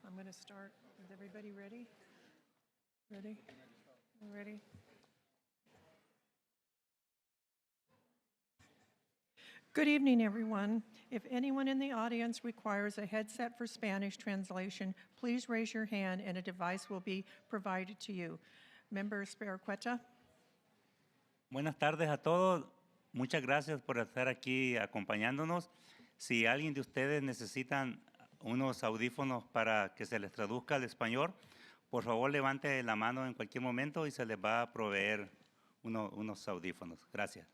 I'm going to start. Is everybody ready? Ready? Ready? Good evening, everyone. If anyone in the audience requires a headset for Spanish translation, please raise your hand and a device will be provided to you. Member Speracueta. Buenas tardes a todos. Muchas gracias por estar aquí acompañándonos. Si alguien de ustedes necesitan unos audífonos para que se les traduzca al español, por favor levante la mano en cualquier momento y se les va a proveer unos audífonos. Gracias.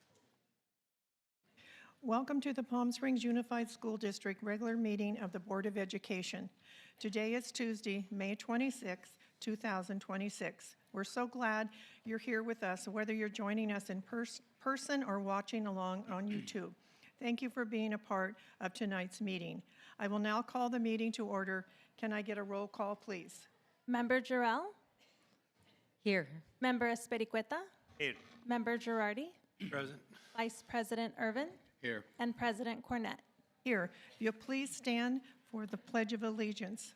Welcome to the Palm Springs Unified School District regular meeting of the Board of Education. Today is Tuesday, May 26, 2026. We're so glad you're here with us, whether you're joining us in person or watching along on YouTube. Thank you for being a part of tonight's meeting. I will now call the meeting to order. Can I get a roll call, please? Member Jarrell? Here. Member Espericueta? Here. Member Girardi? Present. Vice President Irvin? Here. And President Cornett. Here, if you'll please stand for the Pledge of Allegiance.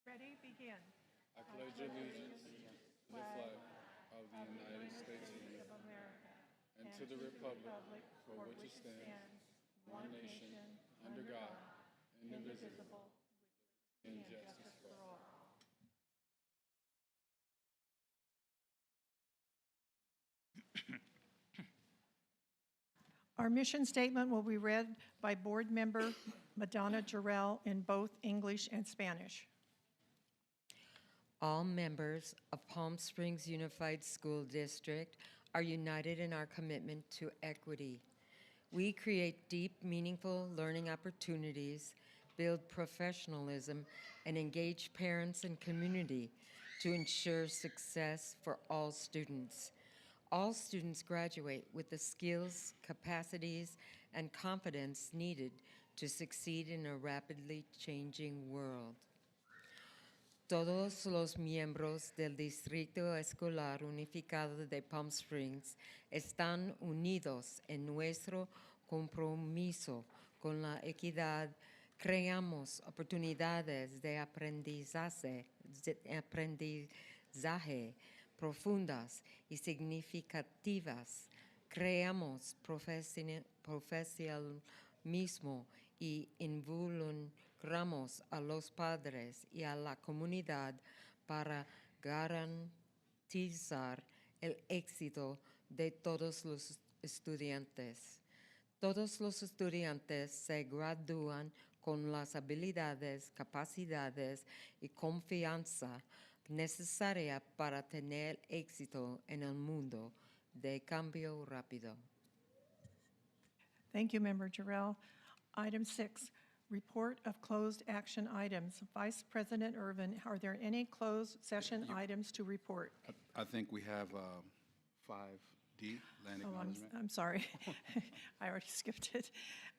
Ready? Begin. I pledge allegiance to the flag of the United States of America and to the republic for which it stands, one nation, under God, indivisible, and justice for all. Our mission statement will be read by Board Member Madonna Jarrell in both English and Spanish. All members of Palm Springs Unified School District are united in our commitment to equity. We create deep, meaningful learning opportunities, build professionalism, and engage parents and community to ensure success for all students. All students graduate with the skills, capacities, and confidence needed to succeed in a rapidly changing world. Todos los miembros del Distrito Escolar Unificado de Palm Springs están unidos en nuestro compromiso con la equidad. Creamos oportunidades de aprendizaje profundas y significativas. Creamos profesionalismo y involucramos a los padres y a la comunidad para garantizar el éxito de todos los estudiantes. Todos los estudiantes se gradúan con las habilidades, capacidades y confianza necesaria para tener éxito en el mundo de cambio rápido. Thank you, Member Jarrell. Item 6, report of closed action items. Vice President Irvin, are there any closed session items to report? I think we have 5D, land acknowledgement. I'm sorry. I already skipped it.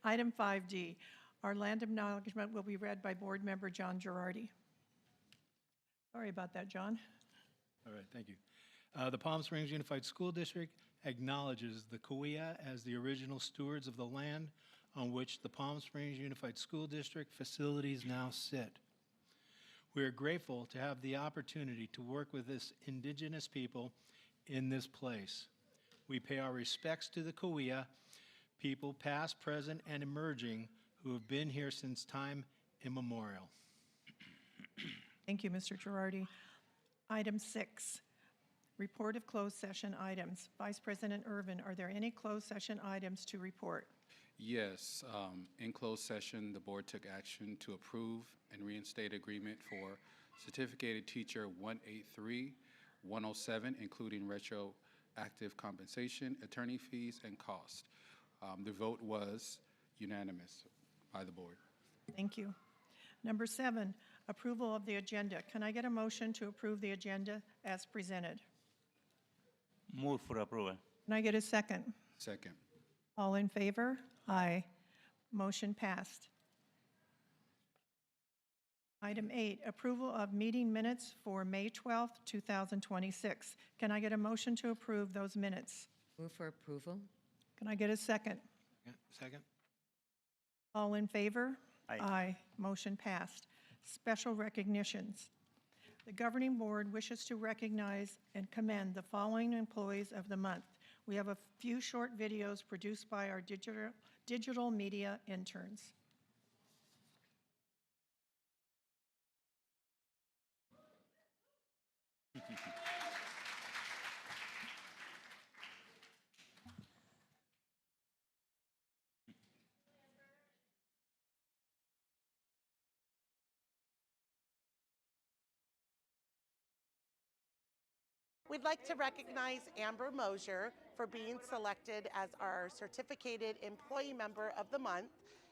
Item 5D, our land acknowledgement will be read by Board Member John Girardi. Sorry about that, John. All right, thank you. The Palm Springs Unified School District acknowledges the Cahuilla as the original stewards of the land on which the Palm Springs Unified School District facilities now sit. We are grateful to have the opportunity to work with this indigenous people in this place. We pay our respects to the Cahuilla people, past, present, and emerging, who have been here since time immemorial. Thank you, Mr. Girardi. Item 6, report of closed session items. Vice President Irvin, are there any closed session items to report? Yes, in closed session, the board took action to approve and reinstate agreement for certificated teacher 183-107, including retroactive compensation, attorney fees, and cost. The vote was unanimous by the board. Thank you. Number 7, approval of the agenda. Can I get a motion to approve the agenda as presented? Move for approval. Can I get a second? Second. All in favor? Aye. Motion passed. Item 8, approval of meeting minutes for May 12th, 2026. Can I get a motion to approve those minutes? Move for approval. Can I get a second? Second? All in favor? Aye. Motion passed. Special recognitions. The governing board wishes to recognize and commend the following employees of the month. We have a few short videos produced by our digital media interns. We'd like to recognize Amber Mosier for being selected as our Certificated Employee Member of the Month.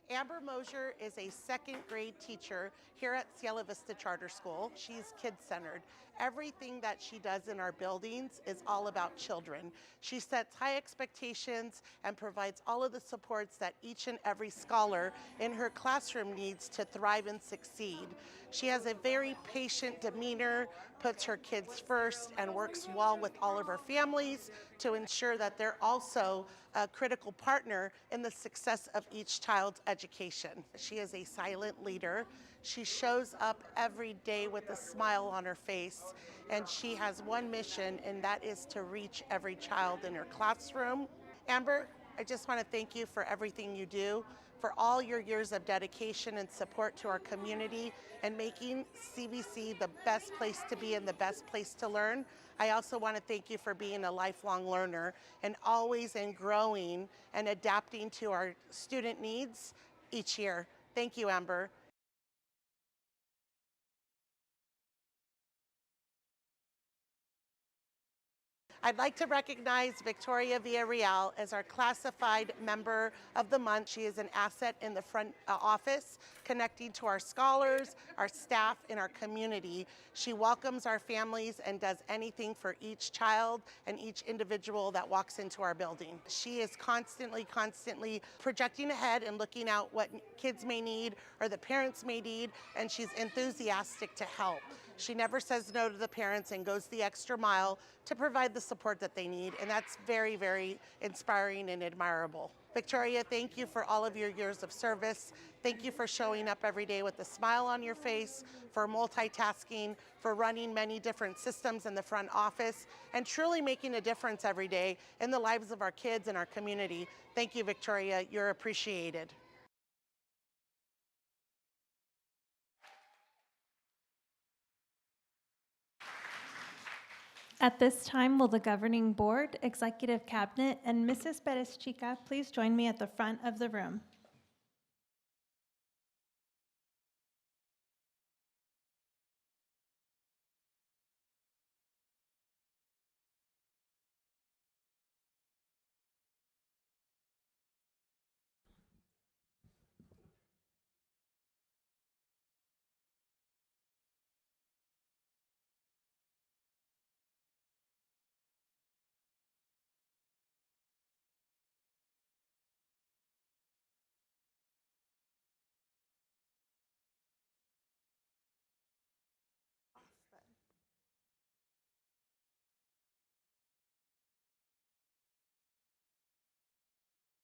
Amber Mosier is a second grade teacher here at Cielo Vista Charter School. She's kid-centered. Everything that she does in our buildings is all about children. She sets high expectations and provides all of the supports that each and every scholar in her classroom needs to thrive and succeed. She has a very patient demeanor, puts her kids first, and works well with all of her families to ensure that they're also a critical partner in the success of each child's education. She is a silent leader. She shows up every day with a smile on her face, and she has one mission, and that is to reach every child in her classroom. Amber, I just want to thank you for everything you do, for all your years of dedication and support to our community and making CVC the best place to be and the best place to learn. I also want to thank you for being a lifelong learner and always in growing and adapting to our student needs each year. Thank you, Amber. I'd like to recognize Victoria Villarreal as our classified member of the month. She is an asset in the front office, connecting to our scholars, our staff, and our community. She welcomes our families and does anything for each child and each individual that walks into our building. She is constantly projecting ahead and looking out what kids may need or the parents may need, and she's enthusiastic to help. She never says no to the parents and goes the extra mile to provide the support that they need, and that's very, very inspiring and admirable. Victoria, thank you for all of your years of service. Thank you for showing up every day with a smile on your face, for multitasking, for running many different systems in the front office, and truly making a difference every day in the lives of our kids and our community. Thank you, Victoria. You're appreciated. At this time, will the governing board, executive cabinet, and Mrs. Perez Chica please join me at the front of the room?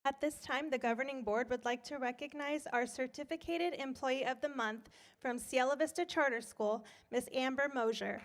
At this time, the governing board would like to recognize our Certificated Employee of the Month from Cielo Vista Charter School, Ms. Amber Mosier.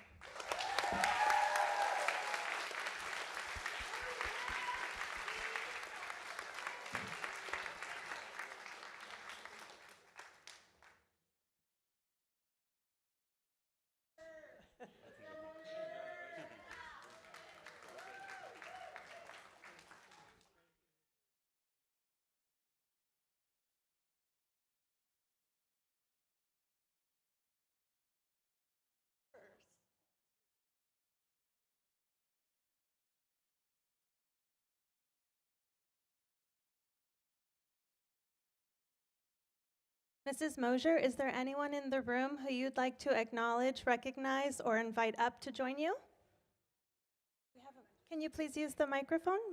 Mrs. Mosier, is there anyone in the room who you'd like to acknowledge, recognize, or invite up to join you? Can you please use the microphone?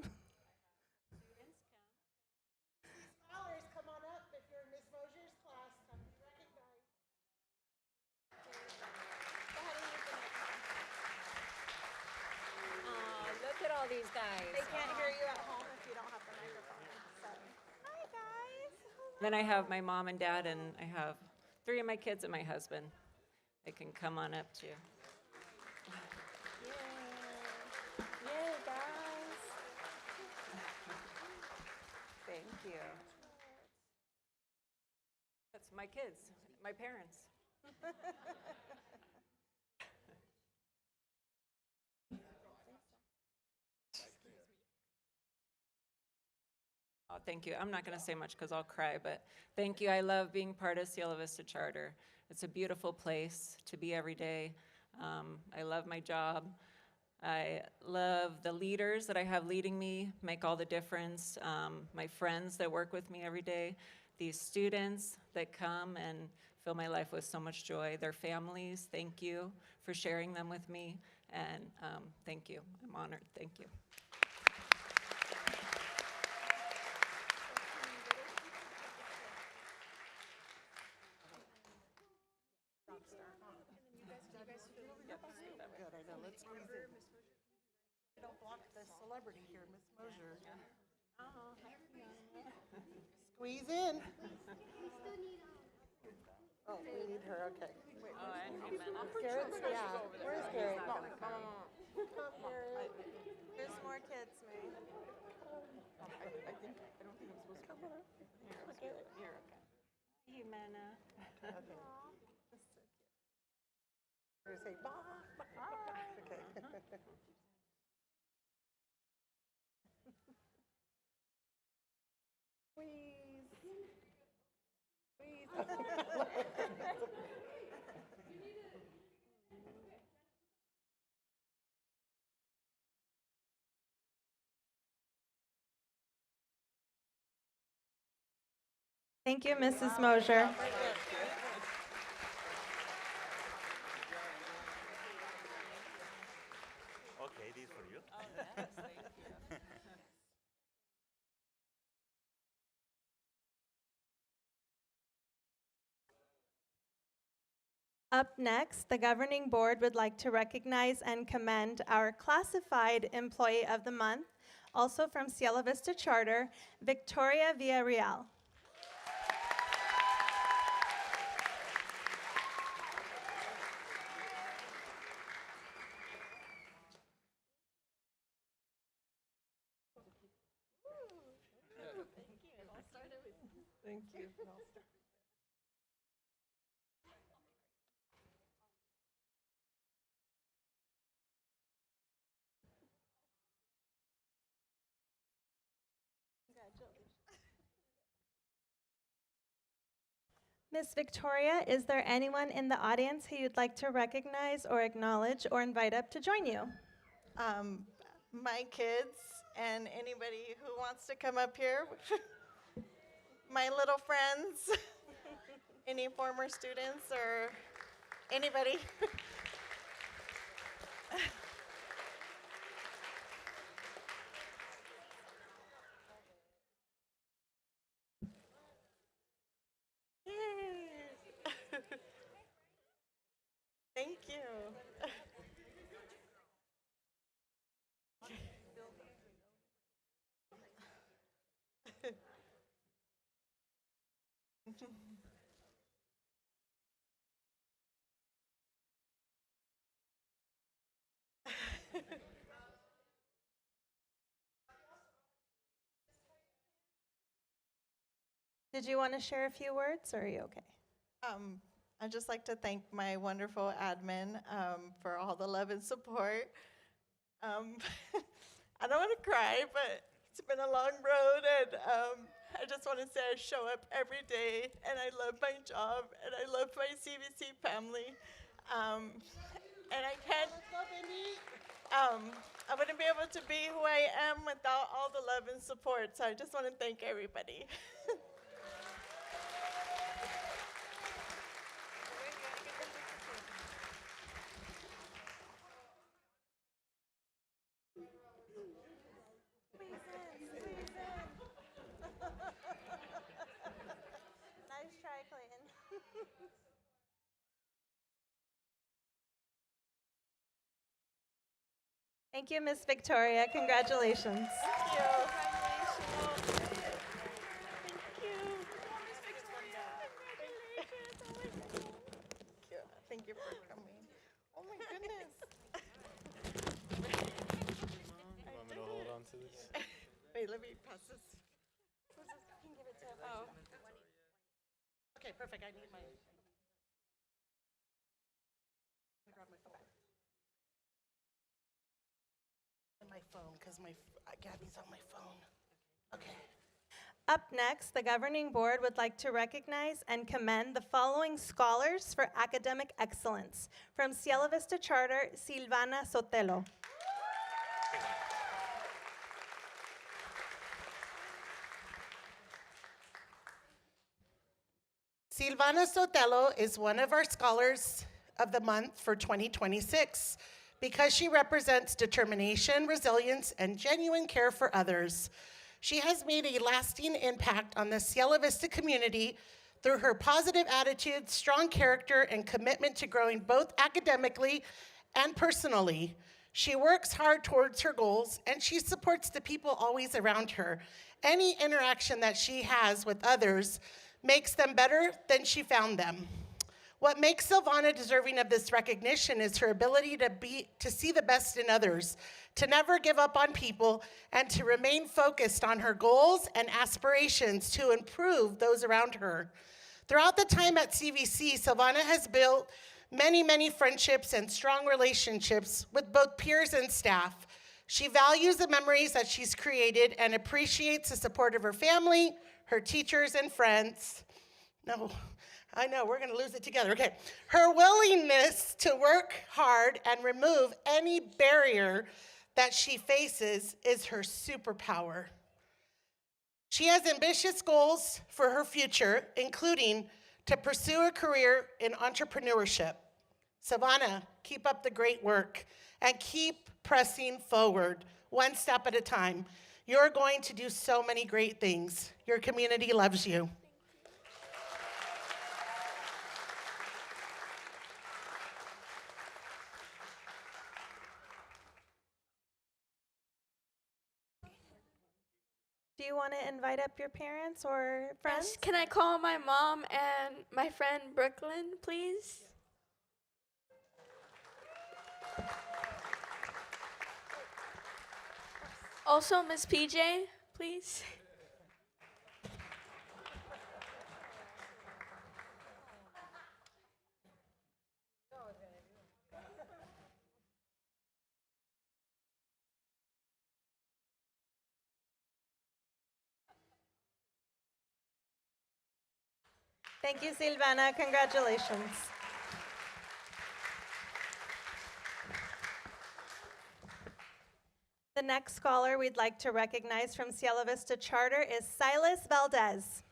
Scholars, come on up. If you're in Ms. Mosier's class, come be recognized. Look at all these guys. They can't hear you at home if you don't have the microphone. So. Hi. Then I have my mom and dad, and I have 3 of my kids and my husband. They can come on up too. Yay, guys. Thank you. That's my kids, my parents. Oh, thank you. I'm not going to say much because I'll cry, but thank you. I love being part of Cielo Vista Charter. It's a beautiful place to be every day. I love my job. I love the leaders that I have leading me, make all the difference. My friends that work with me every day, these students that come and fill my life with so much joy, their families, thank you for sharing them with me, and thank you. I'm honored. Thank you. Good, I know. Let's squeeze in. Don't block the celebrity here, Miss Mosier. Squeeze in. Oh, we need her, okay. Garrett's, yeah. Where's Garrett? Come, Garrett. There's more kids, May. I don't think I'm supposed to come on. You're okay. Humana. Okay. We're gonna say bye. Okay. Squeeze. Squeeze. Thank you, Mrs. Mosier. Okay, this for you. Oh, yes, thank you. Up next, the governing board would like to recognize and commend our classified employee of the month, also from Cielo Vista Charter, Victoria Villarreal. Thank you. Miss Victoria, is there anyone in the audience who you'd like to recognize or acknowledge or invite up to join you? My kids and anybody who wants to come up here. My little friends, any former students or anybody. Yay. Thank you. Did you want to share a few words, or are you okay? I'd just like to thank my wonderful admin for all the love and support. I don't want to cry, but it's been a long road, and I just want to say I show up every day, and I love my job, and I love my CVC family. And I can't, I wouldn't be able to be who I am without all the love and support, so I just want to thank everybody. Nice try, Clayton. Thank you, Miss Victoria. Congratulations. Thank you. Thank you. Wait, let me pass this. Oh. Okay, perfect. I need my. Grab my phone. And my phone, because Gabby's on my phone. Okay. Up next, the governing board would like to recognize and commend the following scholars for academic excellence. From Cielo Vista Charter, Silvana Sotelo. Silvana Sotelo is one of our Scholars of the Month for 2026 because she represents determination, resilience, and genuine care for others. She has made a lasting impact on the Cielo Vista community through her positive attitude, strong character, and commitment to growing both academically and personally. She works hard towards her goals, and she supports the people always around her. Any interaction that she has with others makes them better than she found them. What makes Silvana deserving of this recognition is her ability to see the best in others, to never give up on people, and to remain focused on her goals and aspirations to improve those around her. Throughout the time at CVC, Silvana has built many, many friendships and strong relationships with both peers and staff. She values the memories that she's created and appreciates the support of her family, her teachers, and friends. No, I know, we're gonna lose it together, okay. Her willingness to work hard and remove any barrier that she faces is her superpower. She has ambitious goals for her future, including to pursue a career in entrepreneurship. Silvana, keep up the great work and keep pressing forward, one step at a time. You're going to do so many great things. Your community loves you. Do you want to invite up your parents or friends? Yes, can I call my mom and my friend Brooklyn, please? Also, Miss PJ, please. Thank you, Silvana. Congratulations. The next scholar we'd like to recognize from Cielo Vista Charter is Silas Valdez.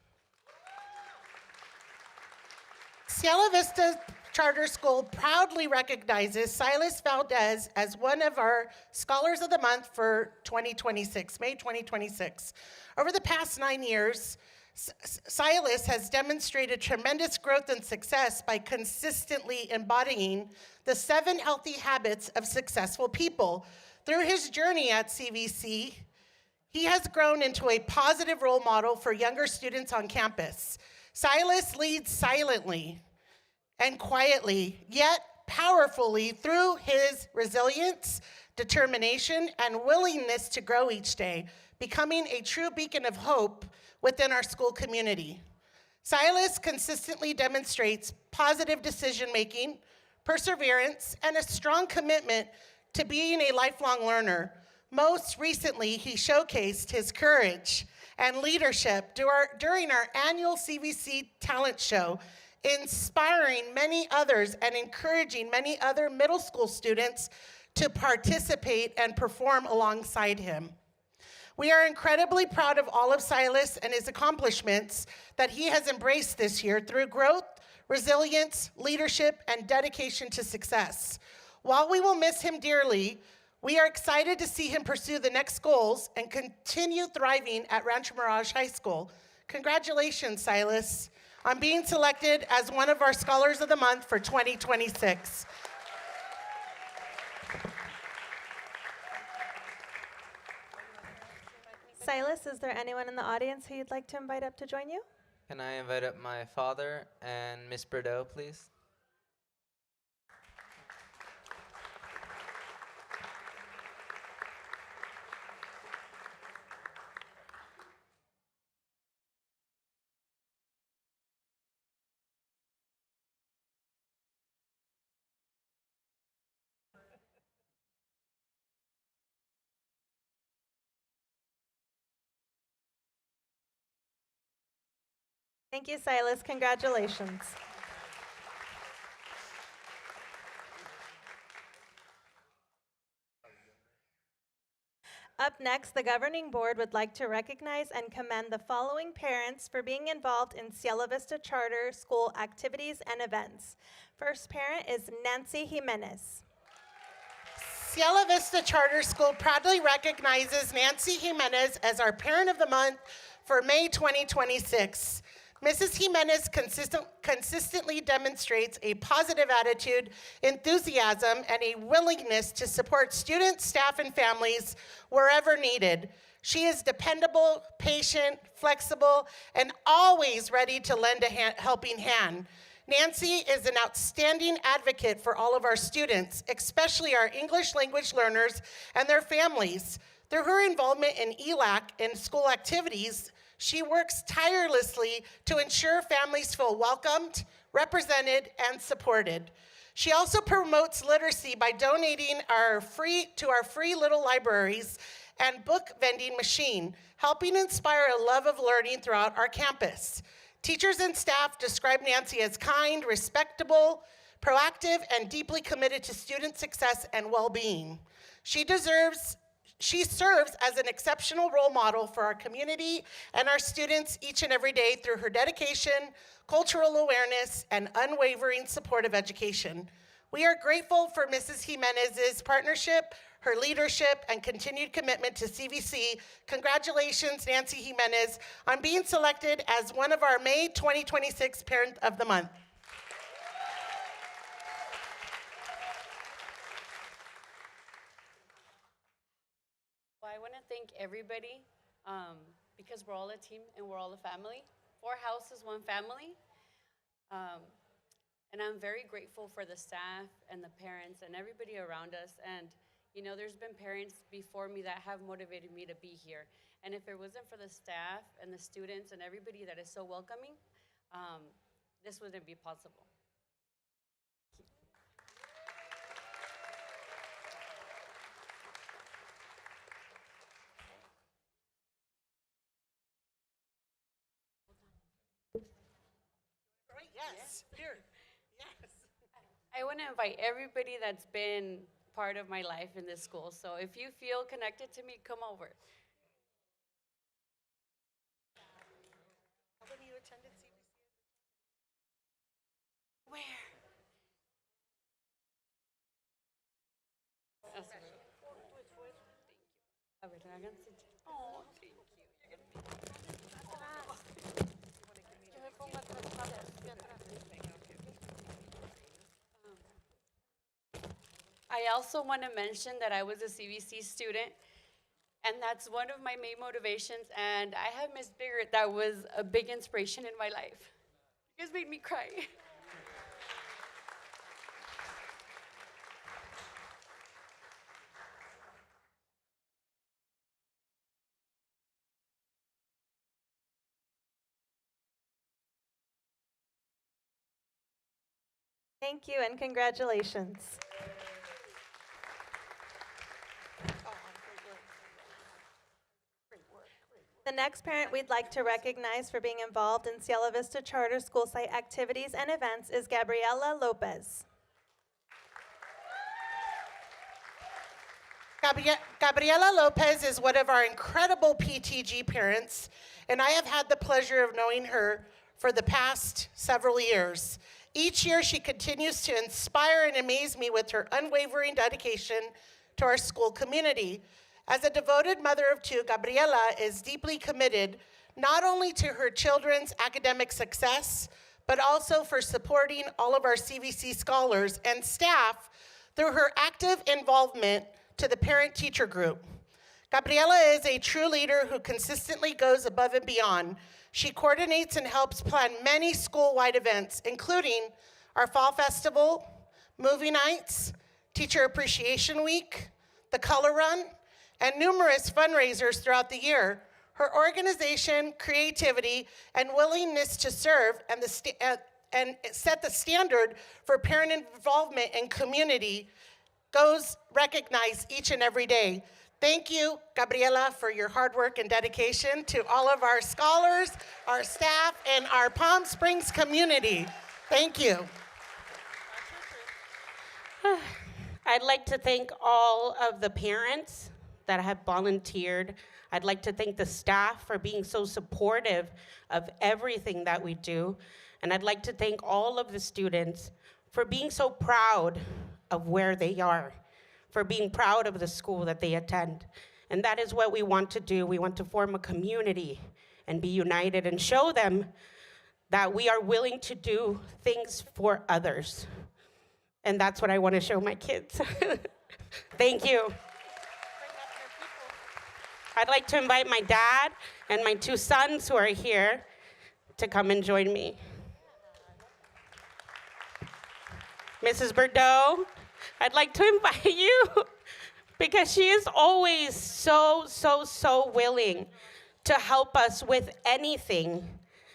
Cielo Vista Charter School proudly recognizes Silas Valdez as one of our Scholars of the Month for 2026, May 2026. Over the past 9 years, Silas has demonstrated tremendous growth and success by consistently embodying the 7 healthy habits of successful people. Through his journey at CVC, he has grown into a positive role model for younger students on campus. Silas leads silently and quietly, yet powerfully through his resilience, determination, and willingness to grow each day, becoming a true beacon of hope within our school community. Silas consistently demonstrates positive decision-making, perseverance, and a strong commitment to being a lifelong learner. Most recently, he showcased his courage and leadership during our annual CVC talent show, inspiring many others and encouraging many other middle school students to participate and perform alongside him. We are incredibly proud of all of Silas and his accomplishments that he has embraced this year through growth, resilience, leadership, and dedication to success. While we will miss him dearly, we are excited to see him pursue the next goals and continue thriving at Rancho Mirage High School. Congratulations, Silas, on being selected as one of our Scholars of the Month for 2026. Silas, is there anyone in the audience who you'd like to invite up to join you? Can I invite up my father and Miss Bordeaux, please? Thank you, Silas. Congratulations. Up next, the governing board would like to recognize and commend the following parents for being involved in Cielo Vista Charter School activities and events. First parent is Nancy Jimenez. Cielo Vista Charter School proudly recognizes Nancy Jimenez as our Parent of the Month for May 2026. Mrs. Jimenez consistently demonstrates a positive attitude, enthusiasm, and a willingness to support students, staff, and families wherever needed. She is dependable, patient, flexible, and always ready to lend a helping hand. Nancy is an outstanding advocate for all of our students, especially our English language learners and their families. Through her involvement in ELAC and school activities, she works tirelessly to ensure families feel welcomed, represented, and supported. She also promotes literacy by donating to our free little libraries and book vending machine, helping inspire a love of learning throughout our campus. Teachers and staff describe Nancy as kind, respectable, proactive, and deeply committed to student success and well-being. She serves as an exceptional role model for our community and our students each and every day through her dedication, cultural awareness, and unwavering support of education. We are grateful for Mrs. Jimenez's partnership, her leadership, and continued commitment to CVC. Congratulations, Nancy Jimenez, on being selected as one of our May 2026 Parent of the Month. Well, I want to thank everybody because we're all a team and we're all a family. 4 houses, 1 family. And I'm very grateful for the staff and the parents and everybody around us. And, you know, there's been parents before me that have motivated me to be here. And if it wasn't for the staff and the students and everybody that is so welcoming, this wouldn't be possible. Yes, here. Yes. I want to invite everybody that's been part of my life in this school. So if you feel connected to me, come over. How many of you attended CVC? Where? That's right. A ver, háganse. Oh, thank you. You're gonna be. Yo me pongo atrás. I also want to mention that I was a CVC student, and that's one of my main motivations, and I have Miss Biggert that was a big inspiration in my life. You guys made me cry. Thank you and congratulations. The next parent we'd like to recognize for being involved in Cielo Vista Charter School site activities and events is Gabriela Lopez. Gabriela Lopez is one of our incredible PTG parents, and I have had the pleasure of knowing her for the past several years. Each year, she continues to inspire and amaze me with her unwavering dedication to our school community. As a devoted mother of 2, Gabriela is deeply committed not only to her children's academic success, but also for supporting all of our CVC scholars and staff through her active involvement to the parent-teacher group. Gabriela is a true leader who consistently goes above and beyond. She coordinates and helps plan many school-wide events, including our Fall Festival, Movie Nights, Teacher Appreciation Week, the Color Run, and numerous fundraisers throughout the year. Her organization, creativity, and willingness to serve and set the standard for parent involvement and community goes recognized each and every day. Thank you, Gabriela, for your hard work and dedication, to all of our scholars, our staff, and our Palm Springs community. Thank you. I'd like to thank all of the parents that have volunteered. I'd like to thank the staff for being so supportive of everything that we do. And I'd like to thank all of the students for being so proud of where they are, for being proud of the school that they attend. And that is what we want to do. We want to form a community and be united and show them that we are willing to do things for others. And that's what I want to show my kids. Thank you. I'd like to invite my dad and my 2 sons who are here to come and join me. Mrs. Bordeaux, I'd like to invite you because she is always so willing to help us with anything.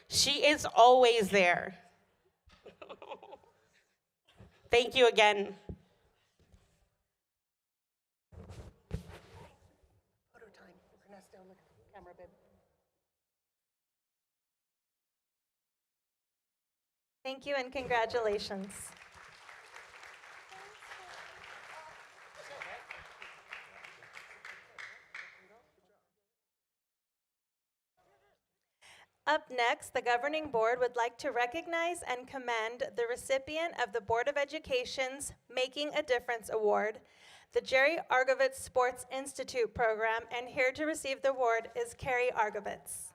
She is always there. Thank you again. Photo time. Ernesto, look at the camera, babe. Thank you and congratulations. Up next, the Governing Board would like to recognize and commend the recipient of the Board of Education's Making a Difference Award, the Jerry Argovitz Sports Institute program, and here to receive the award is Carrie Argovitz.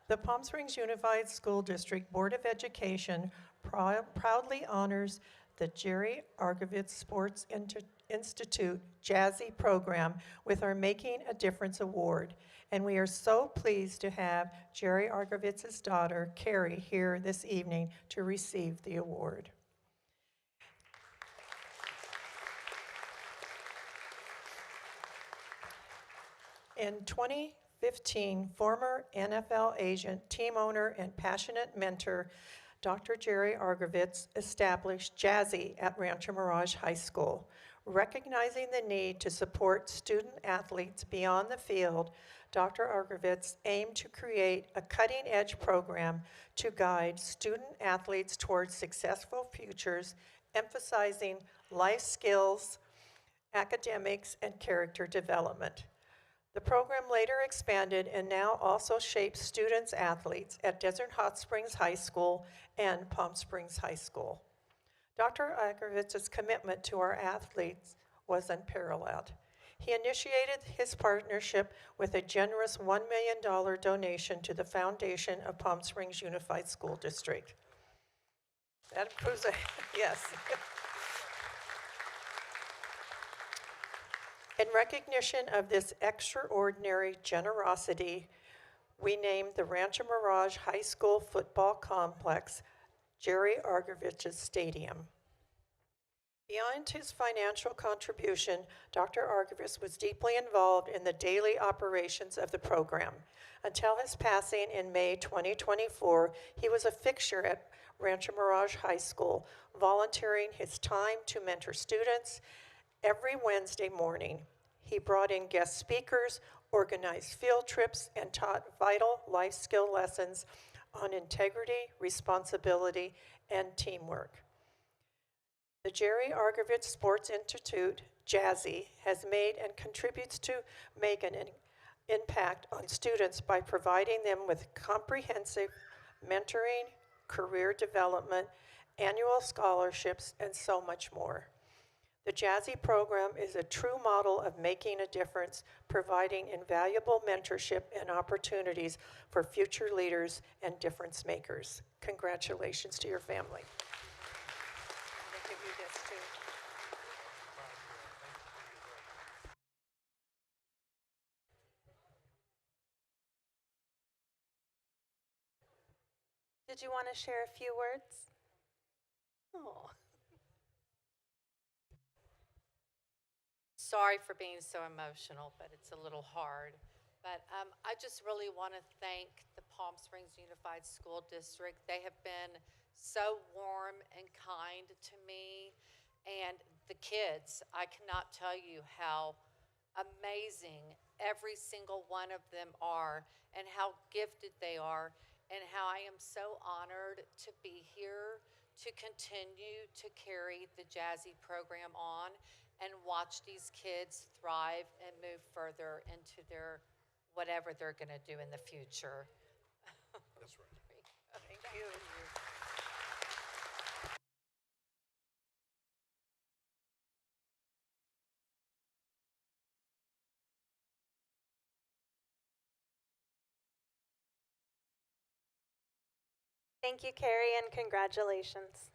The Palm Springs Unified School District Board of Education proudly honors the Jerry Argovitz Sports Institute Jazzy program with our Making a Difference Award. And we are so pleased to have Jerry Argovitz's daughter, Carrie, here this evening to receive the award. In 2015, former NFL agent, team owner, and passionate mentor, Dr. Jerry Argovitz established Jazzy at Rancho Mirage High School. Recognizing the need to support student athletes beyond the field, Dr. Argovitz aimed to create a cutting-edge program to guide student athletes towards successful futures, emphasizing life skills, academics, and character development. The program later expanded and now also shapes students athletes at Desert Hot Springs High School and Palm Springs High School. Dr. Argovitz's commitment to our athletes was unparalleled. He initiated his partnership with a generous $1 million donation to the foundation of Palm Springs Unified School District. That proves it, yes. In recognition of this extraordinary generosity, we named the Rancho Mirage High School football complex Jerry Argovitz's Stadium. Beyond his financial contribution, Dr. Argovitz was deeply involved in the daily operations of the program. Until his passing in May 2024, he was a fixture at Rancho Mirage High School, volunteering his time to mentor students. Every Wednesday morning, he brought in guest speakers, organized field trips, and taught vital life skill lessons on integrity, responsibility, and teamwork. The Jerry Argovitz Sports Institute, Jazzy, has made and contributes to make an impact on students by providing them with comprehensive mentoring, career development, annual scholarships, and so much more. The Jazzy program is a true model of making a difference, providing invaluable mentorship and opportunities for future leaders and difference makers. Congratulations to your family. I'm gonna give you this too. Did you want to share a few words? Oh. Sorry for being so emotional, but it's a little hard. But I just really want to thank the Palm Springs Unified School District. They have been so warm and kind to me. And the kids, I cannot tell you how amazing every single one of them are and how gifted they are and how I am so honored to be here to continue to carry the Jazzy program on and watch these kids thrive and move further into their whatever they're going to do in the future. That's right. Thank you. Thank you, Carrie, and congratulations.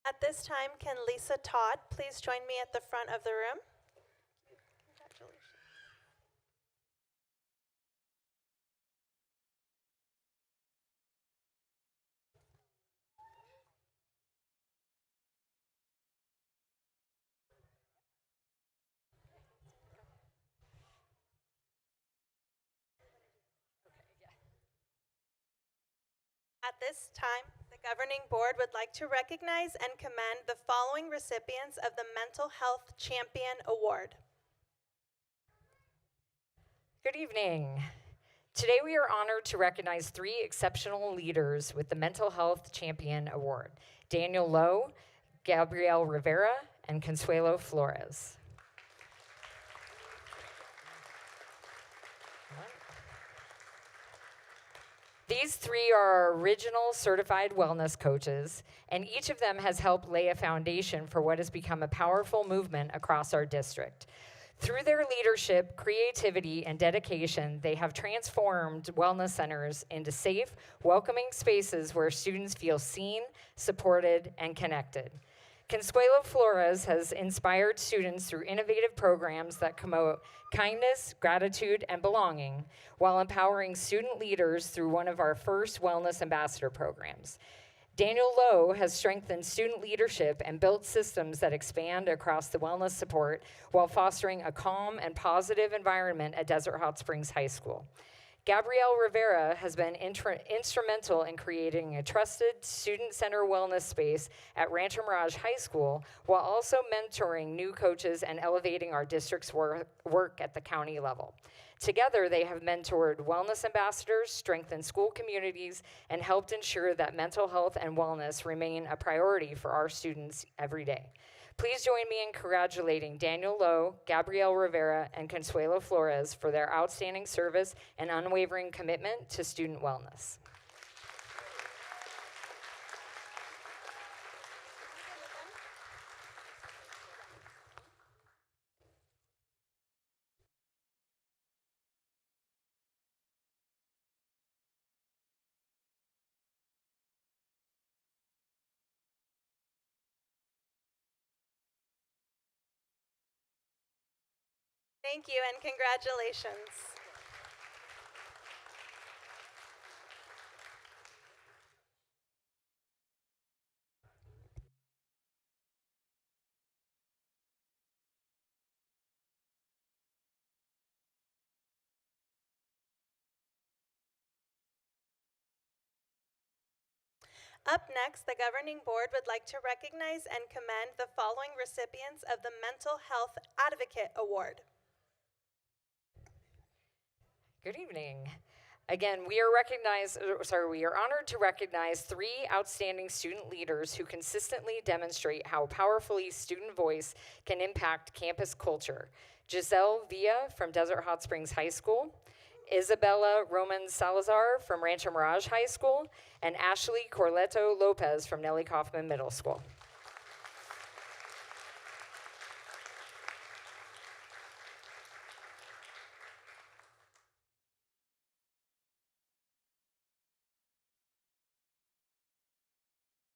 At this time, can Lisa Todd please join me at the front of the room? Congratulations. At this time, the governing board would like to recognize and commend the following recipients of the Mental Health Champion Award. Good evening. Today we are honored to recognize 3 exceptional leaders with the Mental Health Champion Award: Daniel Lowe, Gabrielle Rivera, and Consuelo Flores. These 3 are our original certified wellness coaches, and each of them has helped lay a foundation for what has become a powerful movement across our district. Through their leadership, creativity, and dedication, they have transformed wellness centers into safe, welcoming spaces where students feel seen, supported, and connected. Consuelo Flores has inspired students through innovative programs that promote kindness, gratitude, and belonging, while empowering student leaders through one of our first Wellness Ambassador programs. Daniel Lowe has strengthened student leadership and built systems that expand across the wellness support while fostering a calm and positive environment at Desert Hot Springs High School. Gabrielle Rivera has been instrumental in creating a trusted student-centered wellness space at Rancho Mirage High School, while also mentoring new coaches and elevating our district's work at the county level. Together, they have mentored wellness ambassadors, strengthened school communities, and helped ensure that mental health and wellness remain a priority for our students every day. Please join me in congratulating Daniel Lowe, Gabrielle Rivera, and Consuelo Flores for their outstanding service and unwavering commitment to student wellness. Thank you and congratulations. Up next, the governing board would like to recognize and commend the following recipients of the Mental Health Advocate Award. Good evening. Again, we are honored to recognize 3 outstanding student leaders who consistently demonstrate how powerfully student voice can impact campus culture. Giselle Villa from Desert Hot Springs High School, Isabella Roman Salazar from Rancho Mirage High School, and Ashley Corleto Lopez from Nellie Kaufman Middle School.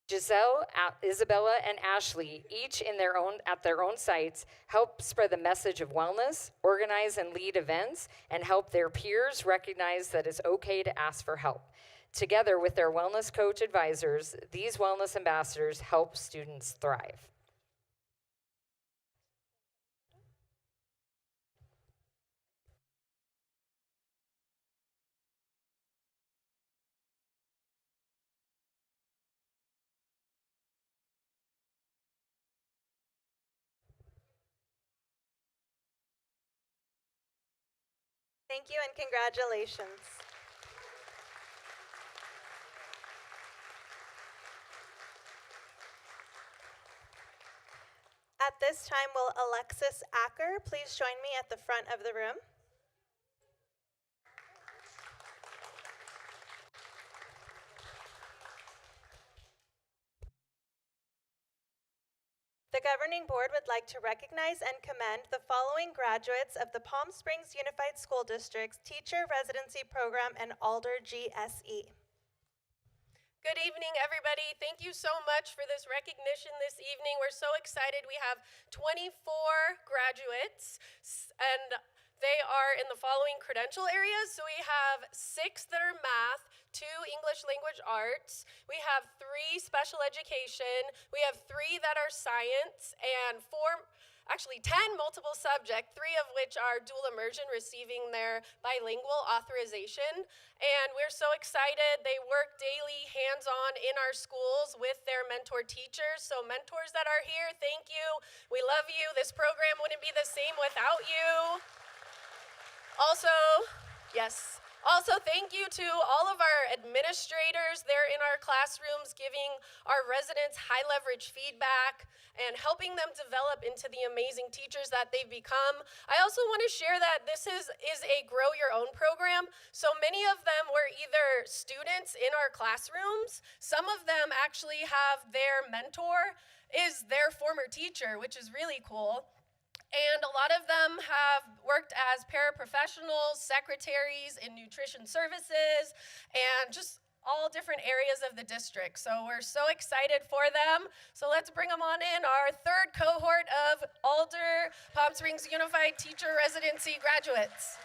Giselle, Isabella, and Ashley, each at their own sites, help spread the message of wellness, organize and lead events, and help their peers recognize that it's okay to ask for help. Together with their wellness coach advisors, these wellness ambassadors help students thrive. Thank you and congratulations. At this time, will Alexis Acker please join me at the front of the room? The governing board would like to recognize and commend the following graduates of the Palm Springs Unified School District's Teacher Residency Program and Alder GSE. Good evening, everybody. Thank you so much for this recognition this evening. We're so excited. We have 24 graduates, and they are in the following credential areas. So we have 6 that are math, 2 English language arts. We have 3 special education. We have 3 that are science, and 10 multiple subject, 3 of which are dual immersion, receiving their bilingual authorization. And we're so excited. They work daily, hands-on in our schools with their mentor teachers. So mentors that are here, thank you. We love you. This program wouldn't be the same without you. Also, thank you to all of our administrators. They're in our classrooms giving our residents high leverage feedback and helping them develop into the amazing teachers that they've become. I also want to share that this is a grow your own program. So many of them were either students in our classrooms. Some of them actually have their mentor is their former teacher, which is really cool. And a lot of them have worked as paraprofessionals, secretaries in nutrition services, and just all different areas of the district. So we're so excited for them. So let's bring them on in, our 3rd cohort of Alder Palm Springs Unified Teacher Residency graduates.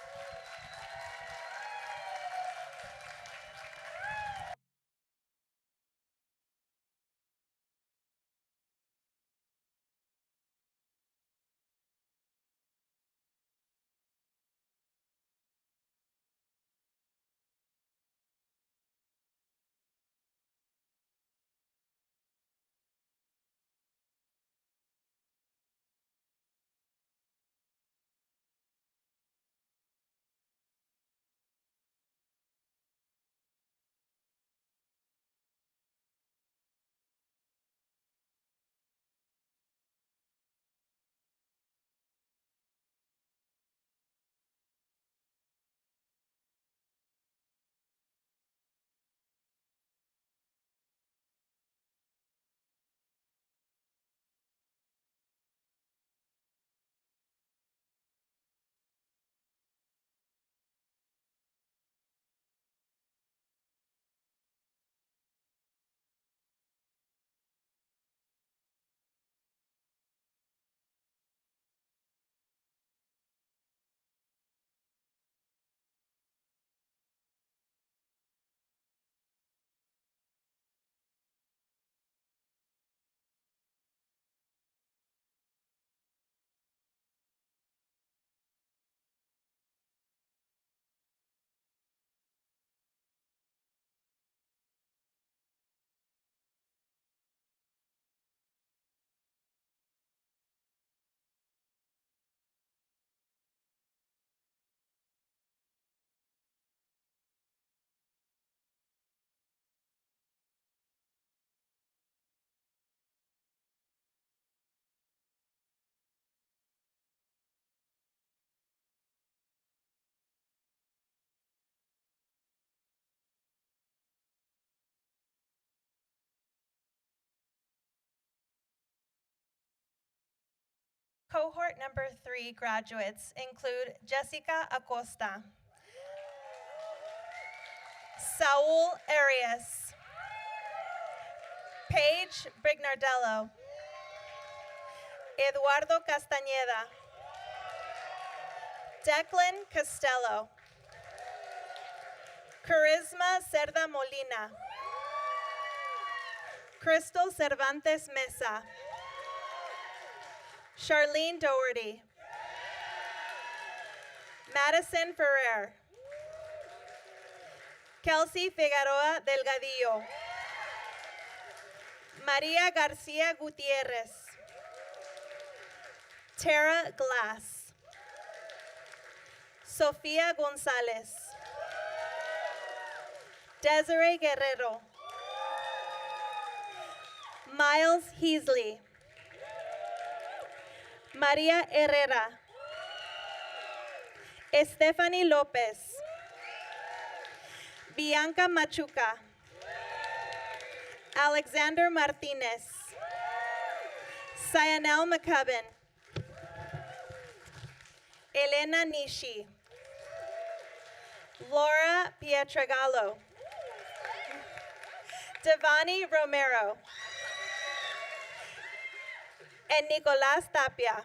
Cohort number 3 graduates include Jessica Acosta, Saul Arias, Paige Brignardello, Eduardo Castañeda, Declan Costello, Charisma Cerda Molina, Crystal Cervantes Mesa, Charlene Doherty, Madison Ferrer, Kelsey Figueroa Delgadillo, Maria Garcia Gutierrez, Tara Glass, Sofia Gonzalez, Desiree Guerrero, Miles Heasley, Maria Herrera, Stephanie Lopez, Bianca Machuca, Alexander Martinez, Cyanel McCubbin, Elena Nishi, Laura Pietragallo, Devani Romero, and Nicolas Tapia.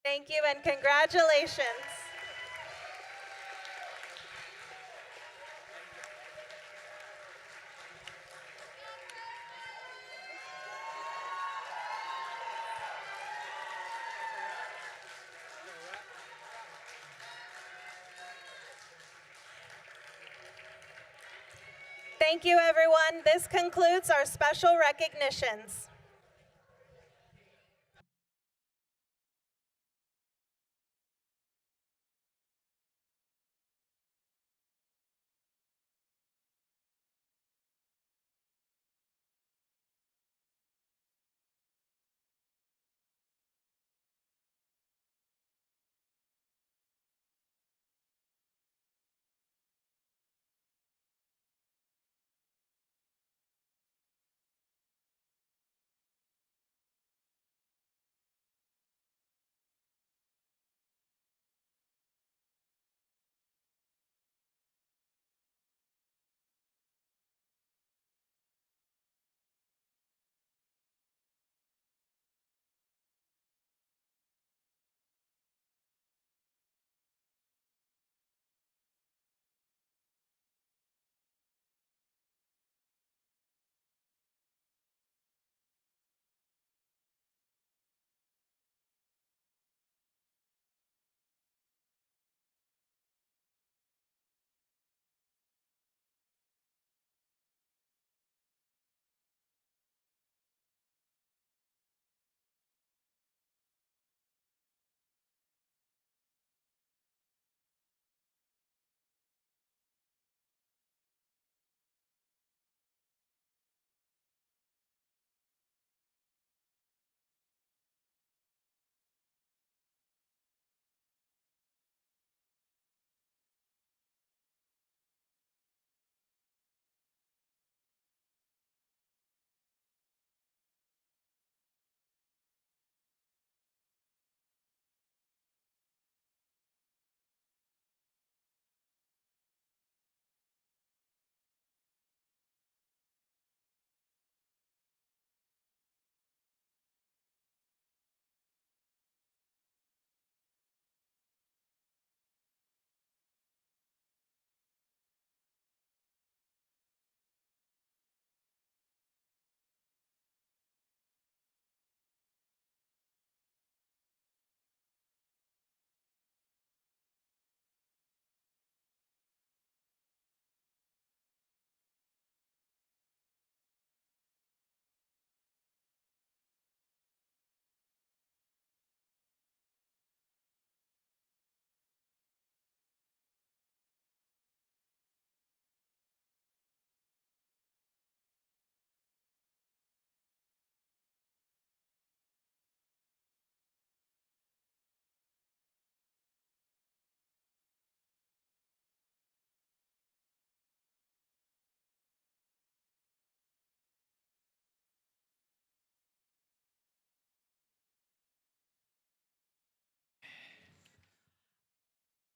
Thank you and congratulations. Thank you, everyone. This concludes our special recognitions.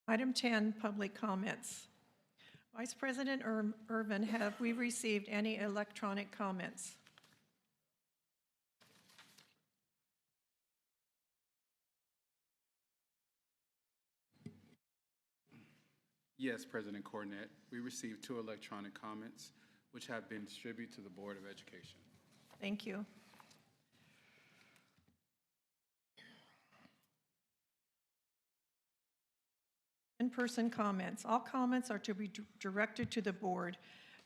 Item 10, public comments. Vice President Irvin, have we received any electronic comments? Yes, President Cornett. We received 2 electronic comments, which have been distributed to the Board of Education. Thank you. In-person comments. All comments are to be directed to the board,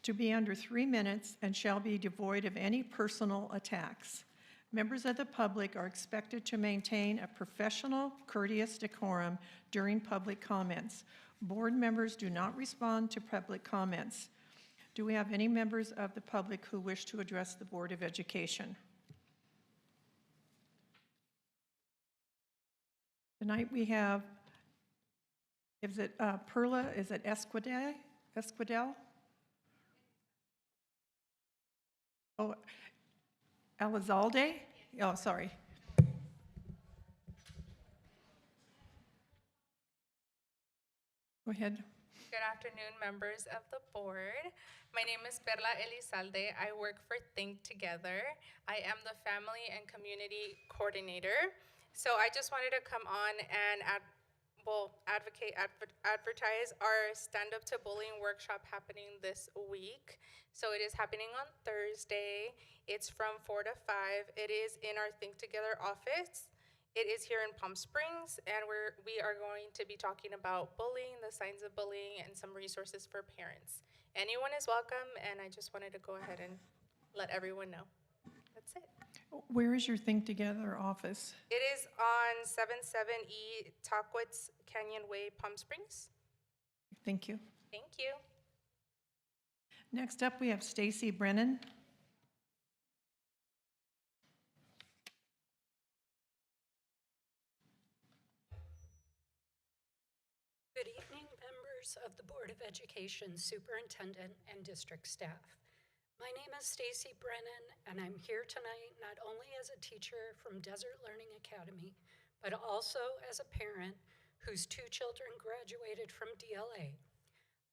to be under 3 minutes, and shall be devoid of any personal attacks. Members of the public are expected to maintain a professional, courteous decorum during public comments. Board members do not respond to public comments. Do we have any members of the public who wish to address the Board of Education? Tonight we have, is it Perla, is it Esquidel? Oh, Elizalde? Oh, sorry. Go ahead. Good afternoon, members of the board. My name is Perla Elizalde. I work for Think Together. I am the Family and Community Coordinator. So I just wanted to come on and advertise our Stand Up to Bullying workshop happening this week. So it is happening on Thursday. It's from 4 to 5. It is in our Think Together office. It is here in Palm Springs, and we are going to be talking about bullying, the signs of bullying, and some resources for parents. Anyone is welcome, and I just wanted to go ahead and let everyone know. That's it. Where is your Think Together office? It is on 77E Tahquitz Canyon Way, Palm Springs. Thank you. Thank you. Next up, we have Stacy Brennan. Good evening, members of the Board of Education, Superintendent, and District staff. My name is Stacy Brennan, and I'm here tonight not only as a teacher from Desert Learning Academy, but also as a parent whose 2 children graduated from DLA.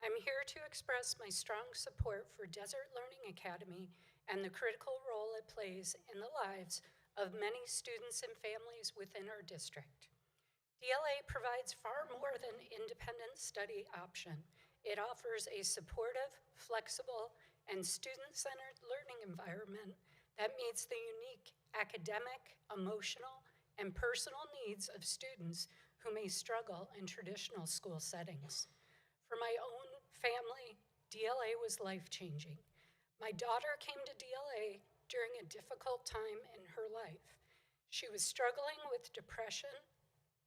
I'm here to express my strong support for Desert Learning Academy and the critical role it plays in the lives of many students and families within our district. DLA provides far more than independent study option. It offers a supportive, flexible, and student-centered learning environment that meets the unique academic, emotional, and personal needs of students who may struggle in traditional school settings. For my own family, DLA was life-changing. My daughter came to DLA during a difficult time in her life. She was struggling with depression,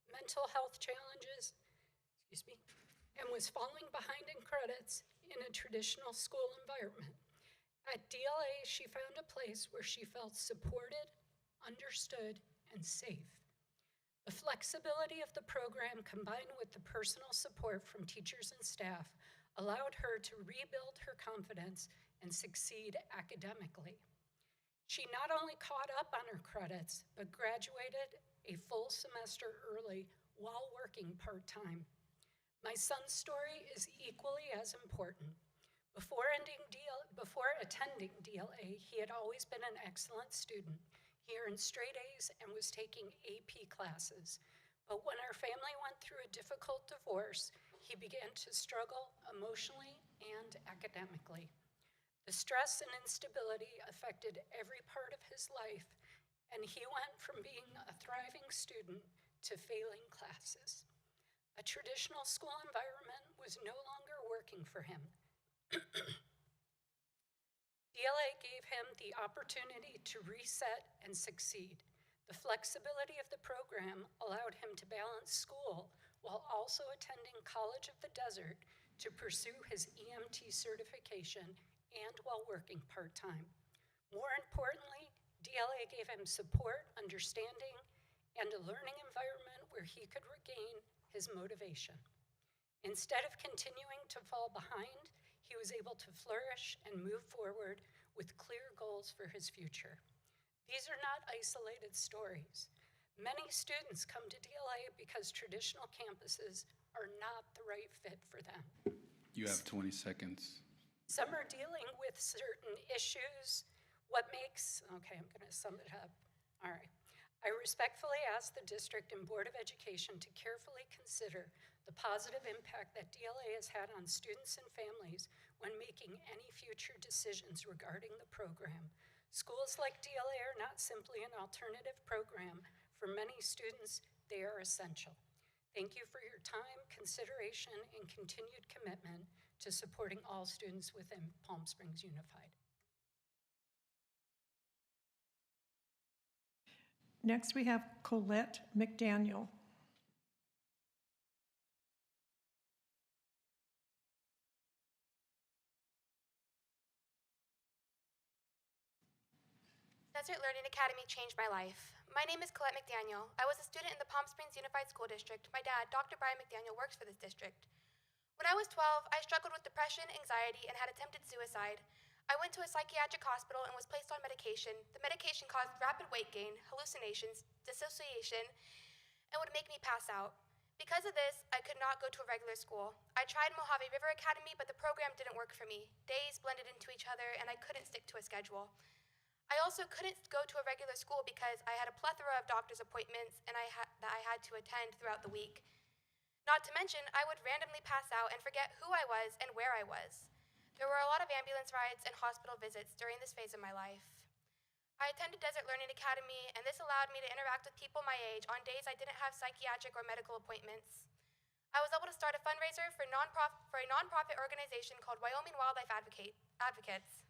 mental health challenges, and was falling behind in credits in a traditional school environment. At DLA, she found a place where she felt supported, understood, and safe. The flexibility of the program combined with the personal support from teachers and staff allowed her to rebuild her confidence and succeed academically. She not only caught up on her credits, but graduated a full semester early while working part-time. My son's story is equally as important. Before attending DLA, he had always been an excellent student. He earned straight A's and was taking AP classes. But when our family went through a difficult divorce, he began to struggle emotionally and academically. The stress and instability affected every part of his life, and he went from being a thriving student to failing classes. A traditional school environment was no longer working for him. DLA gave him the opportunity to reset and succeed. The flexibility of the program allowed him to balance school while also attending College of the Desert to pursue his EMT certification and while working part-time. More importantly, DLA gave him support, understanding, and a learning environment where he could regain his motivation. Instead of continuing to fall behind, he was able to flourish and move forward with clear goals for his future. These are not isolated stories. Many students come to DLA because traditional campuses are not the right fit for them. You have 20 seconds. Some are dealing with certain issues. Okay, I'm going to sum it up. All right. I respectfully ask the district and Board of Education to carefully consider the positive impact that DLA has had on students and families when making any future decisions regarding the program. Schools like DLA are not simply an alternative program. For many students, they are essential. Thank you for your time, consideration, and continued commitment to supporting all students within Palm Springs Unified. Next, we have Colette McDaniel. Desert Learning Academy changed my life. My name is Colette McDaniel. I was a student in the Palm Springs Unified School District. My dad, Dr. Brian McDaniel, works for this district. When I was 12, I struggled with depression, anxiety, and had attempted suicide. I went to a psychiatric hospital and was placed on medication. The medication caused rapid weight gain, hallucinations, dissociation, and would make me pass out. Because of this, I could not go to a regular school. I tried Mojave River Academy, but the program didn't work for me. Days blended into each other, and I couldn't stick to a schedule. I also couldn't go to a regular school because I had a plethora of doctor's appointments that I had to attend throughout the week. Not to mention, I would randomly pass out and forget who I was and where I was. There were a lot of ambulance rides and hospital visits during this phase of my life. I attended Desert Learning Academy, and this allowed me to interact with people my age on days I didn't have psychiatric or medical appointments. I was able to start a fundraiser for a nonprofit organization called Wyoming Wildlife Advocates.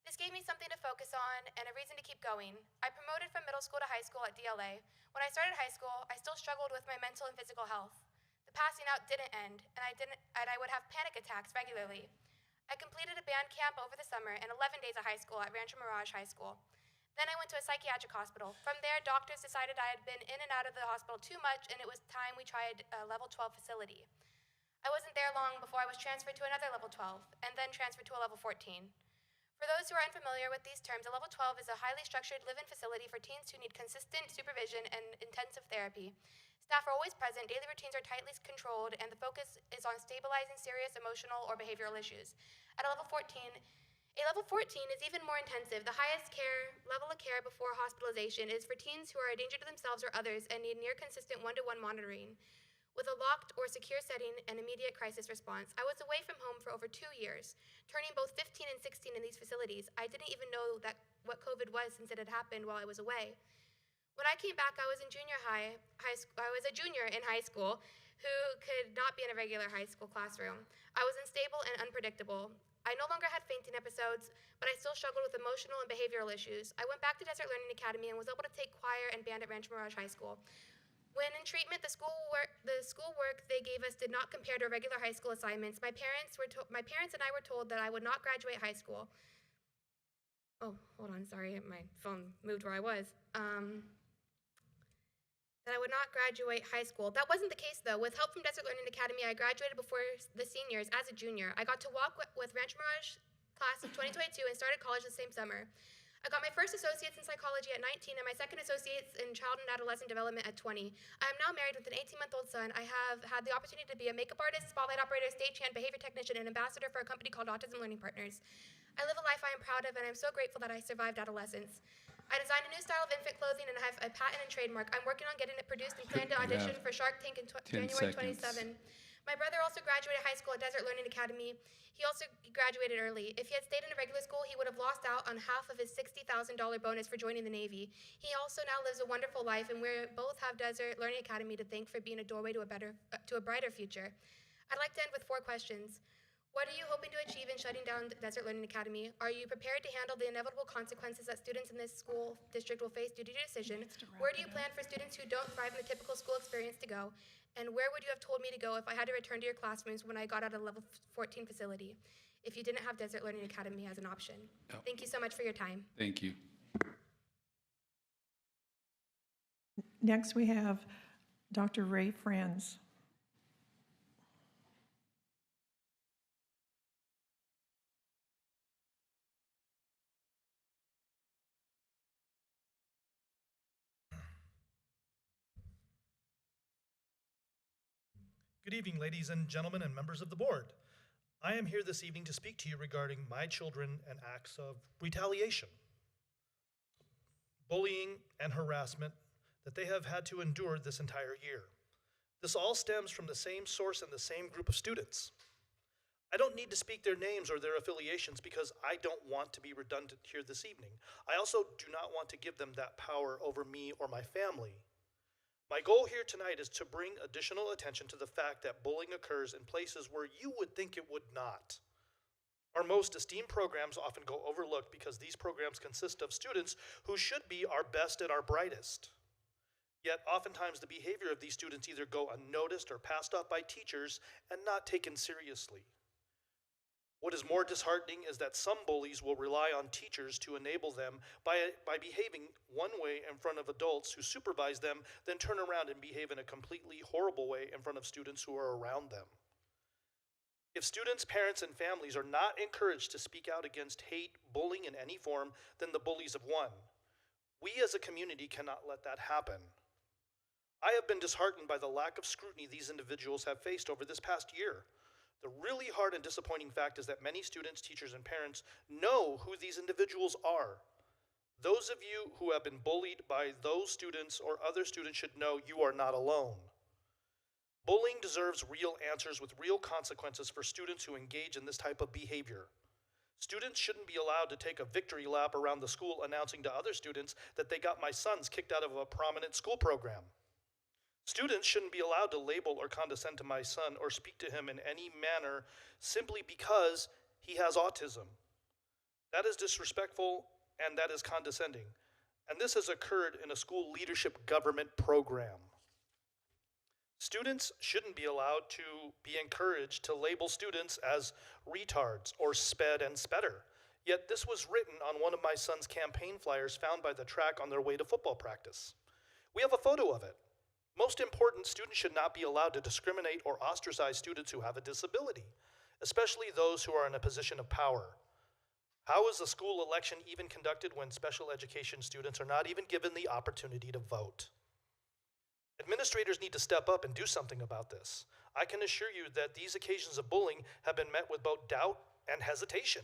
This gave me something to focus on and a reason to keep going. I promoted from middle school to high school at DLA. When I started high school, I still struggled with my mental and physical health. The passing out didn't end, and I would have panic attacks regularly. I completed a band camp over the summer and 11 days of high school at Rancho Mirage High School. Then I went to a psychiatric hospital. From there, doctors decided I had been in and out of the hospital too much, and it was time we tried a level 12 facility. I wasn't there long before I was transferred to another level 12, and then transferred to a level 14. For those who are unfamiliar with these terms, a level 12 is a highly structured live-in facility for teens who need consistent supervision and intensive therapy. Staff are always present, daily routines are tightly controlled, and the focus is on stabilizing serious emotional or behavioral issues. At a level 14 is even more intensive. The highest level of care before hospitalization is for teens who are a danger to themselves or others and need near consistent one-to-one monitoring. With a locked or secure setting and immediate crisis response, I was away from home for over 2 years, turning both 15 and 16 in these facilities. I didn't even know what COVID was since it had happened while I was away. When I came back, I was in I was a junior in high school who could not be in a regular high school classroom. I was unstable and unpredictable. I no longer had fainting episodes, but I still struggled with emotional and behavioral issues. I went back to Desert Learning Academy and was able to take choir and band at Rancho Mirage High School. When in treatment, the schoolwork they gave us did not compare to regular high school assignments. My parents and I were told that I would not graduate high school. Oh, hold on, sorry, my phone moved where I was. That I would not graduate high school. That wasn't the case, though. With help from Desert Learning Academy, I graduated before the seniors as a junior. I got to walk with Rancho Mirage class of 2022 and started college the same summer. I got my first associates in psychology at 19 and my second associates in child and adolescent development at 20. I am now married with an 18-month-old son. I have had the opportunity to be a makeup artist, spotlight operator, stagehand, behavior technician, and ambassador for a company called Autism Learning Partners. I live a life I am proud of, and I'm so grateful that I survived adolescence. I designed a new style of infant clothing and I have a patent and trademark. I'm working on getting it produced and plan to audition for Shark Tank in January 27. My brother also graduated high school at Desert Learning Academy. He also graduated early. If he had stayed in a regular school, he would have lost out on half of his $60,000 bonus for joining the Navy. He also now lives a wonderful life, and we both have Desert Learning Academy to thank for being a doorway to a brighter future. I'd like to end with 4 questions. What are you hoping to achieve in shutting down Desert Learning Academy? Are you prepared to handle the inevitable consequences that students in this school district will face due to your decision? Where do you plan for students who don't thrive in the typical school experience to go? And where would you have told me to go if I had to return to your classrooms when I got out of the level 14 facility, if you didn't have Desert Learning Academy as an option? Oh. Thank you so much for your time. Thank you. Next, we have Dr. Ray Franz. Good evening, ladies and gentlemen and members of the board. I am here this evening to speak to you regarding my children and acts of retaliation, bullying, and harassment that they have had to endure this entire year. This all stems from the same source and the same group of students. I don't need to speak their names or their affiliations because I don't want to be redundant here this evening. I also do not want to give them that power over me or my family. My goal here tonight is to bring additional attention to the fact that bullying occurs in places where you would think it would not. Our most esteemed programs often go overlooked because these programs consist of students who should be our best and our brightest. Yet oftentimes the behavior of these students either go unnoticed or passed off by teachers and not taken seriously. What is more disheartening is that some bullies will rely on teachers to enable them by behaving one way in front of adults who supervise them, then turn around and behave in a completely horrible way in front of students who are around them. If students, parents, and families are not encouraged to speak out against hate, bullying in any form, then the bullies have won. We as a community cannot let that happen. I have been disheartened by the lack of scrutiny these individuals have faced over this past year. The really hard and disappointing fact is that many students, teachers, and parents know who these individuals are. Those of you who have been bullied by those students or other students should know you are not alone. Bullying deserves real answers with real consequences for students who engage in this type of behavior. Students shouldn't be allowed to take a victory lap around the school announcing to other students that they got my sons kicked out of a prominent school program. Students shouldn't be allowed to label or condescend to my son or speak to him in any manner simply because he has autism. That is disrespectful and that is condescending. And this has occurred in a school leadership government program. Students shouldn't be allowed to be encouraged to label students as retards or sped and spedder. Yet this was written on one of my son's campaign flyers found by the track on their way to football practice. We have a photo of it. Most important, students should not be allowed to discriminate or ostracize students who have a disability, especially those who are in a position of power. How is a school election even conducted when special education students are not even given the opportunity to vote? Administrators need to step up and do something about this. I can assure you that these occasions of bullying have been met with both doubt and hesitation.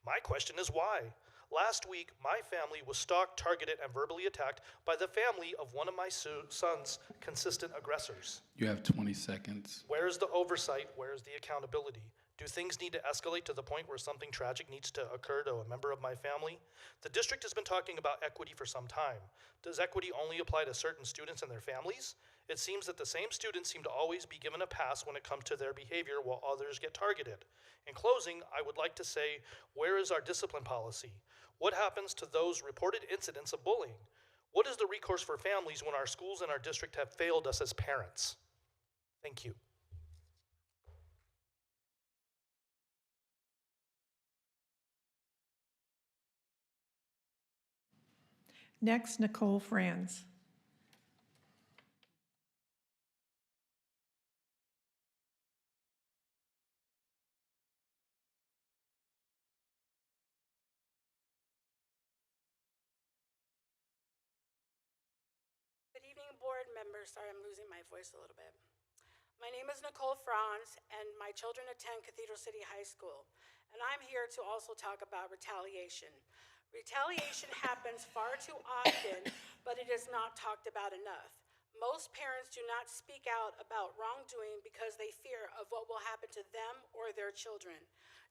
My question is why? Last week, my family was stalked, targeted, and verbally attacked by the family of one of my son's consistent aggressors. You have 20 seconds. Where is the oversight? Where is the accountability? Do things need to escalate to the point where something tragic needs to occur to a member of my family? The district has been talking about equity for some time. Does equity only apply to certain students and their families? It seems that the same students seem to always be given a pass when it comes to their behavior while others get targeted. In closing, I would like to say, where is our discipline policy? What happens to those reported incidents of bullying? What is the recourse for families when our schools and our district have failed us as parents? Thank you. Next, Nicole Franz. Good evening, board members. Sorry, I'm losing my voice a little bit. My name is Nicole Franz, and my children attend Cathedral City High School. And I'm here to also talk about retaliation. Retaliation happens far too often, but it is not talked about enough. Most parents do not speak out about wrongdoing because they fear of what will happen to them or their children.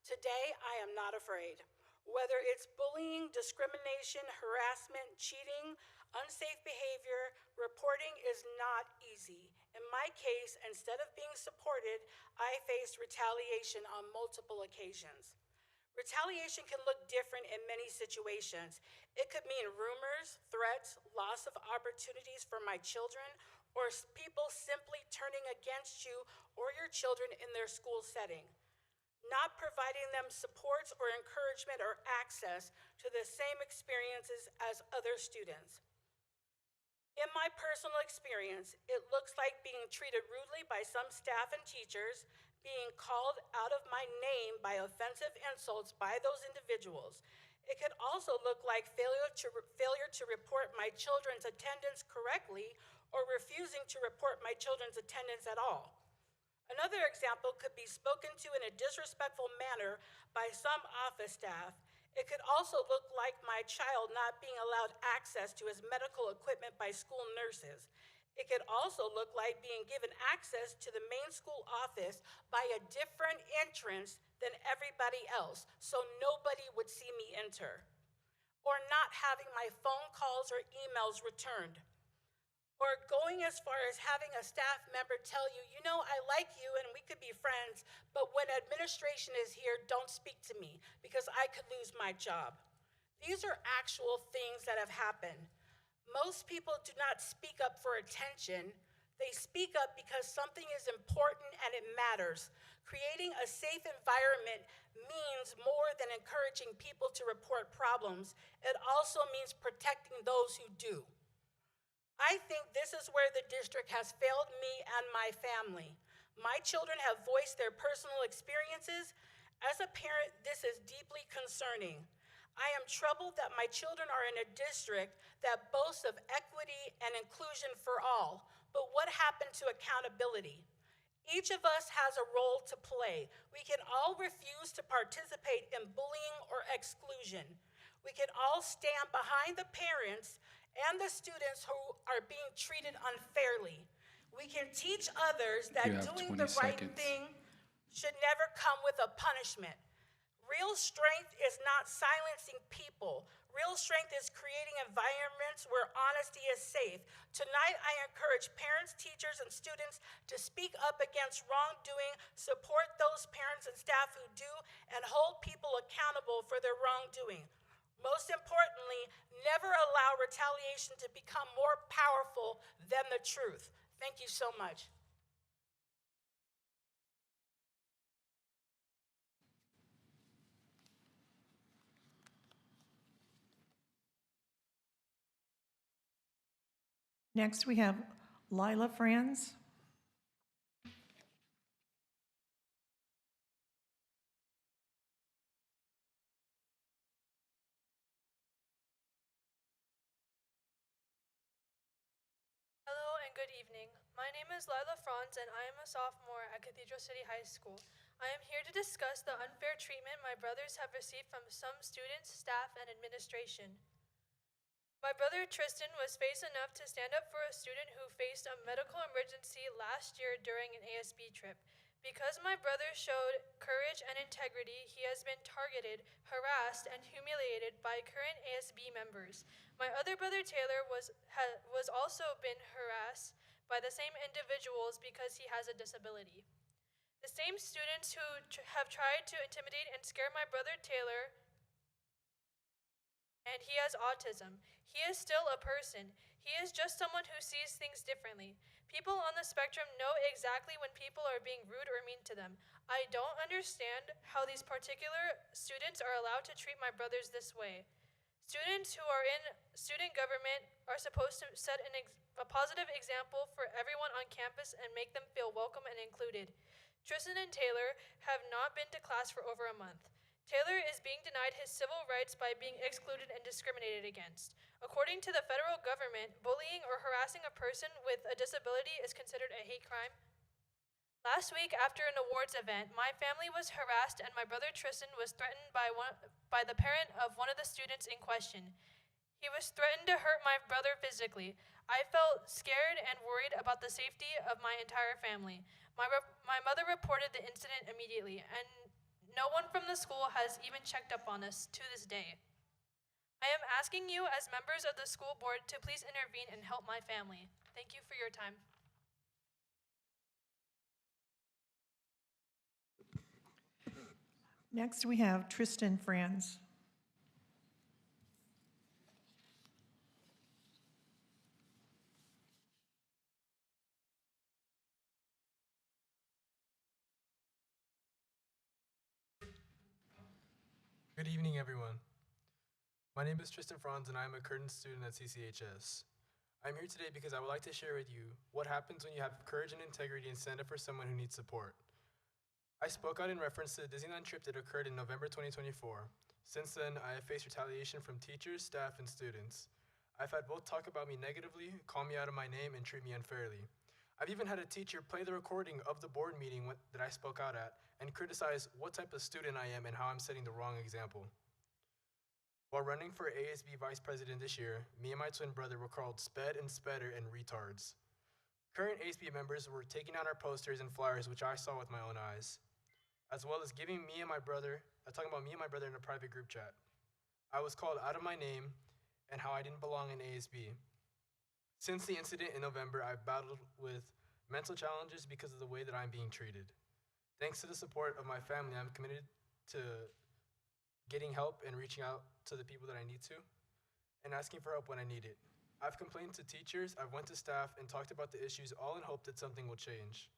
Today, I am not afraid. Whether it's bullying, discrimination, harassment, cheating, unsafe behavior, reporting is not easy. In my case, instead of being supported, I faced retaliation on multiple occasions. Retaliation can look different in many situations. It could mean rumors, threats, loss of opportunities for my children, or people simply turning against you or your children in their school setting. Not providing them supports or encouragement or access to the same experiences as other students. In my personal experience, it looks like being treated rudely by some staff and teachers, being called out of my name by offensive insults by those individuals. It could also look like failure to report my children's attendance correctly or refusing to report my children's attendance at all. Another example could be spoken to in a disrespectful manner by some office staff. It could also look like my child not being allowed access to his medical equipment by school nurses. It could also look like being given access to the main school office by a different entrance than everybody else, so nobody would see me enter. Or not having my phone calls or emails returned. Or going as far as having a staff member tell you, you know, I like you and we could be friends, but when administration is here, don't speak to me because I could lose my job. These are actual things that have happened. Most people do not speak up for attention. They speak up because something is important and it matters. Creating a safe environment means more than encouraging people to report problems. It also means protecting those who do. I think this is where the district has failed me and my family. My children have voiced their personal experiences. As a parent, this is deeply concerning. I am troubled that my children are in a district that boasts of equity and inclusion for all. But what happened to accountability? Each of us has a role to play. We can all refuse to participate in bullying or exclusion. We can all stand behind the parents and the students who are being treated unfairly. We can teach others that You have doing 20 the right seconds. thing should never come with a punishment. Real strength is not silencing people. Real strength is creating environments where honesty is safe. Tonight, I encourage parents, teachers, and students to speak up against wrongdoing, support those parents and staff who do, and hold people accountable for their wrongdoing. Most importantly, never allow retaliation to become more powerful than the truth. Thank you so much. Next, we have Lila Franz. Hello and good evening. My name is Lila Franz and I am a sophomore at Cathedral City High School. I am here to discuss the unfair treatment my brothers have received from some students, staff, and administration. My brother Tristan was faced enough to stand up for a student who faced a medical emergency last year during an ASB trip. Because my brother showed courage and integrity, he has been targeted, harassed, and humiliated by current ASB members. My other brother Taylor was also been harassed by the same individuals because he has a disability. The same students who have tried to intimidate and scare my brother Taylor, and he has autism. He is still a person. He is just someone who sees things differently. People on the spectrum know exactly when people are being rude or mean to them. I don't understand how these particular students are allowed to treat my brothers this way. Students who are in student government are supposed to set a positive example for everyone on campus and make them feel welcome and included. Tristan and Taylor have not been to class for over a month. Taylor is being denied his civil rights by being excluded and discriminated against. According to the federal government, bullying or harassing a person with a disability is considered a hate crime. Last week, after an awards event, my family was harassed and my brother Tristan was threatened by the parent of one of the students in question. He was threatened to hurt my brother physically. I felt scared and worried about the safety of my entire family. My mother reported the incident immediately, and no one from the school has even checked up on us to this day. I am asking you as members of the school board to please intervene and help my family. Thank you for your time. Next, we have Tristan Franz. Good evening, everyone. My name is Tristan Franz, and I am a current student at CCHS. I'm here today because I would like to share with you what happens when you have courage and integrity and stand up for someone who needs support. I spoke out in reference to the Disneyland trip that occurred in November 2024. Since then, I have faced retaliation from teachers, staff, and students. I've had both talk about me negatively, call me out of my name, and treat me unfairly. I've even had a teacher play the recording of the board meeting that I spoke out at and criticize what type of student I am and how I'm setting the wrong example. While running for ASB vice president this year, me and my twin brother were called sped and spedder and retards. Current ASB members were taking down our posters and flyers, which I saw with my own eyes, as well as talking about me and my brother in a private group chat. I was called out of my name and how I didn't belong in ASB. Since the incident in November, I've battled with mental challenges because of the way that I'm being treated. Thanks to the support of my family, I'm committed to getting help and reaching out to the people that I need to, and asking for help when I need it. I've complained to teachers, I've went to staff, and talked about the issues, all in hope that something will change.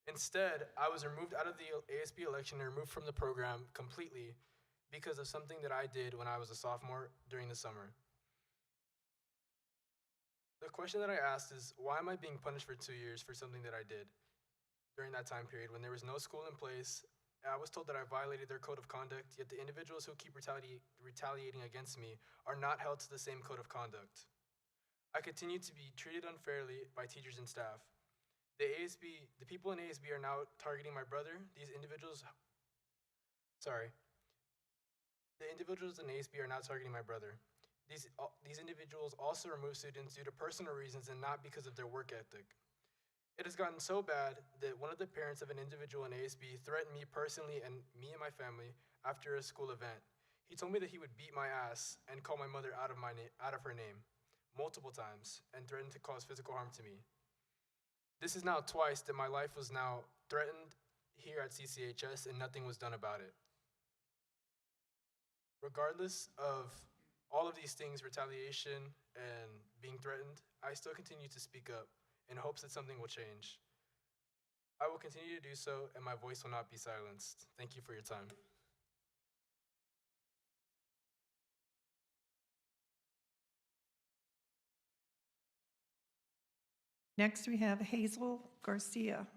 Instead, I was removed out of the ASB election and removed from the program completely because of something that I did when I was a sophomore during the summer. The question that I asked is, why am I being punished for 2 years for something that I did during that time period when there was no school in place? I was told that I violated their code of conduct, yet the individuals who keep retaliating against me are not held to the same code of conduct. I continue to be treated unfairly by teachers and staff. The people in ASB are now targeting my brother. The individuals in ASB are now targeting my brother. These individuals also remove students due to personal reasons and not because of their work ethic. It has gotten so bad that one of the parents of an individual in ASB threatened me personally and me and my family after a school event. He told me that he would beat my ass and call my mother out of her name multiple times and threatened to cause physical harm to me. This is now twice that my life was now threatened here at CCHS and nothing was done about it. Regardless of all of these things, retaliation and being threatened, I still continue to speak up in hopes that something will change. I will continue to do so, and my voice will not be silenced. Thank you for your time. Next, we have Hazel Garcia.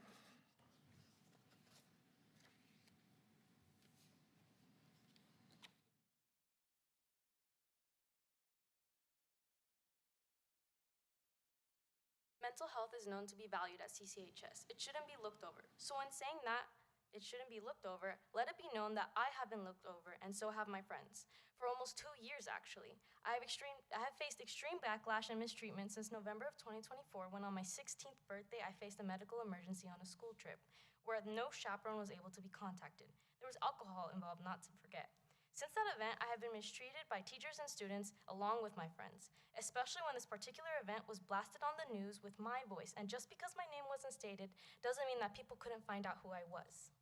Mental health is known to be valued at CCHS. It shouldn't be looked over. So in saying that it shouldn't be looked over, let it be known that I have been looked over, and so have my friends. For almost 2 years, actually. I have faced extreme backlash and mistreatment since November of 2024, when on my 16th birthday, I faced a medical emergency on a school trip, where no chaperone was able to be contacted. There was alcohol involved, not to forget. Since that event, I have been mistreated by teachers and students along with my friends, especially when this particular event was blasted on the news with my voice, and just because my name wasn't stated doesn't mean that people couldn't find out who I was.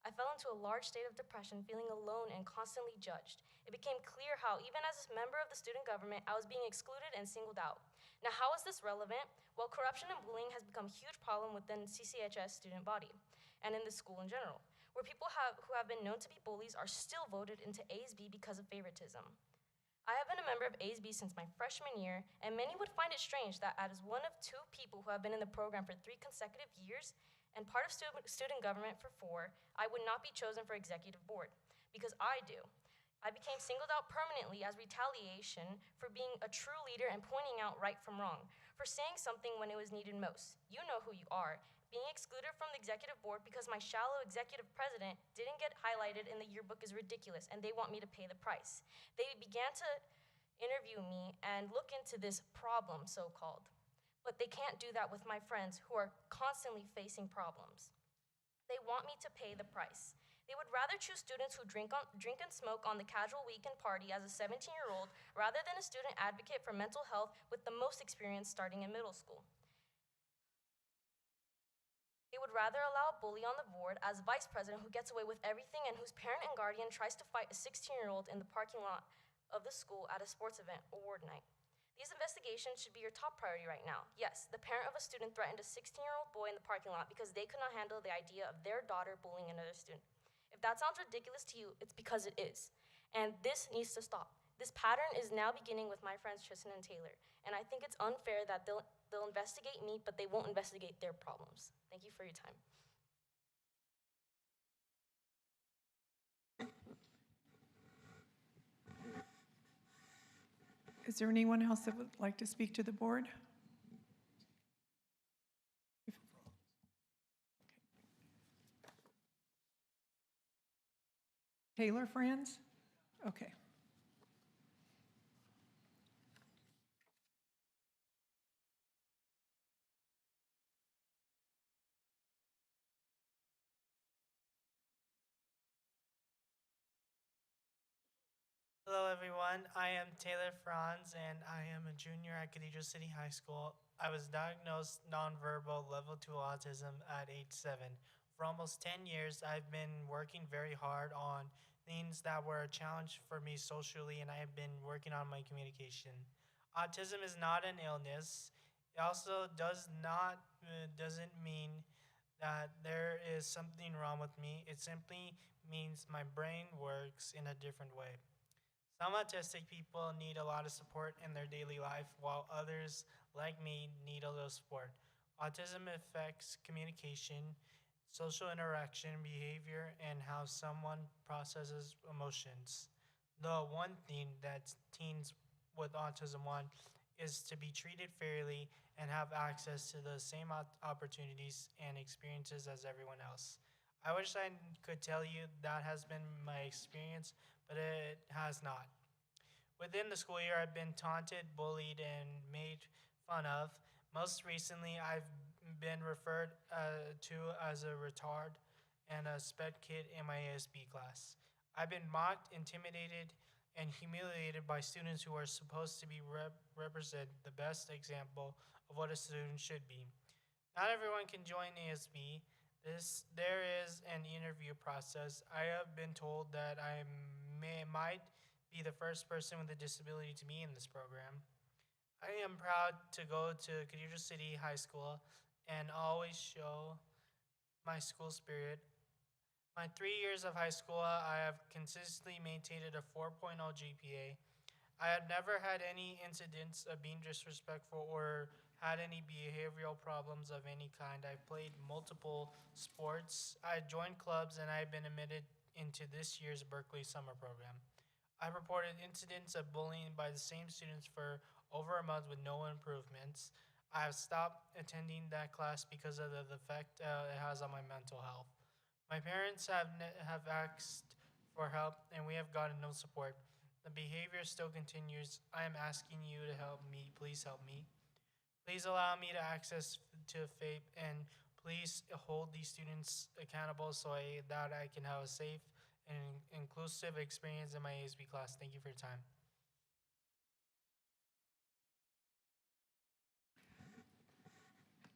I fell into a large state of depression, feeling alone and constantly judged. It became clear how, even as a member of the student government, I was being excluded and singled out. Now, how is this relevant? Well, corruption and bullying has become a huge problem within CCHS student body and in the school in general, where people who have been known to be bullies are still voted into ASB because of favoritism. I have been a member of ASB since my freshman year, and many would find it strange that as one of 2 people who have been in the program for 3 consecutive years and part of student government for 4, I would not be chosen for executive board, because I do. I became singled out permanently as retaliation for being a true leader and pointing out right from wrong, for saying something when it was needed most. You know who you are. Being excluded from the executive board because my shallow executive president didn't get highlighted in the yearbook is ridiculous, and they want me to pay the price. They began to interview me and look into this problem, so-called. But they can't do that with my friends who are constantly facing problems. They want me to pay the price. They would rather choose students who drink and smoke on the casual weekend party as a 17-year-old rather than a student advocate for mental health with the most experience starting in middle school. They would rather allow a bully on the board as vice president who gets away with everything and whose parent and guardian tries to fight a 16-year-old in the parking lot of the school at a sports event award night. These investigations should be your top priority right now. Yes, the parent of a student threatened a 16-year-old boy in the parking lot because they could not handle the idea of their daughter bullying another student. If that sounds ridiculous to you, it's because it is. And this needs to stop. This pattern is now beginning with my friends Tristan and Taylor, and I think it's unfair that they'll investigate me, but they won't investigate their problems. Thank you for your time. Is there anyone else that would like to speak to the board? Taylor Franz? Okay. Hello, everyone. I am Taylor Franz, and I am a junior at Cathedral City High School. I was diagnosed nonverbal level 2 autism at age 7. For almost 10 years, I've been working very hard on things that were a challenge for me socially, and I have been working on my communication. Autism is not an illness. It also doesn't mean that there is something wrong with me. It simply means my brain works in a different way. Some autistic people need a lot of support in their daily life, while others, like me, need a little support. Autism affects communication, social interaction, behavior, and how someone processes emotions. The one thing that teens with autism want is to be treated fairly and have access to the same opportunities and experiences as everyone else. I wish I could tell you that has been my experience, but it has not. Within the school year, I've been taunted, bullied, and made fun of. Most recently, I've been referred to as a retard and a sped kid in my ASB class. I've been mocked, intimidated, and humiliated by students who are supposed to be represent the best example of what a student should be. Not everyone can join ASB. There is an interview process. I have been told that I might be the first person with a disability to be in this program. I am proud to go to Cathedral City High School and always show my school spirit. My 3 years of high school, I have consistently maintained a 4.0 GPA. I have never had any incidents of being disrespectful or had any behavioral problems of any kind. I've played multiple sports. I joined clubs, and I've been admitted into this year's Berkeley summer program. I reported incidents of bullying by the same students for over a month with no improvements. I have stopped attending that class because of the effect it has on my mental health. My parents have asked for help, and we have gotten no support. The behavior still continues. I am asking you to help me. Please help me. Please allow me to access to FAPE, and please hold these students accountable that I can have a safe and inclusive experience in my ASB class. Thank you for your time.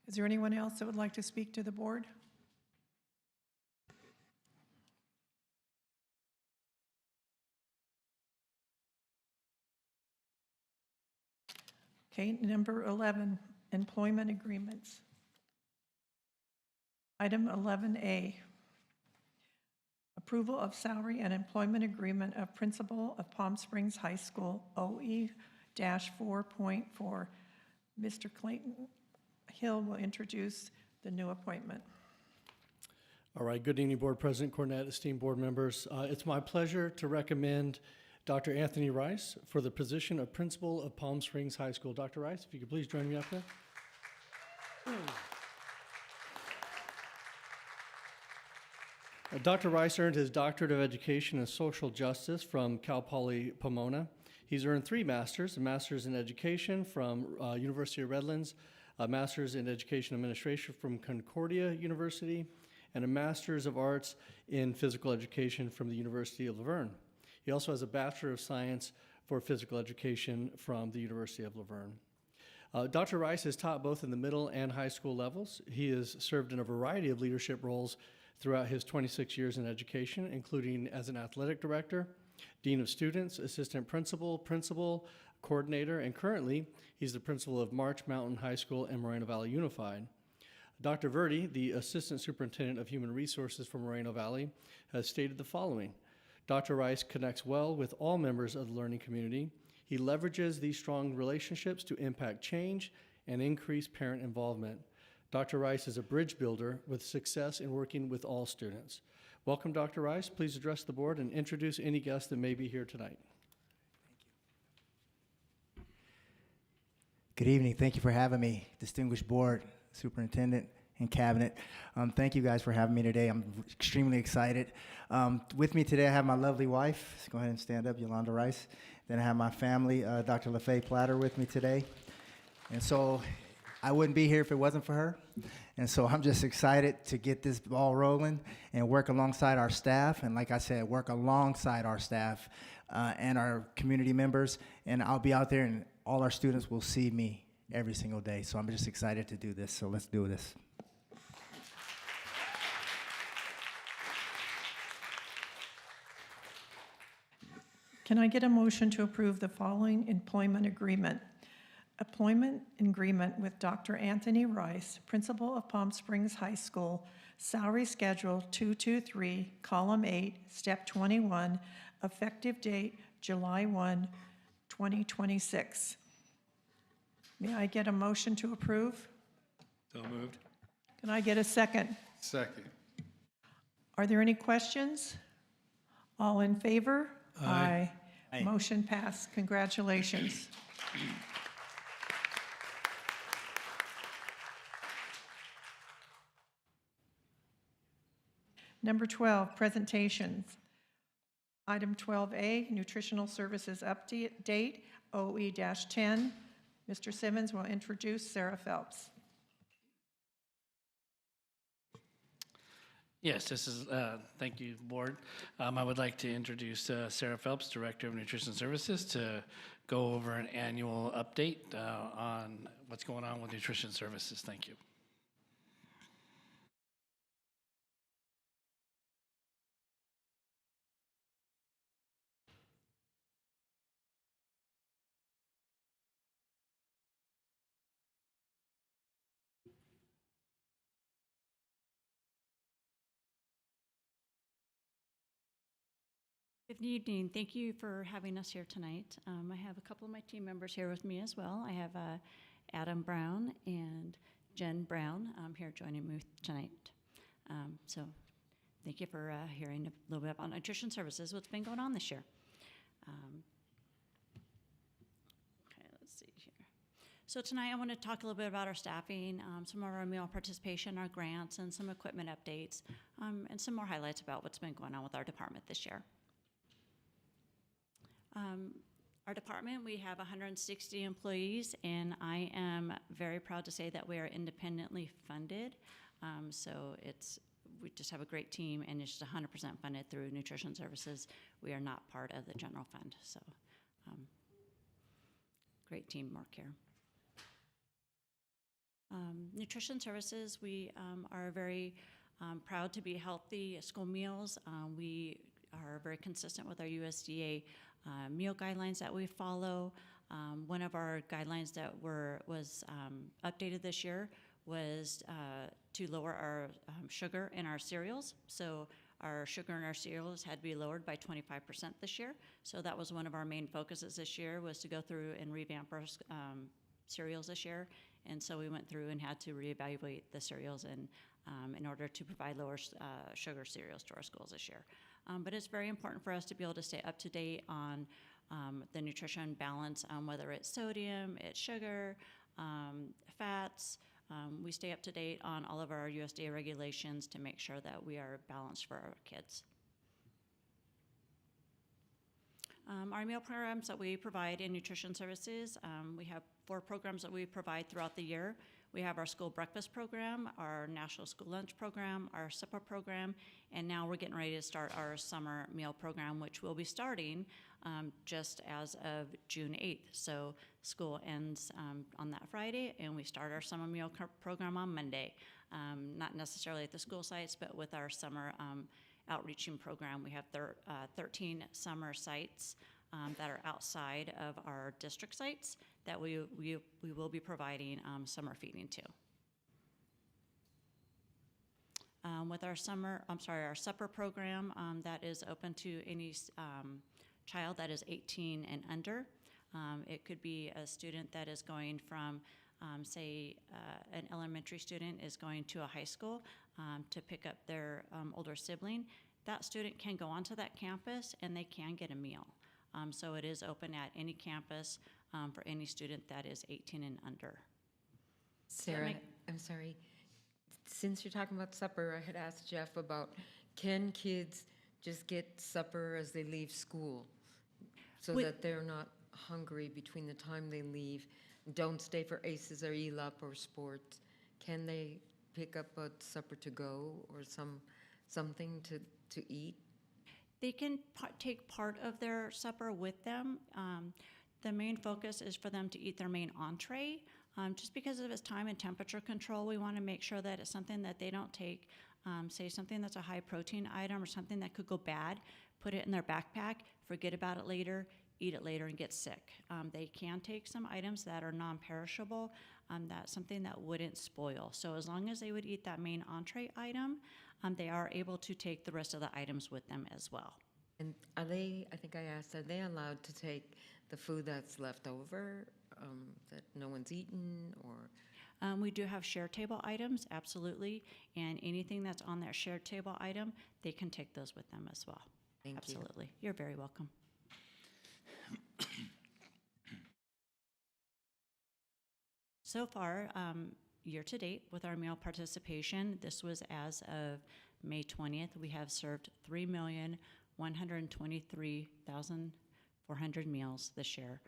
Is there anyone else that would like to speak to the board? Okay, number 11, employment agreements. Item 11A, approval of salary and employment agreement of principal of Palm Springs High School, OE-4.4. Mr. Clayton Hill will introduce the new appointment. All right, good evening, Board President Cornett, esteemed board members. It's my pleasure to recommend Dr. Anthony Rice for the position of principal of Palm Springs High School. Dr. Rice, if you could please join me up there. Dr. Rice earned his Doctorate of Education in Social Justice from Cal Poly Pomona. He's earned 3 masters, a master's in education from University of Redlands, a master's in education administration from Concordia University, and a master's of arts in physical education from the University of Laverne. He also has a Bachelor of Science for Physical Education from the University of Laverne. Dr. Rice has taught both in the middle and high school levels. He has served in a variety of leadership roles throughout his 26 years in education, including as an athletic director, dean of students, assistant principal, principal, coordinator, and currently he's the principal of March Mountain High School and Moreno Valley Unified. Dr. Verdi, the assistant superintendent of human resources for Moreno Valley, has stated the following: Dr. Rice connects well with all members of the learning community. He leverages these strong relationships to impact change and increase parent involvement. Dr. Rice is a bridge builder with success in working with all students. Welcome, Dr. Rice. Please address the board and introduce any guests that may be here tonight. Good evening. Thank you for having me, distinguished board, superintendent, and cabinet. Thank you guys for having me today. I'm extremely excited. With me today, I have my lovely wife. Let's go ahead and stand up, Yolanda Rice. Then I have my family, Dr. LaFay Platter with me today. And so I wouldn't be here if it wasn't for her. And so I'm just excited to get this ball rolling and work alongside our staff. And like I said, work alongside our staff and our community members. And I'll be out there and all our students will see me every single day. So I'm just excited to do this. So let's do this. Can I get a motion to approve the following employment agreement? Employment agreement with Dr. Anthony Rice, principal of Palm Springs High School, salary schedule 223, column 8, step 21, effective date July 1, 2026. May I get a motion to approve? So moved. Can I get a second? Second. Are there any questions? All in favor? Aye. Aye. Motion passed. Congratulations. Number 12, presentations. Item 12A, nutritional services update, OE-10. Mr. Simmons will introduce Sarah Phelps. Yes, this is, thank you, Board. I would like to introduce Sarah Phelps, Director of Nutrition Services, to go over an annual update on what's going on with nutrition services. Thank you. Good evening. Thank you for having us here tonight. I have a couple of my team members here with me as well. I have Adam Brown and Jen Brown here joining me tonight. So thank you for hearing a little bit about nutrition services, what's been going on this year. Okay, let's see here. So tonight I want to talk a little bit about our staffing, some of our meal participation, our grants, and some equipment updates, and some more highlights about what's been going on with our department this year. Our department, we have 160 employees, and I am very proud to say that we are independently funded. So we just have a great team, and it's just 100% funded through nutrition services. We are not part of the general fund, so great teamwork here. Nutrition services, we are very proud to be healthy school meals. We are very consistent with our USDA meal guidelines that we follow. One of our guidelines that was updated this year was to lower our sugar in our cereals. So our sugar in our cereals had to be lowered by 25% this year. So that was one of our main focuses this year, was to go through and revamp our cereals this year. And so we went through and had to reevaluate the cereals in order to provide lower sugar cereals to our schools this year. But it's very important for us to be able to stay up to date on the nutrition balance, whether it's sodium, it's sugar, fats. We stay up to date on all of our USDA regulations to make sure that we are balanced for our kids. Our meal programs that we provide in nutrition services, we have 4 programs that we provide throughout the year. We have our school breakfast program, our national school lunch program, our supper program, and now we're getting ready to start our summer meal program, which will be starting just as of June 8th. So school ends on that Friday, and we start our summer meal program on Monday. Not necessarily at the school sites, but with our summer outreaching program. We have 13 summer sites that are outside of our district sites that we will be providing summer feeding to. With our our supper program, that is open to any child that is 18 and under. It could be a student that is going from, say, an elementary student is going to a high school to pick up their older sibling. That student can go onto that campus and they can get a meal. So it is open at any campus for any student that is 18 and under. Sarah, I'm sorry. since you're talking about supper, I had asked Jeff about, can kids just get supper as they leave school so that they're not hungry between the time they leave, don't stay for ACES or ELAP or sports? Can they pick up a supper to go or something to eat? They can take part of their supper with them. The main focus is for them to eat their main entree. Just because of its time and temperature control, we want to make sure that it's something that they don't take, say something that's a high protein item or something that could go bad, put it in their backpack, forget about it later, eat it later and get sick. They can take some items that are non-perishable, that's something that wouldn't spoil. So as long as they would eat that main entree item, they are able to take the rest of the items with them as well. And are they, I think I asked, are they allowed to take the food that's left over, that no one's eaten, or? We do have share table items, absolutely, and anything that's on that share table item, they can take those with them as well. Thank you. Absolutely. You're very welcome. So far, year to date with our meal participation, this was as of May 20th, we have served 3,123,400 meals this year.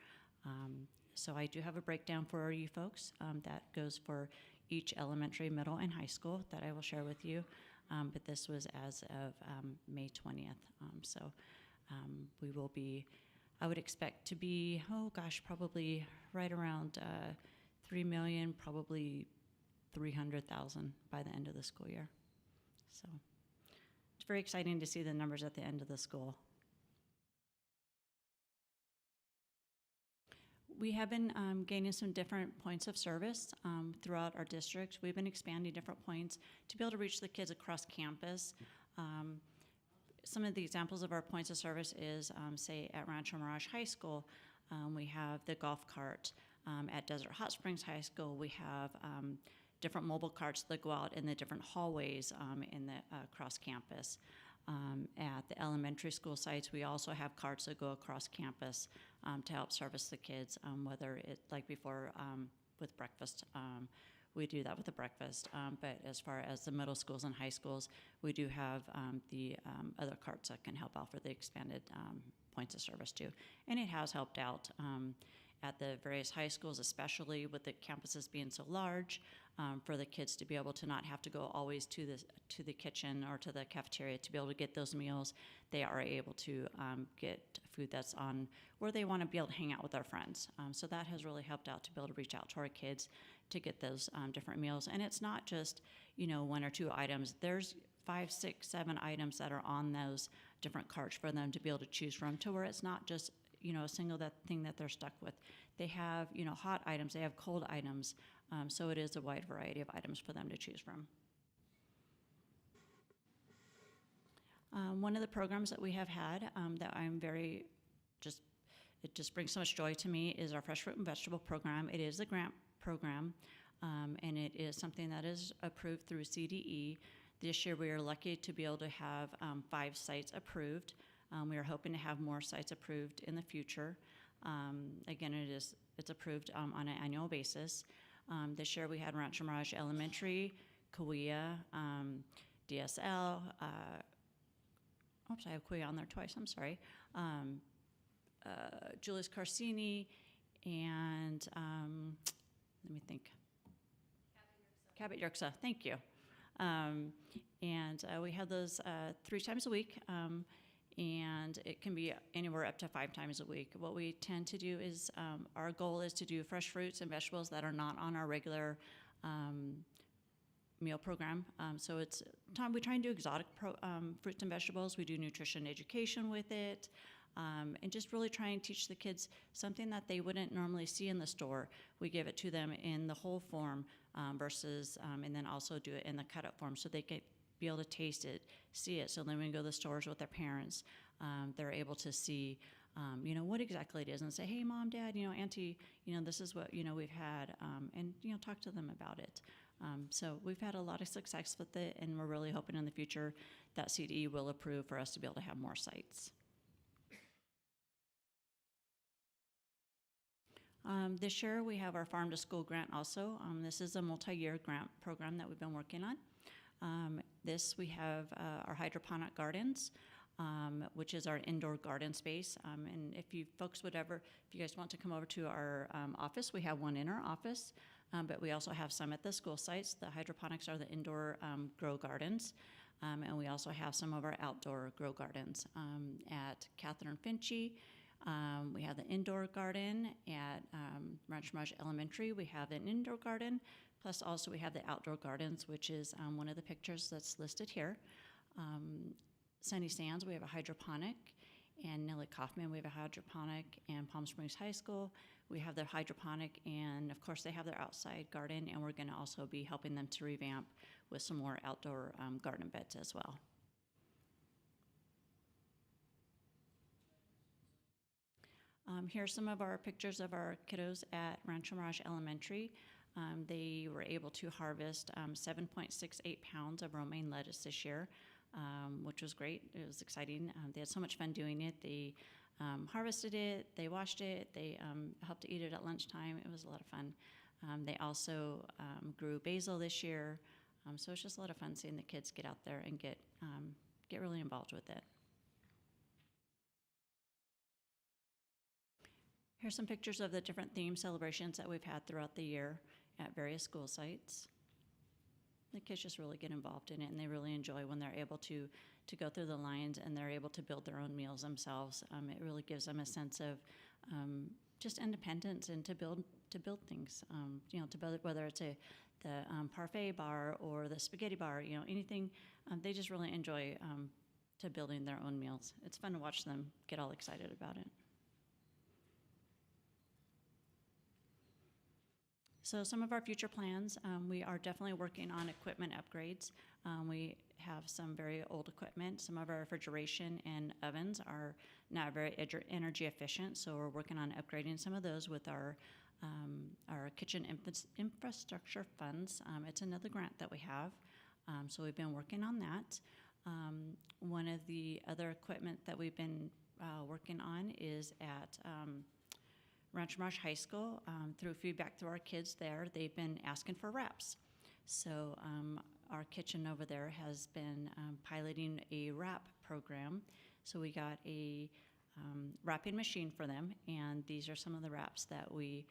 So I do have a breakdown for you folks that goes for each elementary, middle, and high school that I will share with you. But this was as of May 20th. We will be, I would expect to be, probably right around 3 million, probably 300,000 by the end of the school year. So it's very exciting to see the numbers at the end of the school. We have been gaining some different points of service throughout our district. We've been expanding different points to be able to reach the kids across campus. Some of the examples of our points of service is, say, at Rancho Mirage High School, we have the golf cart. At Desert Hot Springs High School, we have different mobile carts that go out in the different hallways in the across campus. At the elementary school sites, we also have carts that go across campus to help service the kids, whether it's like before with breakfast. We do that with the breakfast, but as far as the middle schools and high schools, we do have the other carts that can help out for the expanded points of service too. And it has helped out at the various high schools, especially with the campuses being so large, for the kids to be able to not have to go always to the kitchen or to the cafeteria to be able to get those meals. They are able to get food that's on where they want to be able to hang out with their friends. So that has really helped out to be able to reach out to our kids to get those different meals. And it's not just, 1 or 2 items. There's 5, 6, 7 items that are on those different carts for them to be able to choose from, to where it's not just a single thing that they're stuck with. They have, hot items, they have cold items, so it is a wide variety of items for them to choose from. One of the programs that we have had that I'm very, it just brings so much joy to me is our Fresh Fruit and Vegetable program. It is a grant program, and it is something that is approved through CDE. This year we are lucky to be able to have 5 sites approved. We are hoping to have more sites approved in the future. Again, it's approved on an annual basis. This year we had Rancho Mirage Elementary, Kauai, DSL. Oops, I have Kauai on there twice. I'm sorry. Julius Carsini, and let me think. Cabot Yerxa. Thank you. And we have those 3 times a week. And it can be anywhere up to 5 times a week. What we tend to do is, our goal is to do fresh fruits and vegetables that are not on our regular meal program. So we try and do exotic fruits and vegetables. We do nutrition education with it, and just really try and teach the kids something that they wouldn't normally see in the store. We give it to them in the whole form versus, and then also do it in the cut up form so they can be able to taste it, see it. So then when we go to the stores with their parents, they're able to see, what exactly it is and say, hey, Mom, Dad, Auntie, this is what, we've had, and, talk to them about it. So we've had a lot of success with it, and we're really hoping in the future that CDE will approve for us to be able to have more sites. This year we have our Farm to School grant also. This is a multi-year grant program that we've been working on. We have our hydroponic gardens, which is our indoor garden space. And if you guys want to come over to our office, we have one in our office, but we also have some at the school sites. The hydroponics are the indoor grow gardens. And we also have some of our outdoor grow gardens. At Catherine Finchy, we have the indoor garden. At Rancho Mirage Elementary, we have an indoor garden. Plus also we have the outdoor gardens, which is one of the pictures that's listed here. Sunny Sands, we have a hydroponic. And Nellie Kaufman, we have a hydroponic. And Palm Springs High School, we have their hydroponic. And of course, they have their outside garden. And we're going to also be helping them to revamp with some more outdoor garden beds as well. Here are some of our pictures of our kiddos at Rancho Mirage Elementary. They were able to harvest 7.68 pounds of romaine lettuce this year, which was great. It was exciting. They had so much fun doing it. They harvested it, they washed it, they helped to eat it at lunchtime. It was a lot of fun. They also grew basil this year. So it's just a lot of fun seeing the kids get out there and get really involved with it. Here's some pictures of the different theme celebrations that we've had throughout the year at various school sites. The kids just really get involved in it, and they really enjoy when they're able to go through the lines and they're able to build their own meals themselves. It really gives them a sense of just independence and to build things. To build whether it's the parfait bar or the spaghetti bar, anything. They just really enjoy to building their own meals. It's fun to watch them get all excited about it. So some of our future plans, we are definitely working on equipment upgrades. We have some very old equipment. Some of our refrigeration and ovens are not very energy efficient, so we're working on upgrading some of those with our kitchen infrastructure funds. It's another grant that we have, so we've been working on that. One of the other equipment that we've been working on is at Rancho Mirage High School. Through feedback through our kids there, they've been asking for wraps. So our kitchen over there has been piloting a wrap program. So we got a wrapping machine for them, and these are some of the wraps that we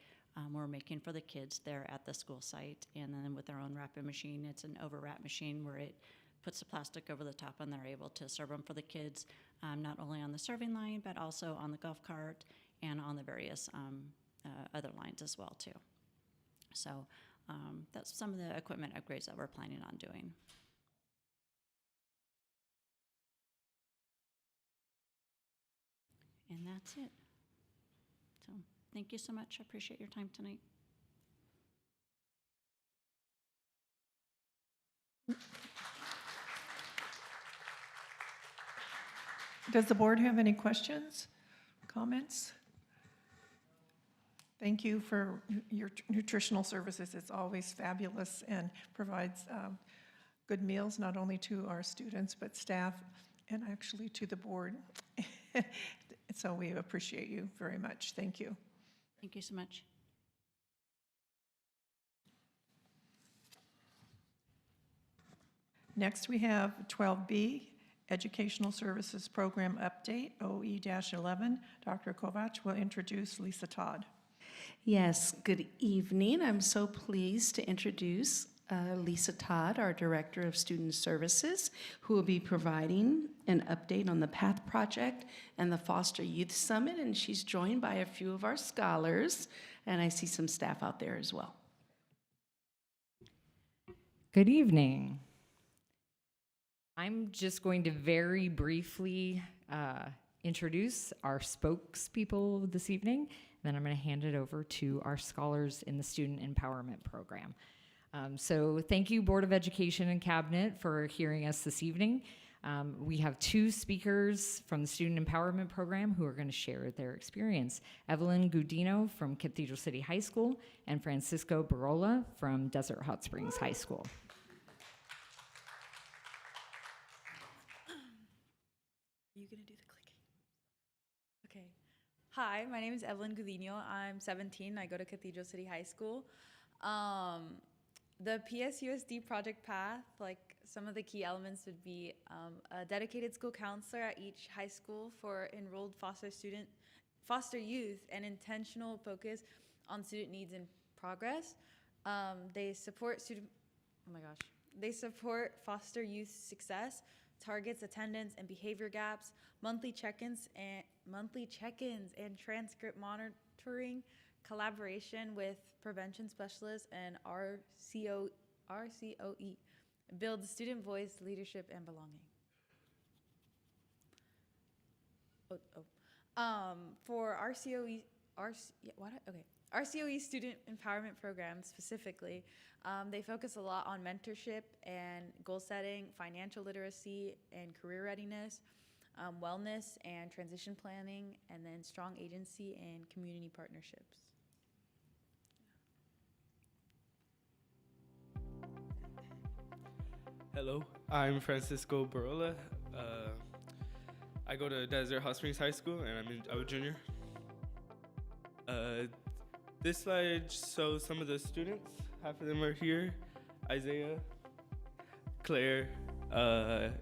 were making for the kids there at the school site. And then with our own wrapping machine, it's an overwrap machine where it puts the plastic over the top, and they're able to serve them for the kids, not only on the serving line, but also on the golf cart and on the various other lines as well too. So that's some of the equipment upgrades that we're planning on doing. And that's it. So thank you so much. I appreciate your time tonight. Does the board have any questions, comments? Thank you for your nutritional services. It's always fabulous and provides good meals, not only to our students, but staff, and actually to the board. So we appreciate you very much. Thank you. Thank you so much. Next, we have 12B, Educational Services Program Update, OE-11. Dr. Kovac will introduce Lisa Todd. Yes, good evening. I'm so pleased to introduce Lisa Todd, our Director of Student Services, who will be providing an update on the PATH Project and the Foster Youth Summit, and she's joined by a few of our scholars, and I see some staff out there as well. Good evening. I'm just going to very briefly introduce our spokespeople this evening. Then I'm going to hand it over to our scholars in the Student Empowerment Program. So thank you, Board of Education and Cabinet, for hearing us this evening. We have two speakers from the Student Empowerment Program who are going to share their experience. Evelyn Gudino from Cathedral City High School and Francisco Barola from Desert Hot Springs High School. Are you going to do the clicking? Okay. Hi, my name is Evelyn Gudino. I'm 17. I go to Cathedral City High School. The PSUSD Project Path, like some of the key elements would be a dedicated school counselor at each high school for enrolled foster youth, and intentional focus on student needs and progress. They support foster youth success, targets attendance and behavior gaps, monthly check-ins and transcript monitoring, collaboration with prevention specialists and RCOE, builds student voice, leadership, and belonging. For RCOE student empowerment programs specifically, they focus a lot on mentorship and goal setting, financial literacy and career readiness, wellness and transition planning, and then strong agency and community partnerships. Hello, I'm Francisco Barola. I go to Desert Hot Springs High School, and I'm a junior. This slide shows some of the students. Half of them are here. Isaiah, Claire,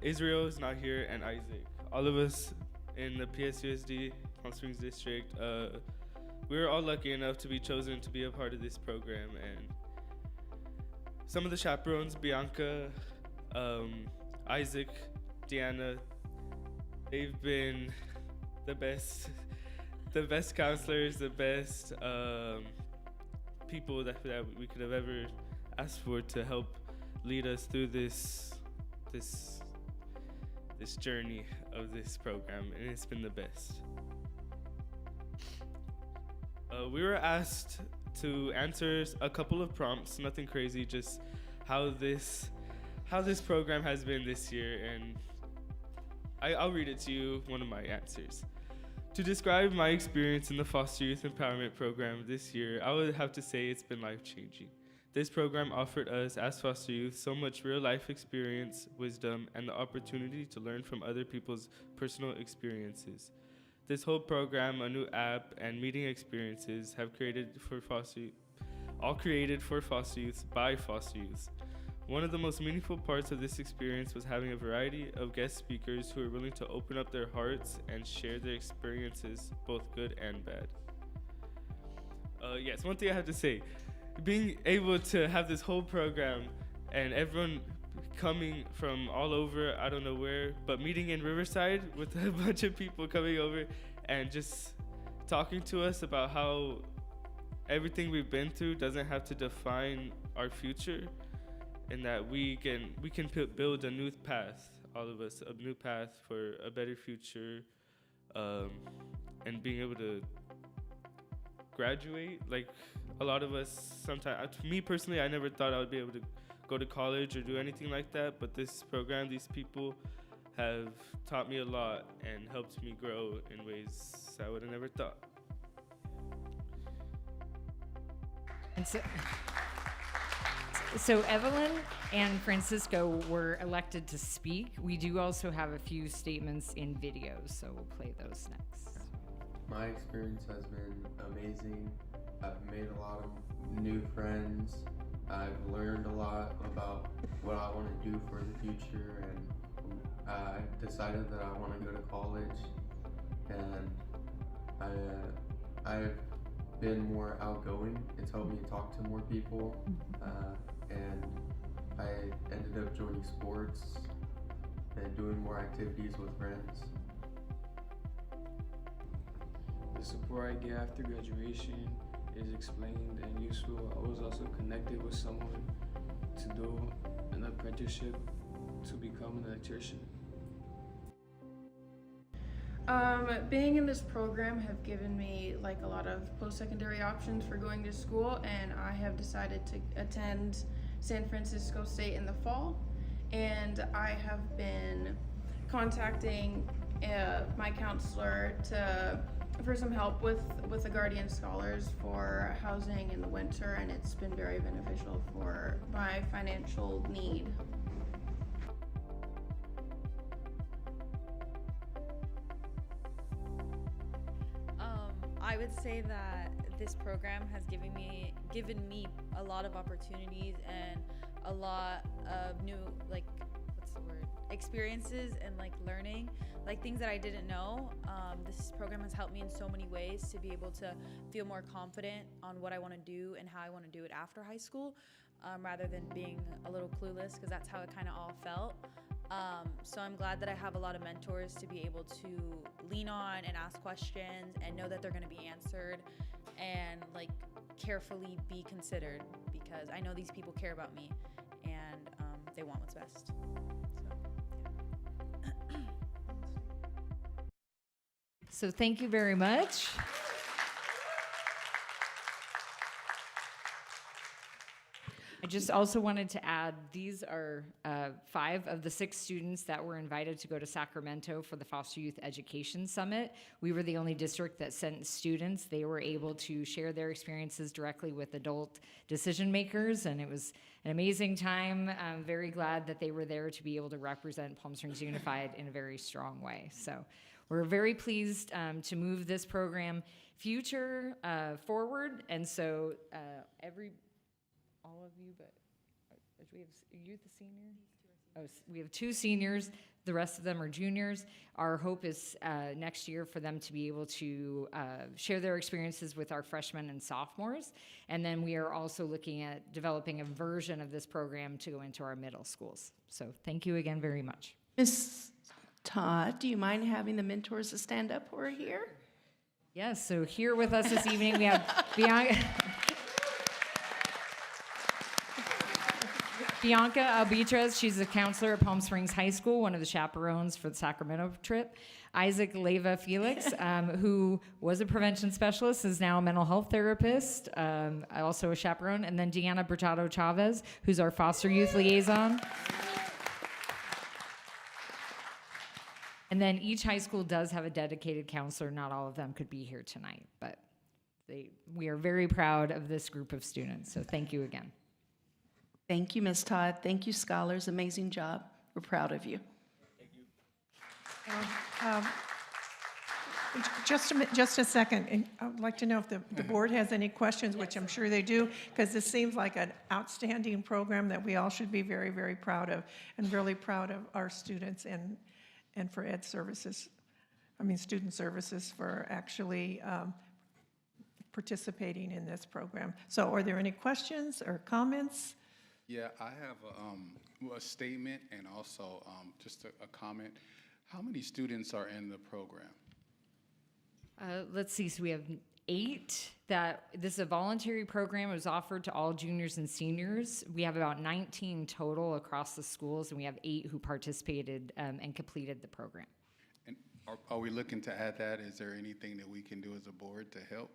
Israel is not here, and Isaac. All of us in the PSUSD Palm Springs District, we were all lucky enough to be chosen to be a part of this program. And some of the chaperones, Bianca, Isaac, Deanna, they've been the best counselors, the best people that we could have ever asked for to help lead us through this journey of this program, and it's been the best. We were asked to answer a couple of prompts, nothing crazy, just how this program has been this year, and I'll read it to you, one of my answers. To describe my experience in the Foster Youth Empowerment Program this year, I would have to say it's been life-changing. This program offered us, as foster youth, so much real-life experience, wisdom, and the opportunity to learn from other people's personal experiences. This whole program, a new app, and meeting experiences have created for foster youth by foster youth. One of the most meaningful parts of this experience was having a variety of guest speakers who are willing to open up their hearts and share their experiences, both good and bad. Yes, one thing I have to say, being able to have this whole program and everyone coming from all over, I don't know where, but meeting in Riverside with a bunch of people coming over and just talking to us about how everything we've been through doesn't have to define our future, and that we can build a new path, all of us, a new path for a better future, and being able to graduate. Like a lot of us sometimes, me personally, I never thought I would be able to go to college or do anything like that, but this program, these people have taught me a lot and helped me grow in ways I would have never thought. And so Evelyn and Francisco were elected to speak. We do also have a few statements in videos, so we'll play those next. My experience has been amazing. I've made a lot of new friends. I've learned a lot about what I want to do for the future, and I decided that I want to go to college, and I've been more outgoing. It's helped me talk to more people, and I ended up joining sports and doing more activities with friends. The support I get after graduation is explained and useful. I was also connected with someone to do an apprenticeship to become an electrician. Being in this program have given me like a lot of post-secondary options for going to school, and I have decided to attend San Francisco State in the fall, and I have been contacting my counselor for some help with the Guardian Scholars for housing in the winter, and it's been very beneficial for my financial need. I would say that this program has given me a lot of opportunities and a lot of new experiences and like learning, like things that I didn't know. This program has helped me in so many ways to be able to feel more confident on what I want to do and how I want to do it after high school, rather than being a little clueless, because that's how it kind of all felt. So I'm glad that I have a lot of mentors to be able to lean on and ask questions and know that they're going to be answered and like carefully be considered, because I know these people care about me and they want what's best. So, yeah. So thank you very much. I just also wanted to add, these are 5 of the 6 students that were invited to go to Sacramento for the Foster Youth Education Summit. We were the only district that sent students. They were able to share their experiences directly with adult decision makers, and it was an amazing time. I'm very glad that they were there to be able to represent Palm Springs Unified in a very strong way. So we're very pleased to move this program future forward, and so all of you, but we have, are you the senior? Oh, we have 2 seniors. The rest of them are juniors. Our hope is next year for them to be able to share their experiences with our freshmen and sophomores. And then we are also looking at developing a version of this program to go into our middle schools. So thank you again very much. Ms. Todd, do you mind having the mentors to stand up who are here? Yes, so here with us this evening we have Bianca Albitres. She's a counselor at Palm Springs High School, one of the chaperones for the Sacramento trip. Isaac Leyva Felix, who was a prevention specialist, is now a mental health therapist, also a chaperone. And then Deanna Bertado Chavez, who's our foster youth liaison. And then each high school does have a dedicated counselor. Not all of them could be here tonight, but we are very proud of this group of students. So thank you again. Thank you, Ms. Todd. Thank you, scholars. Amazing job. We're proud of you. Thank you. Just a second. And I would like to know if the board has any questions, which I'm sure they do, because this seems like an outstanding program that we all should be very, very proud of, and really proud of our students and for Ed Services, Student Services, for actually participating in this program. So are there any questions or comments? Yeah, I have a statement and also just a comment. How many students are in the program? Let's see, so we have 8 this is a voluntary program. It was offered to all juniors and seniors. We have about 19 total across the schools, and we have 8 who participated and completed the program. And are we looking to add that? Is there anything that we can do as a board to help?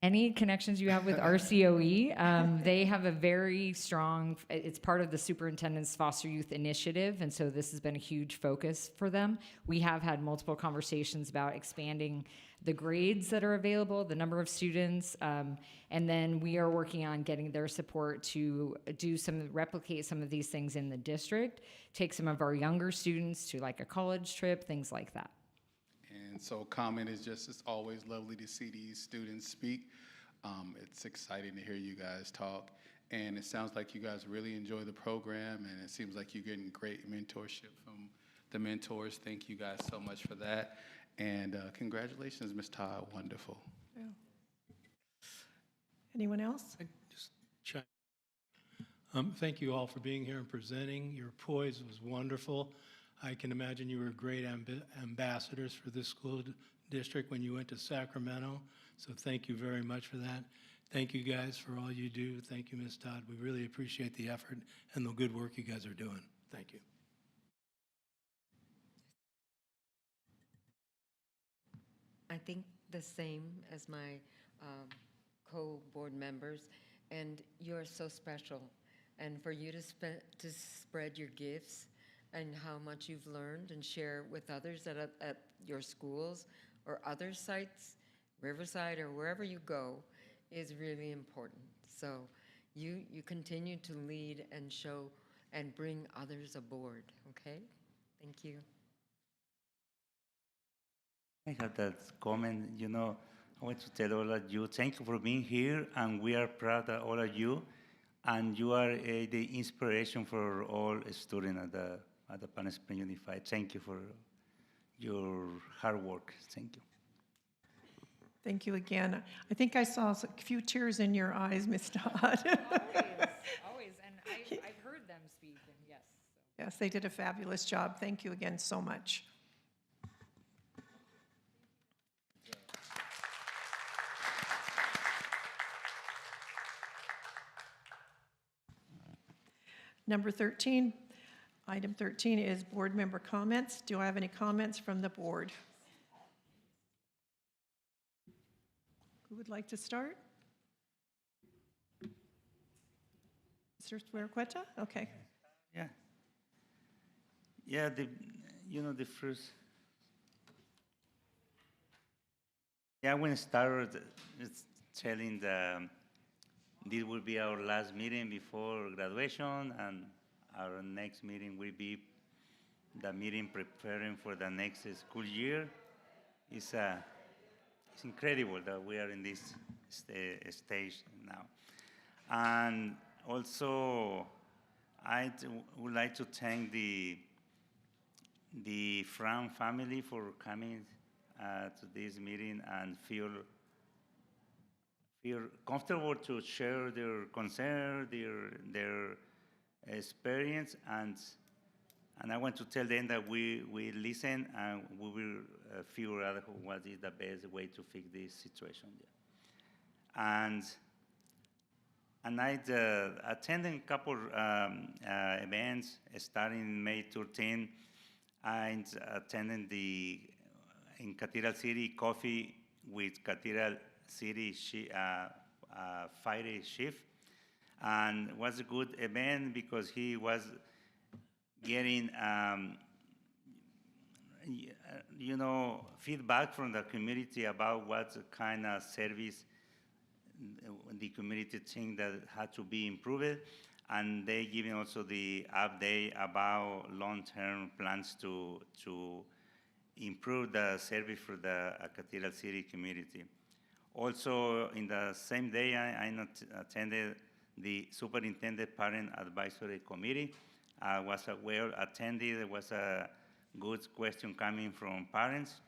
Any connections you have with RCOE, they have a very strong, it's part of the superintendent's foster youth initiative, and so this has been a huge focus for them. We have had multiple conversations about expanding the grades that are available, the number of students, and then we are working on getting their support to replicate some of these things in the district, take some of our younger students to like a college trip, things like that. And so comment is just, it's always lovely to see these students speak. It's exciting to hear you guys talk. And it sounds like you guys really enjoy the program, and it seems like you're getting great mentorship from the mentors. Thank you guys so much for that. And congratulations, Ms. Todd, wonderful. Yeah. Anyone else? Thank you all for being here and presenting. Your poise was wonderful. I can imagine you were great ambassadors for this school district when you went to Sacramento. So thank you very much for that. Thank you guys for all you do. Thank you, Ms. Todd. We really appreciate the effort and the good work you guys are doing. Thank you. I think the same as my co-board members, and you're so special. And for you to spread your gifts and how much you've learned and share with others at your schools or other sites, Riverside or wherever you go, is really important. So you continue to lead and show and bring others aboard, okay? Thank you. I have that comment, I want to tell all of you, thank you for being here, and we are proud of all of you, and you are the inspiration for all students at the Palm Springs Unified. Thank you for your hard work. Thank you. Thank you again. I think I saw a few tears in your eyes, Ms. Todd. Always, and I've heard them speak, and yes. Yes, they did a fabulous job. Thank you again so much. Number 13, item 13 is board member comments. Do I have any comments from the board? Who would like to start? Mr. Swearqueta? Okay. Yeah. Yeah, the first. Yeah, when I started, it's telling this will be our last meeting before graduation, and our next meeting will be the meeting preparing for the next school year. It's incredible that we are in this stage now. And also, I would like to thank the Fran family for coming to this meeting and feel comfortable to share their concern, their experience, and I want to tell them that we listen and we will figure out what is the best way to fix this situation. Yeah. And I attended a couple events starting May 13. I attended in Cathedral City Coffee with Cathedral City Fire Chief, and it was a good event because he was getting feedback from the community about what kind of service the community think that had to be improved, and they giving also the update about long-term plans to improve the service for the Cathedral City community. Also, in the same day, I attended the Superintendent Parent Advisory Committee. Was well attended. There was a good question coming from parents.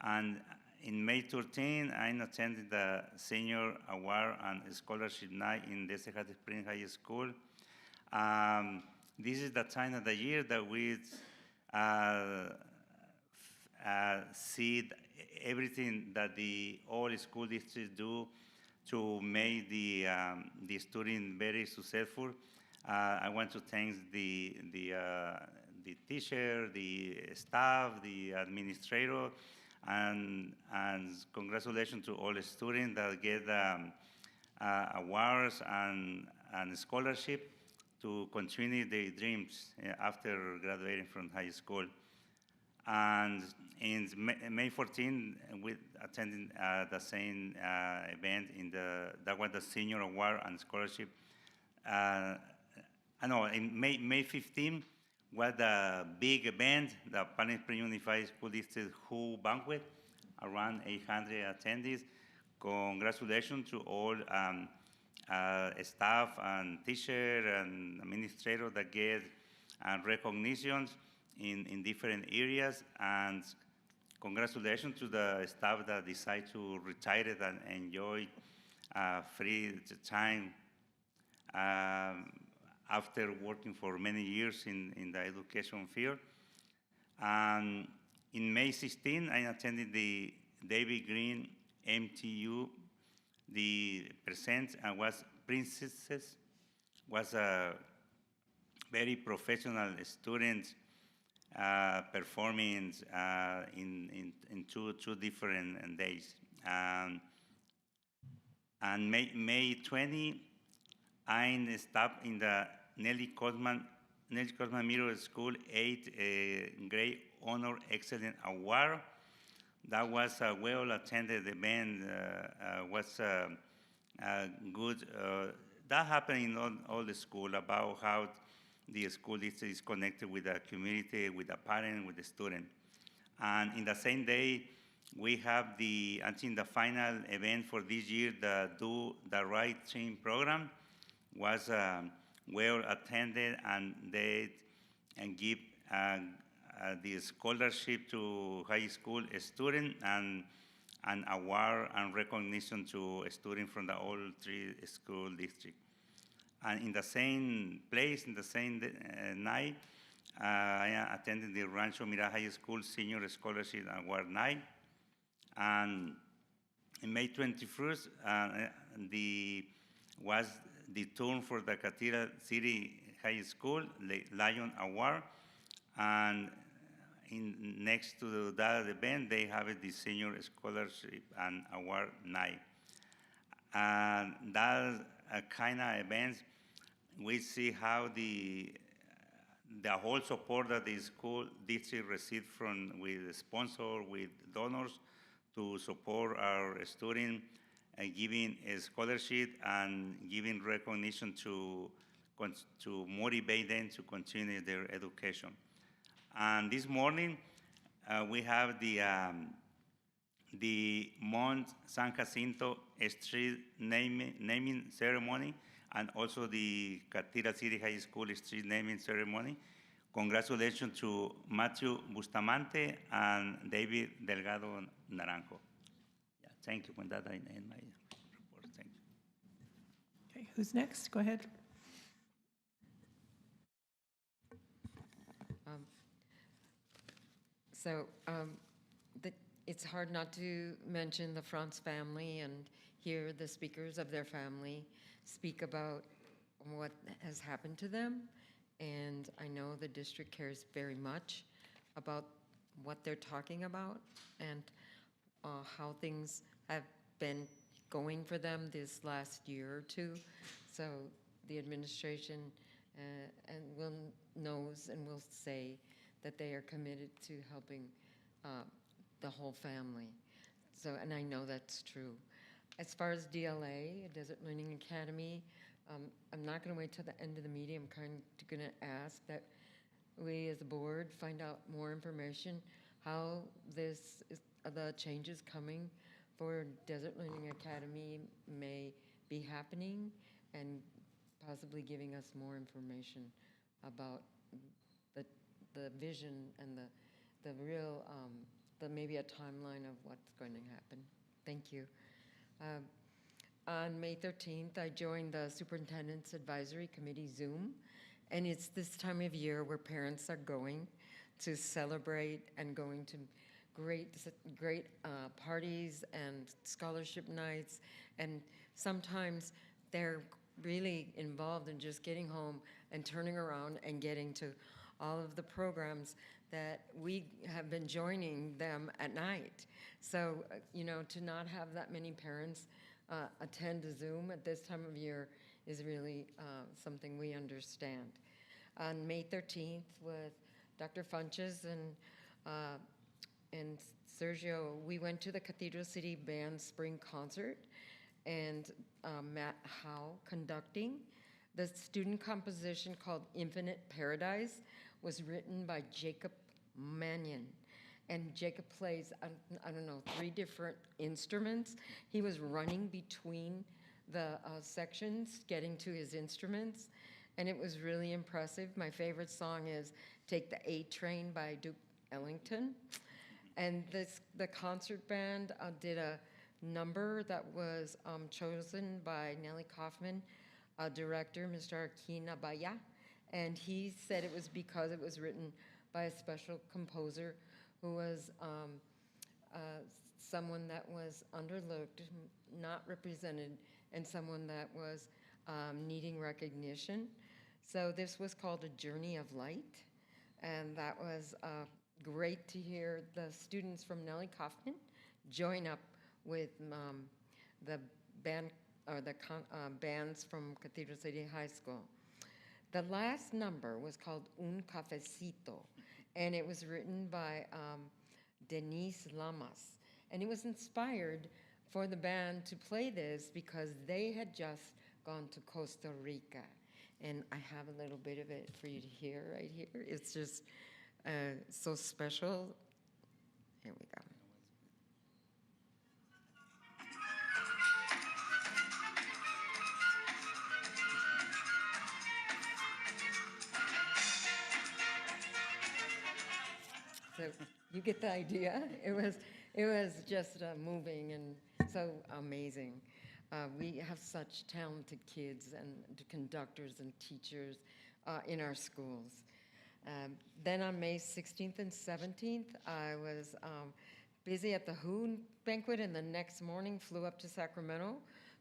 And in May 13, I attended the Senior Award and Scholarship Night in Desert Springs High School. This is the time of the year that we see everything that all school districts do to make the student very successful. I want to thank the teacher, the staff, the administrator, and congratulations to all the students that get awards and scholarship to continue their dreams after graduating from high school. And in May 14, we attended the same event that was the Senior Award and Scholarship. In May 15 was the big event, the Palm Springs Unified School District Who Banquet, around 800 attendees. Congratulations to all staff and teachers and administrators that get recognitions in different areas, and congratulations to the staff that decide to retire and enjoy free time after working for many years in the education field. And in May 16, I attended the David Green MTU. The present was Princesses, was a very professional student performing in two different days. And May 20, I stopped in the Nelly Cosman Middle School 8th grade Honor Excellent Award. That was a well-attended event. Was good. That happened in all the school about how the school district is connected with the community, with the parent, with the student. And in the same day, we have I think the final event for this year, the Do the Right Thing program was well attended, and they and give the scholarship to high school student and an award and recognition to a student from the all three school district. And in the same place, in the same night, I attended the Rancho Mira High School Senior Scholarship Award night. And in May 21st, was the turn for the Cathedral City High School, the Lion Award. And next to that event, they have the Senior Scholarship and Award night. And that kind of events, we see how the whole support that the school district received from with sponsor, with donors to support our students, giving a scholarship and giving recognition to motivate them to continue their education. And this morning, we have the Mount San Jacinto Street naming ceremony, and also the Cathedral City High School street naming ceremony. Congratulations to Matthew Bustamante and David Delgado Naranjo. Yeah, thank you. With that, I end my report. Thank you. Okay, who's next? Go ahead. It's hard not to mention the Franz family and hear the speakers of their family speak about what has happened to them. And I know the district cares very much about what they're talking about and how things have been going for them this last year or two. So the administration knows and will say that they are committed to helping the whole family. So, and I know that's true. As far as DLA, Desert Learning Academy, I'm not going to wait till the end of the meeting. I'm kind of going to ask that we as a board find out more information how the changes coming for Desert Learning Academy may be happening, and possibly giving us more information about the vision and the real, maybe a timeline of what's going to happen. Thank you. On May 13th, I joined the Superintendent's Advisory Committee Zoom, and it's this time of year where parents are going to celebrate and going to great parties and scholarship nights, and sometimes they're really involved in just getting home and turning around and getting to all of the programs that we have been joining them at night. So, to not have that many parents attend a Zoom at this time of year is really something we understand. On May 13th, with Dr. Funches and Sergio, we went to the Cathedral City Band Spring Concert, and Matt Howe conducting. The student composition called Infinite Paradise was written by Jacob Mannion. And Jacob plays, I don't know, 3 different instruments. He was running between the sections, getting to his instruments, and it was really impressive. My favorite song is Take the A Train by Duke Ellington. And the concert band did a number that was chosen by Nellie Kaufman, director, Mr. Akin Abaya, and he said it was because it was written by a special composer who was someone that was underlooked, not represented, and someone that was needing recognition. So this was called A Journey of Light, and that was great to hear the students from Nellie Kaufman join up with the band or the bands from Cathedral City High School. The last number was called Un Cafecito, and it was written by Denise Lamas. And it was inspired for the band to play this because they had just gone to Costa Rica. And I have a little bit of it for you to hear right here. It's just so special. Here we go. So you get the idea. It was just moving and so amazing. We have such talented kids and conductors and teachers in our schools. Then on May 16th and 17th, I was busy at the WHO banquet, and the next morning flew up to Sacramento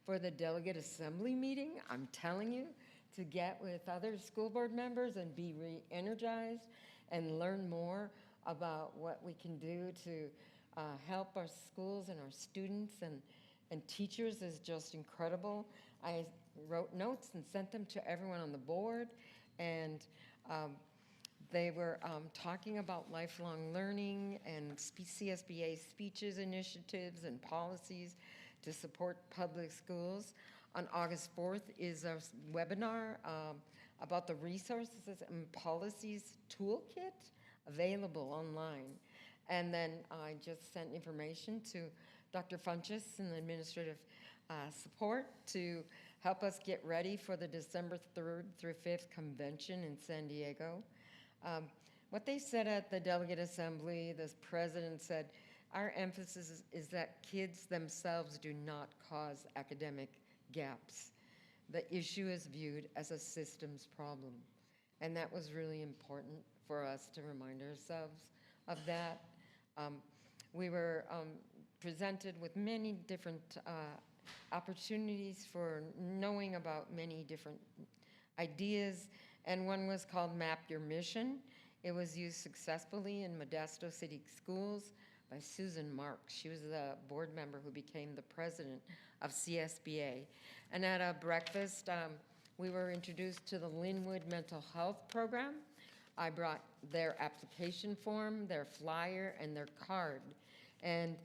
for the delegate assembly meeting. I'm telling you, to get with other school board members and be re-energized and learn more about what we can do to help our schools and our students and teachers is just incredible. I wrote notes and sent them to everyone on the board, and they were talking about lifelong learning and CSBA speeches, initiatives, and policies to support public schools. On August 4th is a webinar about the resources and policies toolkit available online. And then I just sent information to Dr. Funches and the administrative support to help us get ready for the December 3rd through 5th convention in San Diego. What they said at the delegate assembly, the president said, our emphasis is that kids themselves do not cause academic gaps. The issue is viewed as a systems problem. And that was really important for us to remind ourselves of that. We were presented with many different opportunities for knowing about many different ideas, and one was called Map Your Mission. It was used successfully in Modesto City Schools by Susan Marks. She was the board member who became the president of CSBA. And at a breakfast, we were introduced to the Linwood Mental Health Program. I brought their application form, their flyer, and their card. And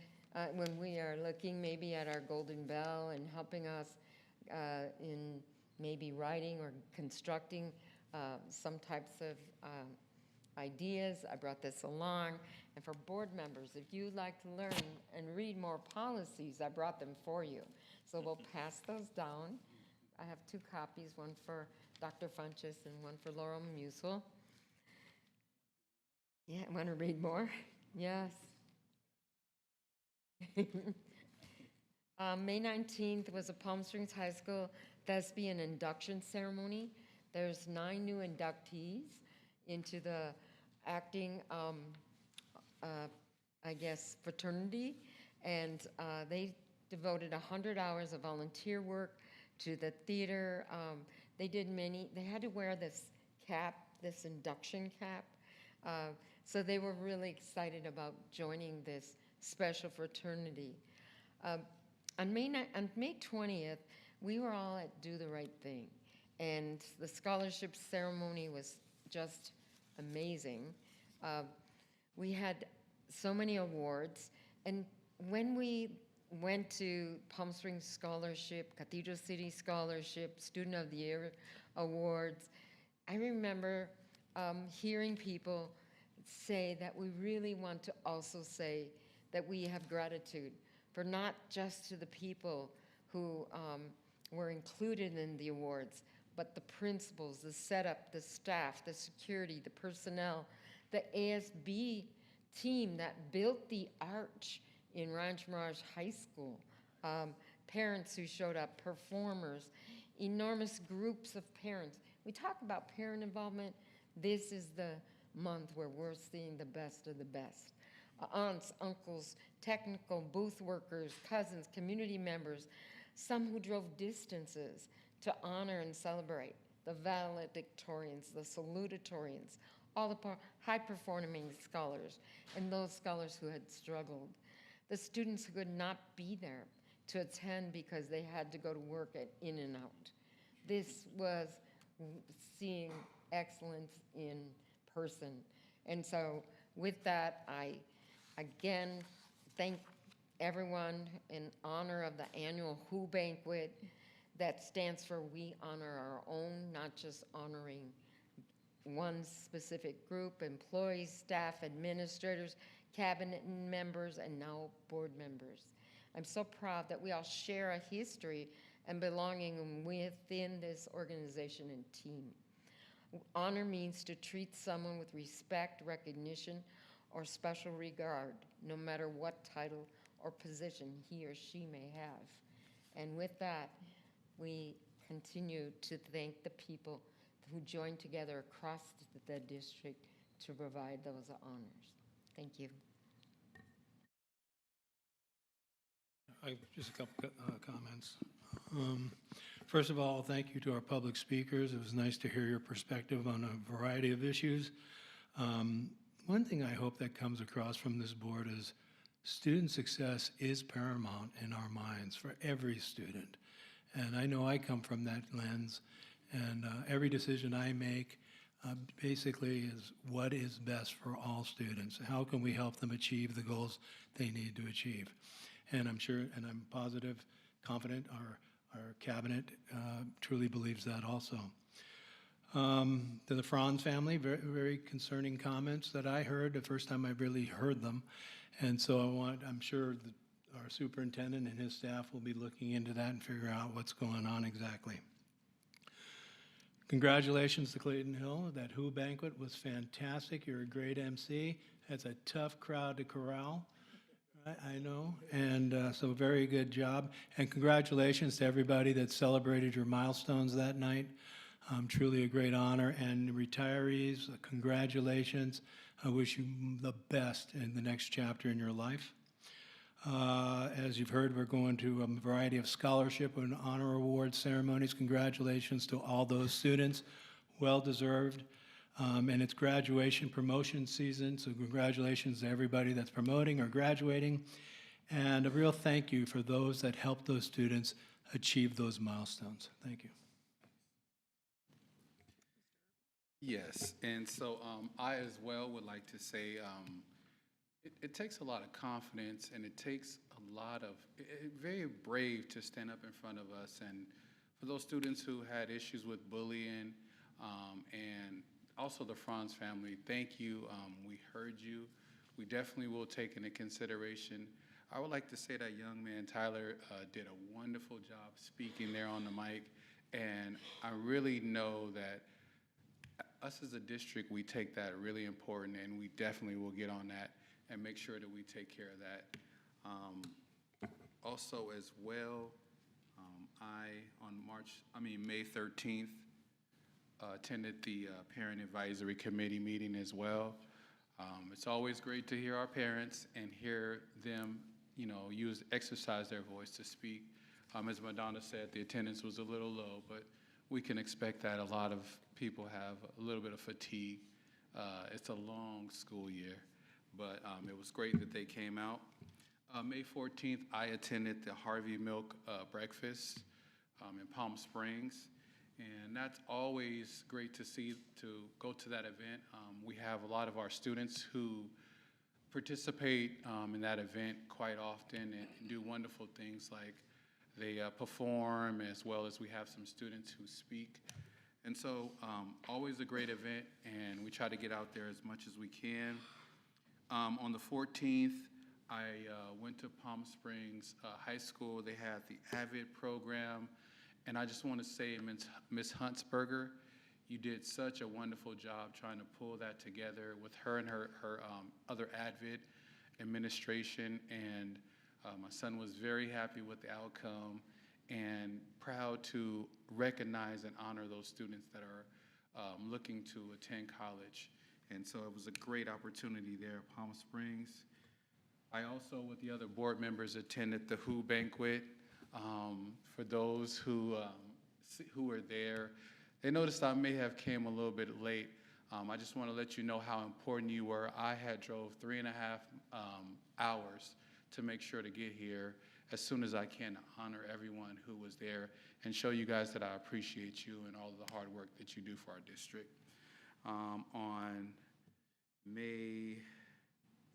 when we are looking maybe at our Golden Bell and helping us in maybe writing or constructing some types of ideas, I brought this along. And for board members, if you'd like to learn and read more policies, I brought them for you. So we'll pass those down. I have 2 copies, one for Dr. Funches and one for Laurel Musel. Yeah, want to read more? Yes. May 19th was a Palm Springs High School thespian induction ceremony. There's 9 new inductees into the acting, I guess, fraternity, and they devoted 100 hours of volunteer work to the theater. They had to wear this cap, this induction cap. So they were really excited about joining this special fraternity. On May 20th, we were all at Do the Right Thing, and the scholarship ceremony was just amazing. We had so many awards, and when we went to Palm Springs Scholarship, Cathedral City Scholarship, Student of the Year Awards, I remember hearing people say that we really want to also say that we have gratitude for not just to the people who were included in the awards, but the principals, the setup, the staff, the security, the personnel, the ASB team that built the arch in Rancho Mirage High School, parents who showed up, performers, enormous groups of parents. We talk about parent involvement. This is the month where we're seeing the best of the best. Aunts, uncles, technical booth workers, cousins, community members, some who drove distances to honor and celebrate the valedictorians, the salutatorians, all the high-performing scholars, and those scholars who had struggled. The students who could not be there to attend because they had to go to work at In and Out. This was seeing excellence in person. And so with that, I again thank everyone in honor of the annual WHO banquet that stands for We Honor Our Own, not just honoring one specific group, employees, staff, administrators, cabinet members, and now board members. I'm so proud that we all share a history and belonging within this organization and team. Honor means to treat someone with respect, recognition, or special regard, no matter what title or position he or she may have. And with that, we continue to thank the people who joined together across the district to provide those honors. Thank you. Just a couple comments. First of all, thank you to our public speakers. It was nice to hear your perspective on a variety of issues. One thing I hope that comes across from this board is student success is paramount in our minds for every student. And I know I come from that lens, and every decision I make basically is what is best for all students. How can we help them achieve the goals they need to achieve? And I'm sure, and I'm positive, confident our cabinet truly believes that also. To the Franz family, very, very concerning comments that I heard the first time I really heard them. And so I'm sure that our superintendent and his staff will be looking into that and figure out what's going on exactly. Congratulations to Clayton Hill. That Who banquet was fantastic. You're a great MC. That's a tough crowd to corral. I know, and so very good job. And congratulations to everybody that celebrated your milestones that night. Truly a great honor. And retirees, congratulations. I wish you the best in the next chapter in your life. As you've heard, we're going to a variety of scholarship and honor award ceremonies. Congratulations to all those students. Well deserved. And it's graduation promotion season, so congratulations to everybody that's promoting or graduating. And a real thank you for those that helped those students achieve those milestones. Thank you. Yes, and so I as well would like to say it takes a lot of confidence, and it takes a lot of, very brave to stand up in front of us. And for those students who had issues with bullying, and also the Franz family, thank you. We heard you. We definitely will take into consideration. I would like to say that young man, Tyler, did a wonderful job speaking there on the mic. And I really know that us as a district, we take that really important, and we definitely will get on that and make sure that we take care of that. Also as well, May 13th, attended the Parent Advisory Committee meeting as well. It's always great to hear our parents and hear them, exercise their voice to speak. As Madonna said, the attendance was a little low, but we can expect that. A lot of people have a little bit of fatigue. It's a long school year, but it was great that they came out. May 14th, I attended the Harvey Milk breakfast in Palm Springs. And that's always great to see, to go to that event. We have a lot of our students who participate in that event quite often and do wonderful things, like they perform, as well as we have some students who speak. And so always a great event, and we try to get out there as much as we can. On the 14th, I went to Palm Springs High School. They had the AVID program. And I just want to say, Ms. Huntsberger, you did such a wonderful job trying to pull that together with her and her other ADVID administration. And my son was very happy with the outcome and proud to recognize and honor those students that are looking to attend college. And so it was a great opportunity there at Palm Springs. I also, with the other board members, attended the Who banquet. For those who were there, they noticed I may have came a little bit late. I just want to let you know how important you were. I had drove 3.5 hours to make sure to get here as soon as I can to honor everyone who was there and show you guys that I appreciate you and all of the hard work that you do for our district. On May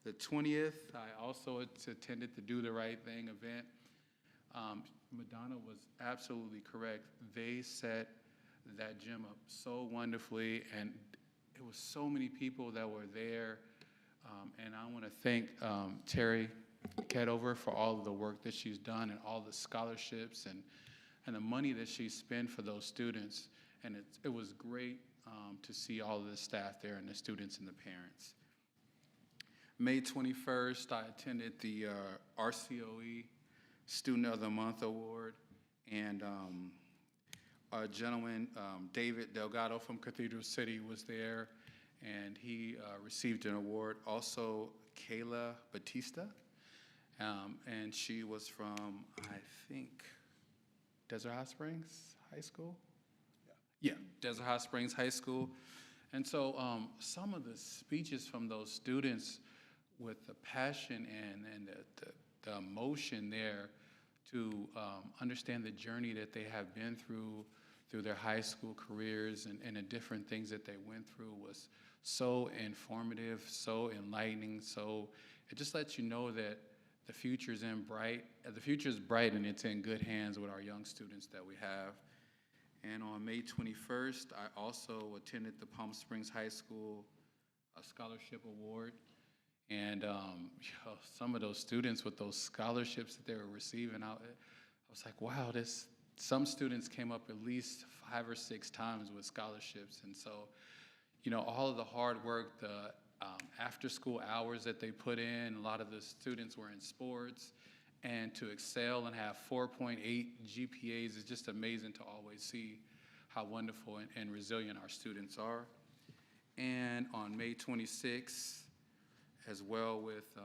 the 20th, I also attended the Do the Right Thing event. Madonna was absolutely correct. They set that gym up so wonderfully, and it was so many people that were there. And I want to thank Terry Kedover for all of the work that she's done and all the scholarships and the money that she spent for those students. And it was great to see all of the staff there and the students and the parents. May 21st, I attended the RCOE Student of the Month Award, and a gentleman, David Delgado from Cathedral City, was there, and he received an award. Also, Kayla Batista, and she was from, I think, Desert Hot Springs High School? Yeah, Desert Hot Springs High School. And so some of the speeches from those students with the passion and the emotion there to understand the journey that they have been through their high school careers and the different things that they went through was so informative, so enlightening. So it just lets you know that the future is bright and it's in good hands with our young students that we have. And on May 21st, I also attended the Palm Springs High School Scholarship Award. And some of those students with those scholarships that they were receiving, I was like, wow, some students came up at least 5 or 6 times with scholarships. And so, all of the hard work, the after-school hours that they put in, a lot of the students were in sports, and to excel and have 4.8 GPAs is just amazing to always see how wonderful and resilient our students are. And on May 26th, as well with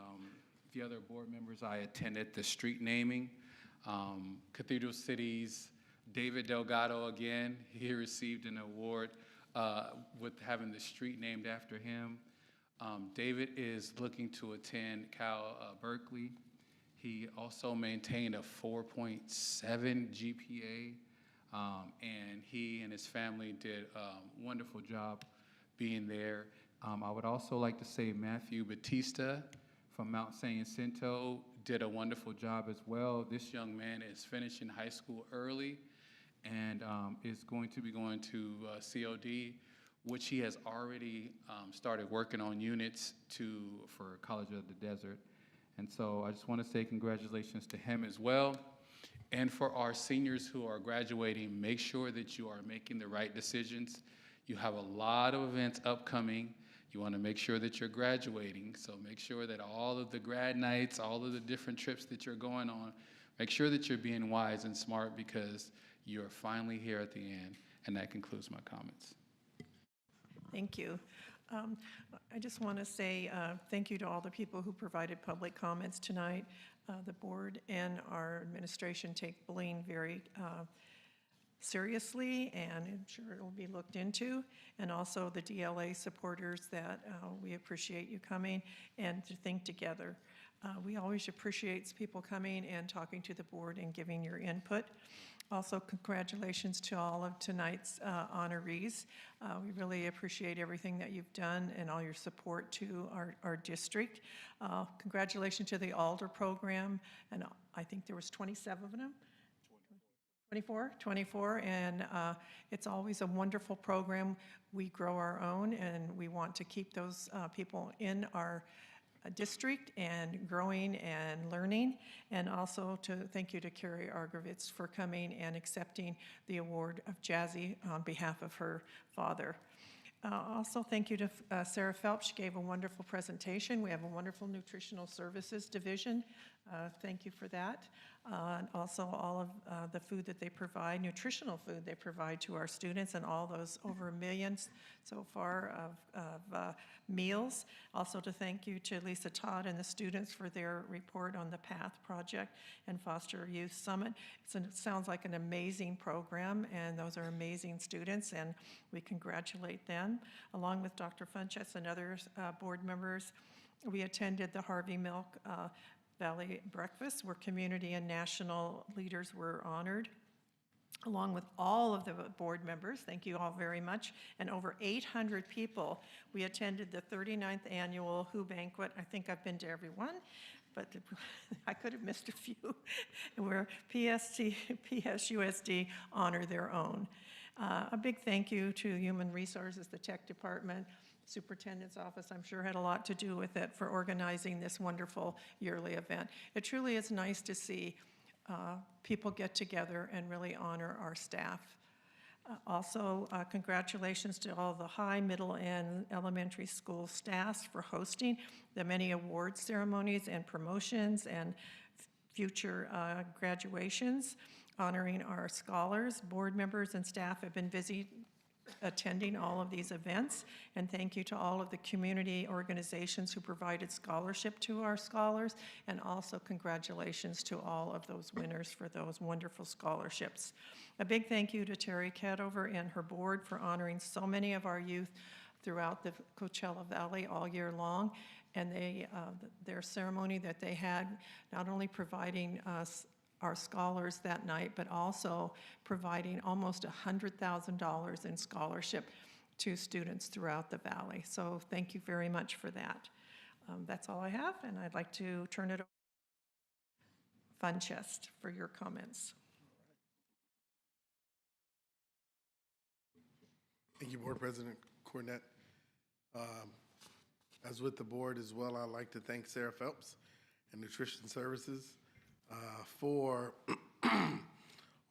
the other board members, I attended the street naming. Cathedral City's David Delgado, again, he received an award with having the street named after him. David is looking to attend Cal Berkeley. He also maintained a 4.7 GPA, and he and his family did a wonderful job being there. I would also like to say Matthew Batista from Mount San Jacinto did a wonderful job as well. This young man is finishing high school early and is going to be going to COD, which he has already started working on units for College of the Desert. And so I just want to say congratulations to him as well. And for our seniors who are graduating, make sure that you are making the right decisions. You have a lot of events upcoming. You want to make sure that you're graduating. So make sure that all of the grad nights, all of the different trips that you're going on, make sure that you're being wise and smart because you're finally here at the end. And that concludes my comments. Thank you. I just want to say thank you to all the people who provided public comments tonight. The board and our administration take bullying very seriously, and I'm sure it will be looked into. And also the DLA supporters that we appreciate you coming and to think together. We always appreciate people coming and talking to the board and giving your input. Also, congratulations to all of tonight's honorees. We really appreciate everything that you've done and all your support to our district. Congratulations to the ALDER program, and I think there was 27 of them. 24, and it's always a wonderful program. We grow our own, and we want to keep those people in our district and growing and learning. And also to thank you to Carrie Argovitz for coming and accepting the award of Jazzy on behalf of her father. Also, thank you to Sarah Phelps. She gave a wonderful presentation. We have a wonderful nutritional services division. Thank you for that. And also all of the food that they provide, nutritional food they provide to our students, and all those over 1 million so far of meals. Also to thank you to Lisa Todd and the students for their report on the PATH project and Foster Youth Summit. It sounds like an amazing program, and those are amazing students, and we congratulate them. Along with Dr. Funchess and other board members, we attended the Harvey Milk Valley Breakfast, where community and national leaders were honored, along with all of the board members. Thank you all very much. And over 800 people. We attended the 39th annual Who Banquet. I think I've been to every one, but I could have missed a few, where PSUSD honor their own. A big thank you to Human Resources, the Tech Department, Superintendent's Office, I'm sure had a lot to do with it for organizing this wonderful yearly event. It truly is nice to see people get together and really honor our staff. Also, congratulations to all the high, middle, and elementary school staffs for hosting the many awards ceremonies and promotions and future graduations, honoring our scholars. Board members and staff have been busy attending all of these events, and thank you to all of the community organizations who provided scholarship to our scholars, and also congratulations to all of those winners for those wonderful scholarships. A big thank you to Terry Cadover and her board for honoring so many of our youth throughout the Coachella Valley all year long, and their ceremony that they had, not only providing us our scholars that night, but also providing almost $100,000 in scholarship to students throughout the valley. So thank you very much for that. That's all I have, and I'd like to turn it over to Fun Chest for your comments. Thank you, Board President Cornett. As with the board as well, I'd like to thank Sarah Phelps and Nutrition Services for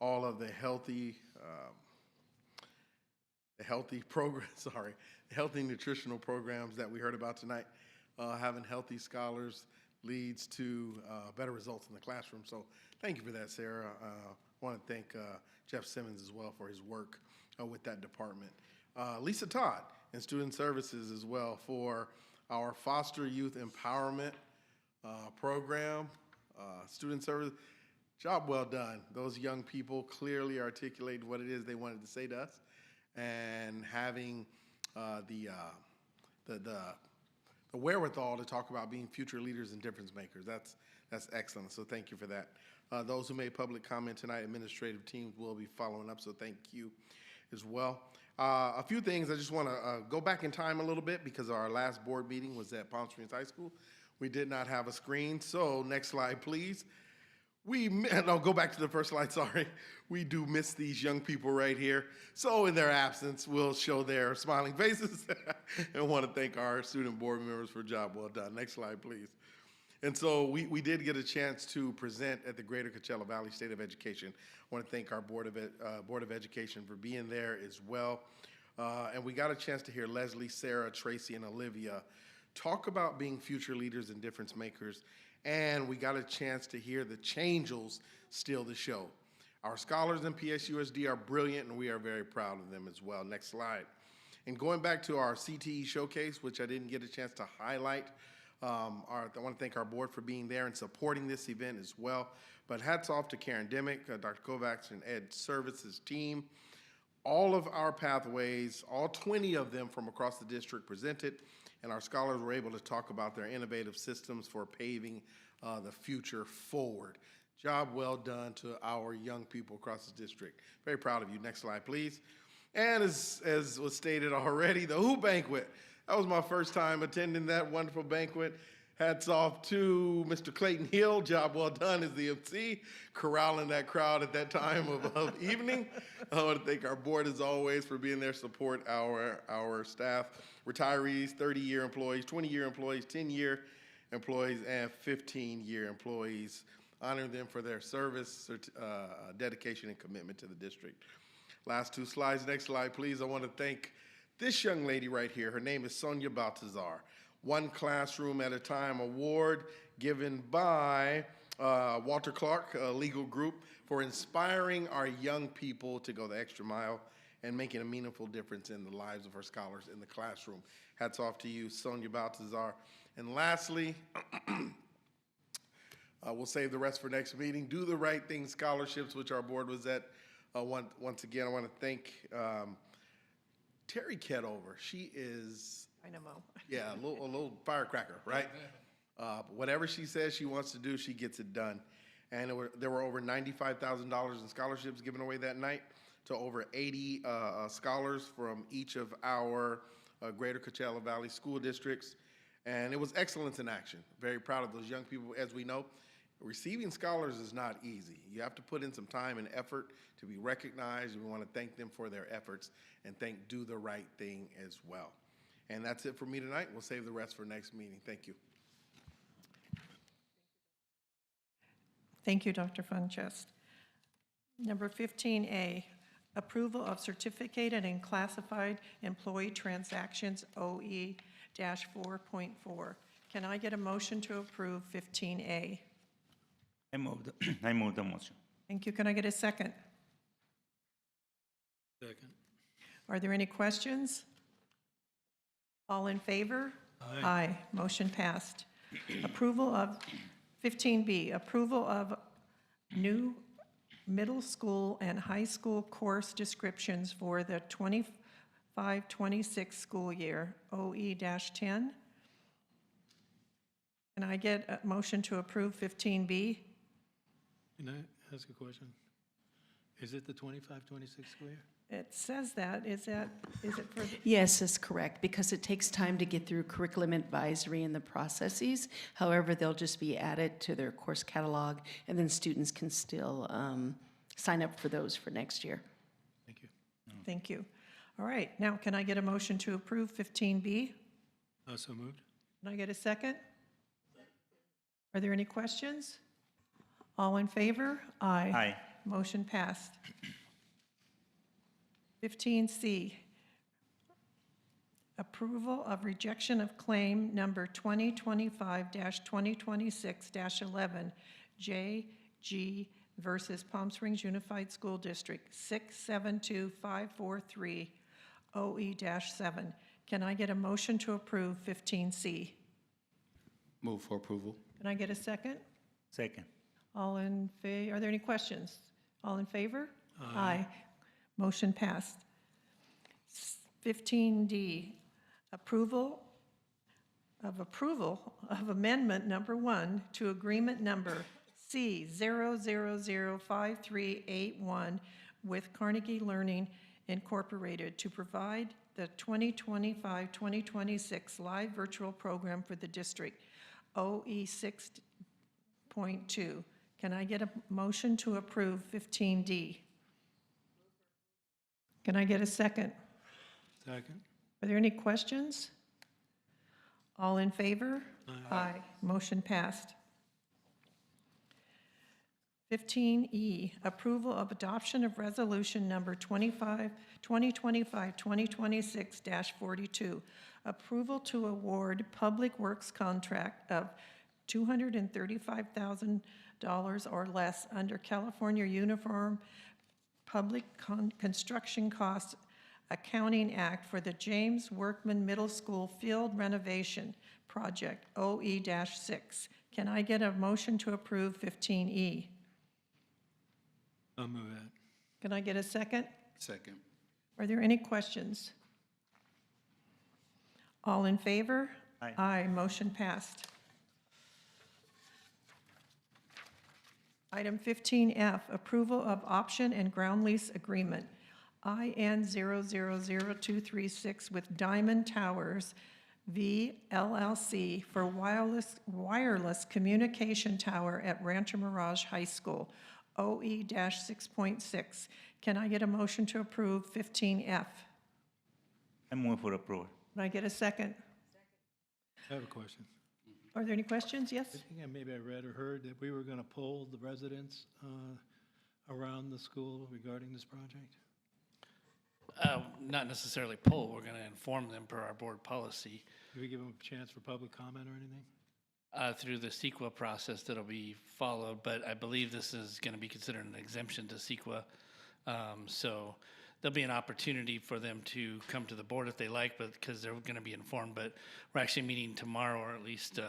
all of the healthy healthy nutritional programs that we heard about tonight. Having healthy scholars leads to better results in the classroom. So thank you for that, Sarah. I want to thank Jeff Simmons as well for his work with that department. Lisa Todd and Student Services as well for our Foster Youth Empowerment program. Student Service, job well done. Those young people clearly articulated what it is they wanted to say to us, and having the wherewithal to talk about being future leaders and difference makers. That's excellent. So thank you for that. Those who made public comment tonight, administrative teams will be following up. So thank you as well. A few things I just want to go back in time a little bit, because our last board meeting was at Palm Springs High School. We did not have a screen, so next slide, please. Go back to the first slide, sorry. We do miss these young people right here. So in their absence, we'll show their smiling faces and want to thank our student board members for a job well done. Next slide, please. And so we did get a chance to present at the Greater Coachella Valley State of Education. I want to thank our Board of Education for being there as well. And we got a chance to hear Leslie, Sarah, Tracy, and Olivia talk about being future leaders and difference makers. And we got a chance to hear the Changels steal the show. Our scholars in PSUSD are brilliant, and we are very proud of them as well. Next slide. And going back to our CTE showcase, which I didn't get a chance to highlight, I want to thank our board for being there and supporting this event as well. But hats off to Karen Dimick, Dr. Kovacs, and Ed Services team. All of our pathways, all 20 of them from across the district presented, and our scholars were able to talk about their innovative systems for paving the future forward. Job well done to our young people across the district. Very proud of you. Next slide, please. And as was stated already, the Who Banquet. That was my first time attending that wonderful banquet. Hats off to Mr. Clayton Hill. Job well done as the MC, corralling that crowd at that time of evening. I want to thank our board, as always, for being there, support our staff, retirees, 30-year employees, 20-year employees, 10-year employees, and 15-year employees. Honor them for their service, dedication, and commitment to the district. Last two slides. Next slide, please. I want to thank this young lady right here. Her name is Sonia Baltazar. One Classroom at a Time award given by Walter Clark Legal Group for inspiring our young people to go the extra mile and making a meaningful difference in the lives of our scholars in the classroom. Hats off to you, Sonia Baltazar. And lastly, we'll save the rest for next meeting. Do the Right Thing scholarships, which our board was at. Once again, I want to thank Terry Kedover. She is, Dynamo. Yeah, a little firecracker, right? Whatever she says she wants to do, she gets it done. And there were over $95,000 in scholarships given away that night to over 80 scholars from each of our Greater Coachella Valley school districts. And it was excellence in action. Very proud of those young people. As we know, receiving scholars is not easy. You have to put in some time and effort to be recognized. We want to thank them for their efforts and thank Do the Right Thing as well. And that's it for me tonight. We'll save the rest for next meeting. Thank you. Thank you, Dr. Funchest. Number 15A, approval of certificated and classified employee transactions, OE-4.4. Can I get a motion to approve 15A? I move I move the motion. Thank you. Can I get a second? Second. Are there any questions? All in favor? Aye. Motion passed. Approval of 15B, approval of new middle school and high school course descriptions for the 25-26 school year, OE-10. Can I get a motion to approve 15B? Can I ask a question? Is it the 25-26 school year? It says that. Is it for the? Yes, that's correct, because it takes time to get through curriculum advisory and the processes. However, they'll just be added to their course catalog, and then students can still sign up for those for next year. Thank you. Thank you. All right, now can I get a motion to approve 15B? So moved. Can I get a second? Are there any questions? All in favor? Aye. Aye. Motion passed. 15C, approval of rejection of claim number 2025-2026-11, JG versus Palm Springs Unified School District, 672543, OE-7. Can I get a motion to approve 15C? Move for approval. Can I get a second? Second. All in favor? Are there any questions? All in favor? Aye. Motion passed. 15D, approval of amendment number 1 to agreement number C0005381 with Carnegie Learning Incorporated to provide the 2025-2026 live virtual program for the district, OE 6.2. Can I get a motion to approve 15D? Can I get a second? Second. Are there any questions? All in favor? Aye. Motion passed. 15E, approval of adoption of resolution number 2025-2026-42, approval to award public works contract of $235,000 or less under California Uniform Public Construction Costs Accounting Act for the James Workman Middle School Field Renovation Project, OE-6. Can I get a motion to approve 15E? I'll move that. Can I get a second? Second. Are there any questions? All in favor? Aye. Aye, motion passed. Item 15F, approval of option and ground lease agreement, IN 000236 with Diamond Towers V LLC for wireless communication tower at Rancho Mirage High School, OE-6.6. Can I get a motion to approve 15F? I move for approval. Can I get a second? I have a question. Are there any questions? Yes? I think maybe I read or heard that we were going to poll the residents around the school regarding this project. Not necessarily poll, we're going to inform them per our board policy. Do we give them a chance for public comment or anything? Through the CEQA process that'll be followed, but I believe this is going to be considered an exemption to CEQA. So there'll be an opportunity for them to come to the board if they like, but because they're going to be informed. But we're actually meeting tomorrow, or at least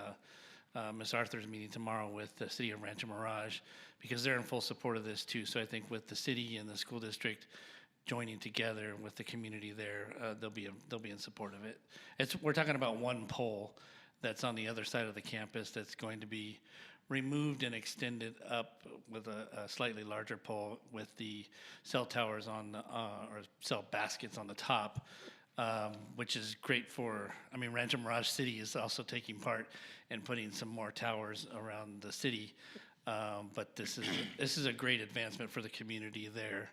Ms. Arthur's meeting tomorrow with the city of Rancho Mirage, because they're in full support of this too. So I think with the city and the school district joining together with the community there, they'll be in support of it. We're talking about one pole that's on the other side of the campus that's going to be removed and extended up with a slightly larger pole with the cell towers on or cell baskets on the top, which is great for, Rancho Mirage City is also taking part in putting some more towers around the city. But this is a great advancement for the community there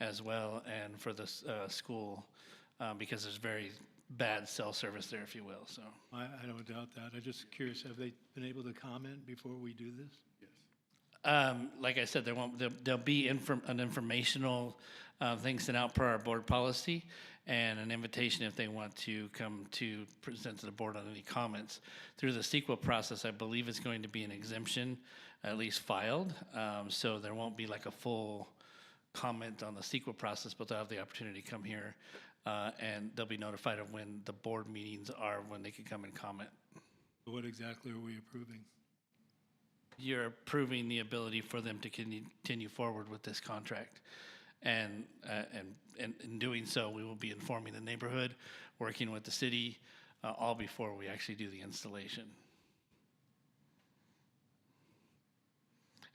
as well, and for the school, because there's very bad cell service there, if you will. So I don't doubt that. I'm just curious, have they been able to comment before we do this? Yes. Like I said, there'll be an informational thing sent out per our board policy, and an invitation if they want to come to present to the board on any comments. Through the CEQA process, I believe it's going to be an exemption, at least filed, so there won't be like a full comment on the CEQA process, but they'll have the opportunity to come here, and they'll be notified of when the board meetings are, when they can come and comment. What exactly are we approving? You're approving the ability for them to continue forward with this contract. And in doing so, we will be informing the neighborhood, working with the city, all before we actually do the installation.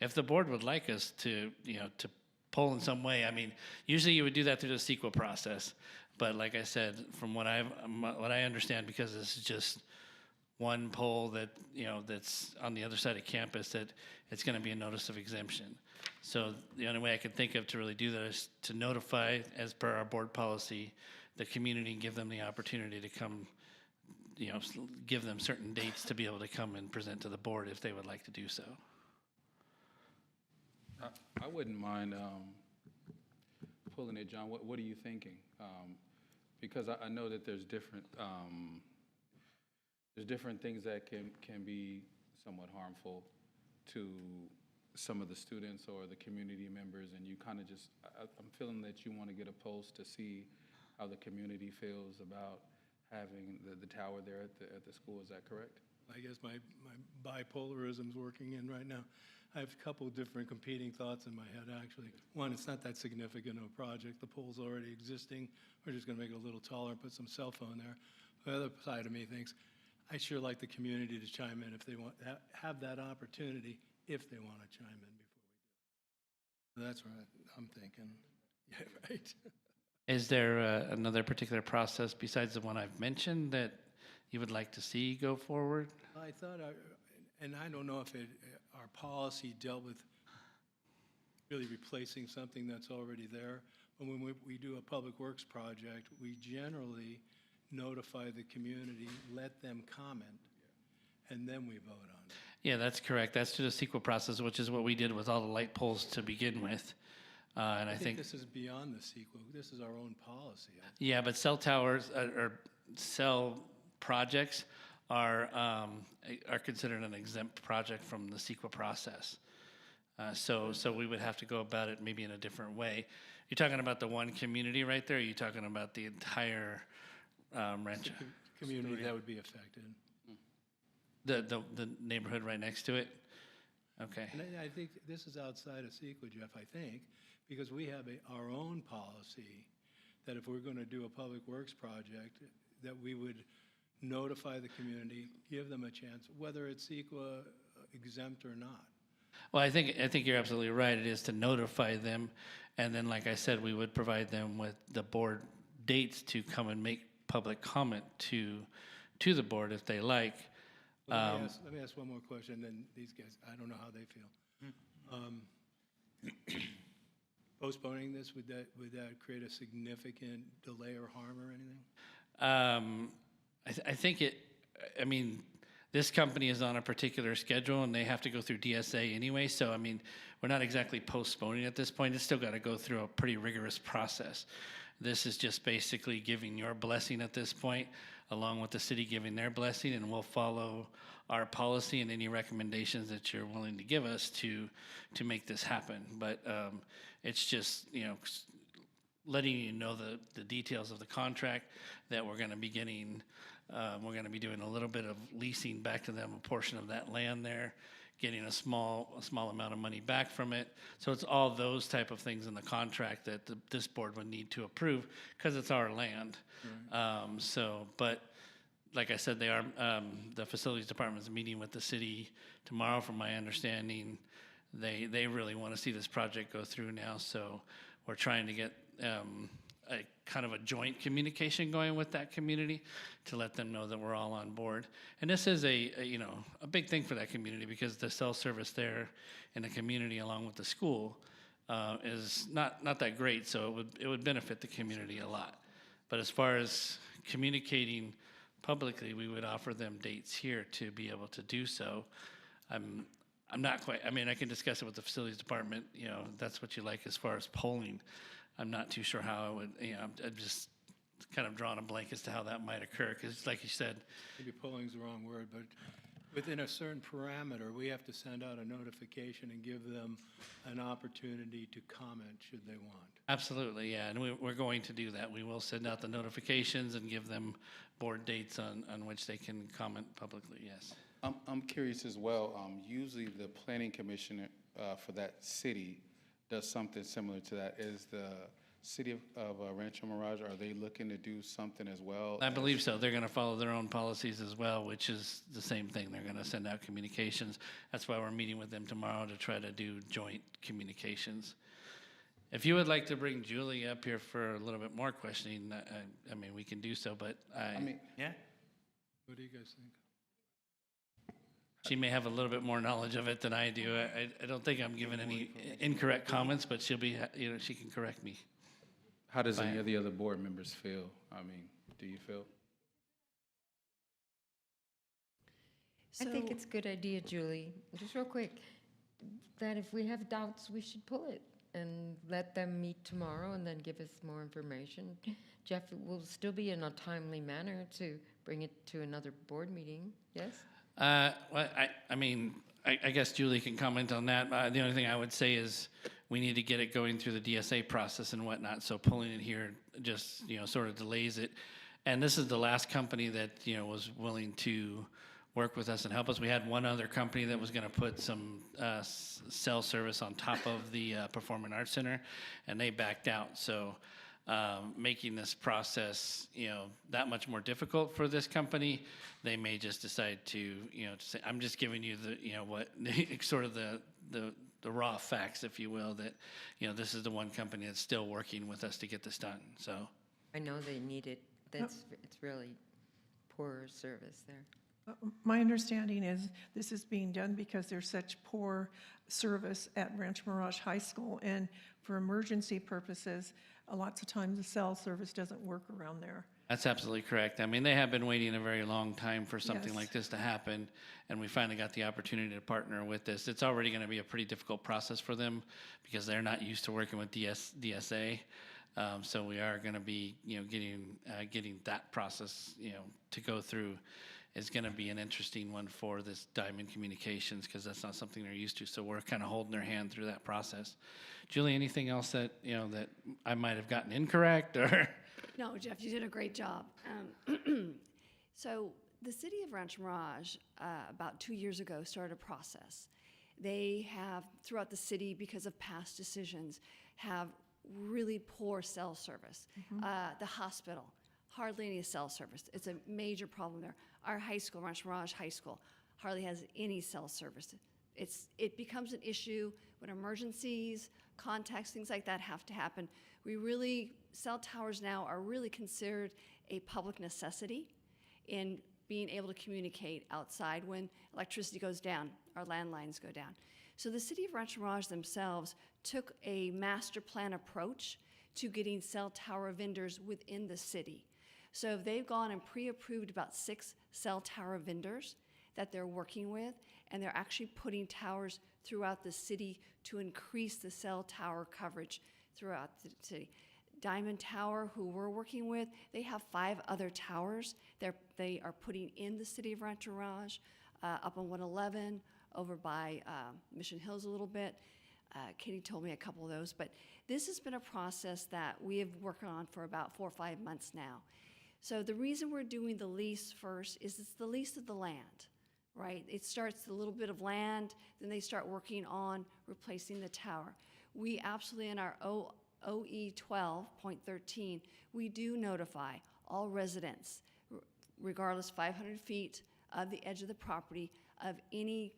If the board would like us to, to pull in some way, I mean, usually you would do that through the CEQA process. But like I said, from what I understand, because this is just one pole that, that's on the other side of campus, that it's going to be a notice of exemption. So the only way I can think of to really do that is to notify, as per our board policy, the community and give them the opportunity to come, give them certain dates to be able to come and present to the board if they would like to do so. I wouldn't mind pulling it, John. What are you thinking? Because I know that there's different things that can be somewhat harmful to some of the students or the community members, and you kind of just, I'm feeling that you want to get a pulse to see how the community feels about having the tower there at the school. Is that correct? I guess my bipolarism's working in right now. I have a couple different competing thoughts in my head, actually. One, it's not that significant of a project. The pole's already existing. We're just going to make it a little taller, put some cell phone there. The other side of me thinks, I sure like the community to chime in if they want, have that opportunity if they want to chime in before we do. That's what I'm thinking. Yeah, right. Is there another particular process besides the one I've mentioned that you would like to see go forward? I thought, and I don't know if our policy dealt with really replacing something that's already there, but when we do a public works project, we generally notify the community, let them comment, and then we vote on it. Yeah, that's correct. That's through the CEQA process, which is what we did with all the light poles to begin with. And I think this is beyond the CEQA. This is our own policy. Yeah, but cell towers or cell projects are considered an exempt project from the CEQA process. So we would have to go about it maybe in a different way. You're talking about the one community right there, or are you talking about the entire ranch? Community that would be affected. The neighborhood right next to it? Okay. And I think this is outside of CEQA, Jeff, I think, because we have our own policy that if we're going to do a public works project, that we would notify the community, give them a chance, whether it's CEQA exempt or not. Well, I think you're absolutely right. It is to notify them, and then, like I said, we would provide them with the board dates to come and make public comment to the board if they like. Let me ask one more question, then these guys, I don't know how they feel. Postponing this, would that create a significant delay or harm or anything? I think I mean, this company is on a particular schedule and they have to go through DSA anyway. So, I mean, we're not exactly postponing at this point. It's still got to go through a pretty rigorous process. This is just basically giving your blessing at this point, along with the city giving their blessing, and we'll follow our policy and any recommendations that you're willing to give us to make this happen. But it's just, letting you know the details of the contract, that we're going to be getting, we're going to be doing a little bit of leasing back to them, a portion of that land there, getting a small amount of money back from it. So it's all those type of things in the contract that this board would need to approve because it's our land. Right. But like I said, they are the facilities department is meeting with the city tomorrow. From my understanding, they really want to see this project go through now. So we're trying to get a kind of a joint communication going with that community to let them know that we're all on board. And this is a big thing for that community because the cell service there in the community along with the school is not that great. So it would benefit the community a lot. But as far as communicating publicly, we would offer them dates here to be able to do so. I'm not quite, I mean, I can discuss it with the facilities department, you know, that's what you like as far as polling. I'm not too sure how I would, you know, I'm just kind of drawing a blank as to how that might occur, because like you said, Maybe polling's the wrong word, but within a certain parameter, we have to send out a notification and give them an opportunity to comment should they want. absolutely, yeah, and we're going to do that. We will send out the notifications and give them board dates on which they can comment publicly, yes. I'm curious as well. Usually the planning commissioner for that city does something similar to that. Is the city of Rancho Mirage, are they looking to do something as well? I believe so. They're going to follow their own policies as well, which is the same thing. They're going to send out communications. That's why we're meeting with them tomorrow to try to do joint communications. If you would like to bring Julie up here for a little bit more questioning, I mean, we can do so, but Yeah. What do you guys think? she may have a little bit more knowledge of it than I do. I don't think I'm giving any incorrect comments, but she'll be, you know, she can correct me. How does any Fine. of the other board members feel? I mean, do you feel? I think it's a good idea, Julie, just real quick, that if we have doubts, we should pull it and let them meet tomorrow and then give us more information. Jeff, it will still be in a timely manner to bring it to another board meeting, yes? Well, I mean, I guess Julie can comment on that. The only thing I would say is we need to get it going through the DSA process and whatnot, so pulling it here just, you know, sort of delays it. And this is the last company that, you know, was willing to work with us and help us. We had one other company that was going to put some cell service on top of the Performing Arts Center, and they backed out. So making this process, you know, that much more difficult for this company, they may just decide to, you know, to say, I'm just giving you the, you know, what sort of the raw facts, if you will, that, you know, this is the one company that's still working with us to get this done. So I know they need it. It's really poor service there. My understanding is this is being done because there's such poor service at Rancho Mirage High School, and for emergency purposes, lots of times the cell service doesn't work around there. that's absolutely correct. I mean, they have been waiting a very long time for something Yes. like this to happen, and we finally got the opportunity to partner with this. It's already going to be a pretty difficult process for them because they're not used to working with DSA. So we are going to be, you know, getting that process, you know, to go through is going to be an interesting one for this Diamond Communications because that's not something they're used to. So we're kind of holding their hand through that process. Julie, anything else that, you know, that I might have gotten incorrect or? No, Jeff, you did a great job. So the city of Rancho Mirage, about 2 years ago, started a process. They have, throughout the city, because of past decisions, have really poor cell service. The hospital, hardly any cell service. It's a major problem there. Our high school, Rancho Mirage High School, hardly has any cell service. It becomes an issue when emergencies, contacts, things like that have to happen. Cell towers now are really considered a public necessity in being able to communicate outside when electricity goes down, our landlines go down. So the city of Rancho Mirage themselves took a master plan approach to getting cell tower vendors within the city. So they've gone and pre-approved about 6 cell tower vendors that they're working with, and they're actually putting towers throughout the city to increase the cell tower coverage throughout the city. Diamond Tower, who we're working with, they have 5 other towers they are putting in the city of Rancho Mirage, up on 111, over by Mission Hills a little bit. Katie told me a couple of those, but this has been a process that we have worked on for about 4 or 5 months now. So the reason we're doing the lease first is it's the lease of the land, right? It starts a little bit of land, then they start working on replacing the tower. We absolutely, in our OE 12.13, we do notify all residents, regardless 500 feet of the edge of the property, of any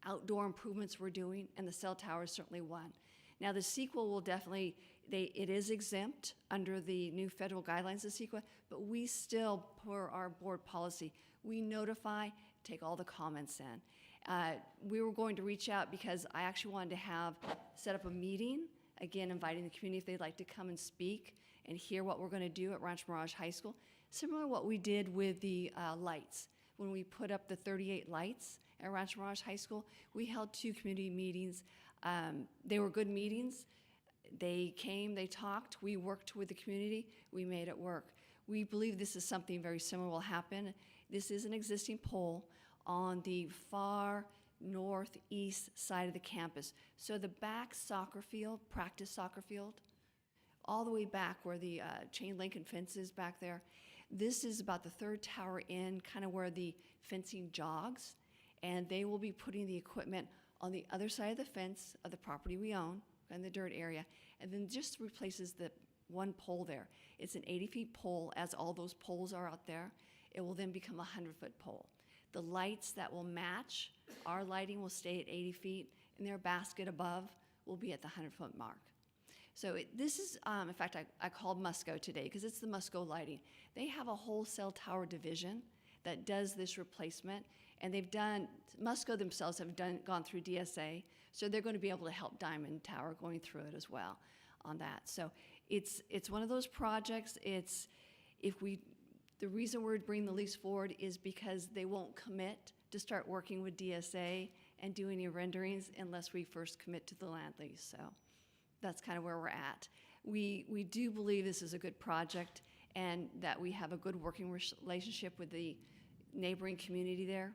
outdoor improvements we're doing, and the cell tower is certainly one. Now, the CEQA will definitely, it is exempt under the new federal guidelines of CEQA, but we still, per our board policy, we notify, take all the comments in. We were going to reach out because I actually wanted to set up a meeting, again, inviting the community if they'd like to come and speak and hear what we're going to do at Rancho Mirage High School. Similar to what we did with the lights. When we put up the 38 lights at Rancho Mirage High School. We held 2 community meetings. They were good meetings. They came, they talked, we worked with the community, we made it work. We believe this is something very similar will happen. This is an existing pole on the far northeast side of the campus. So the back soccer field, practice soccer field, all the way back where the chain link and fence is back there. This is about the 3rd tower in, kind of where the fencing jogs, and they will be putting the equipment on the other side of the fence of the property we own, in the dirt area, and then just replaces the one pole there. It's an 80-foot pole, as all those poles are out there. It will then become a 100-foot pole. The lights that will match our lighting will stay at 80 feet, and their basket above will be at the 100-foot mark. So this is, in fact, I called Musco today because it's the Musco lighting. They have a whole cell tower division that does this replacement, and Musco themselves have gone through DSA, so they're going to be able to help Diamond Tower going through it as well on that. So it's one of those projects. The reason we're bringing the lease forward is because they won't commit to start working with DSA and do any renderings unless we first commit to the land lease. So that's kind of where we're at. We do believe this is a good project and that we have a good working relationship with the neighboring community there,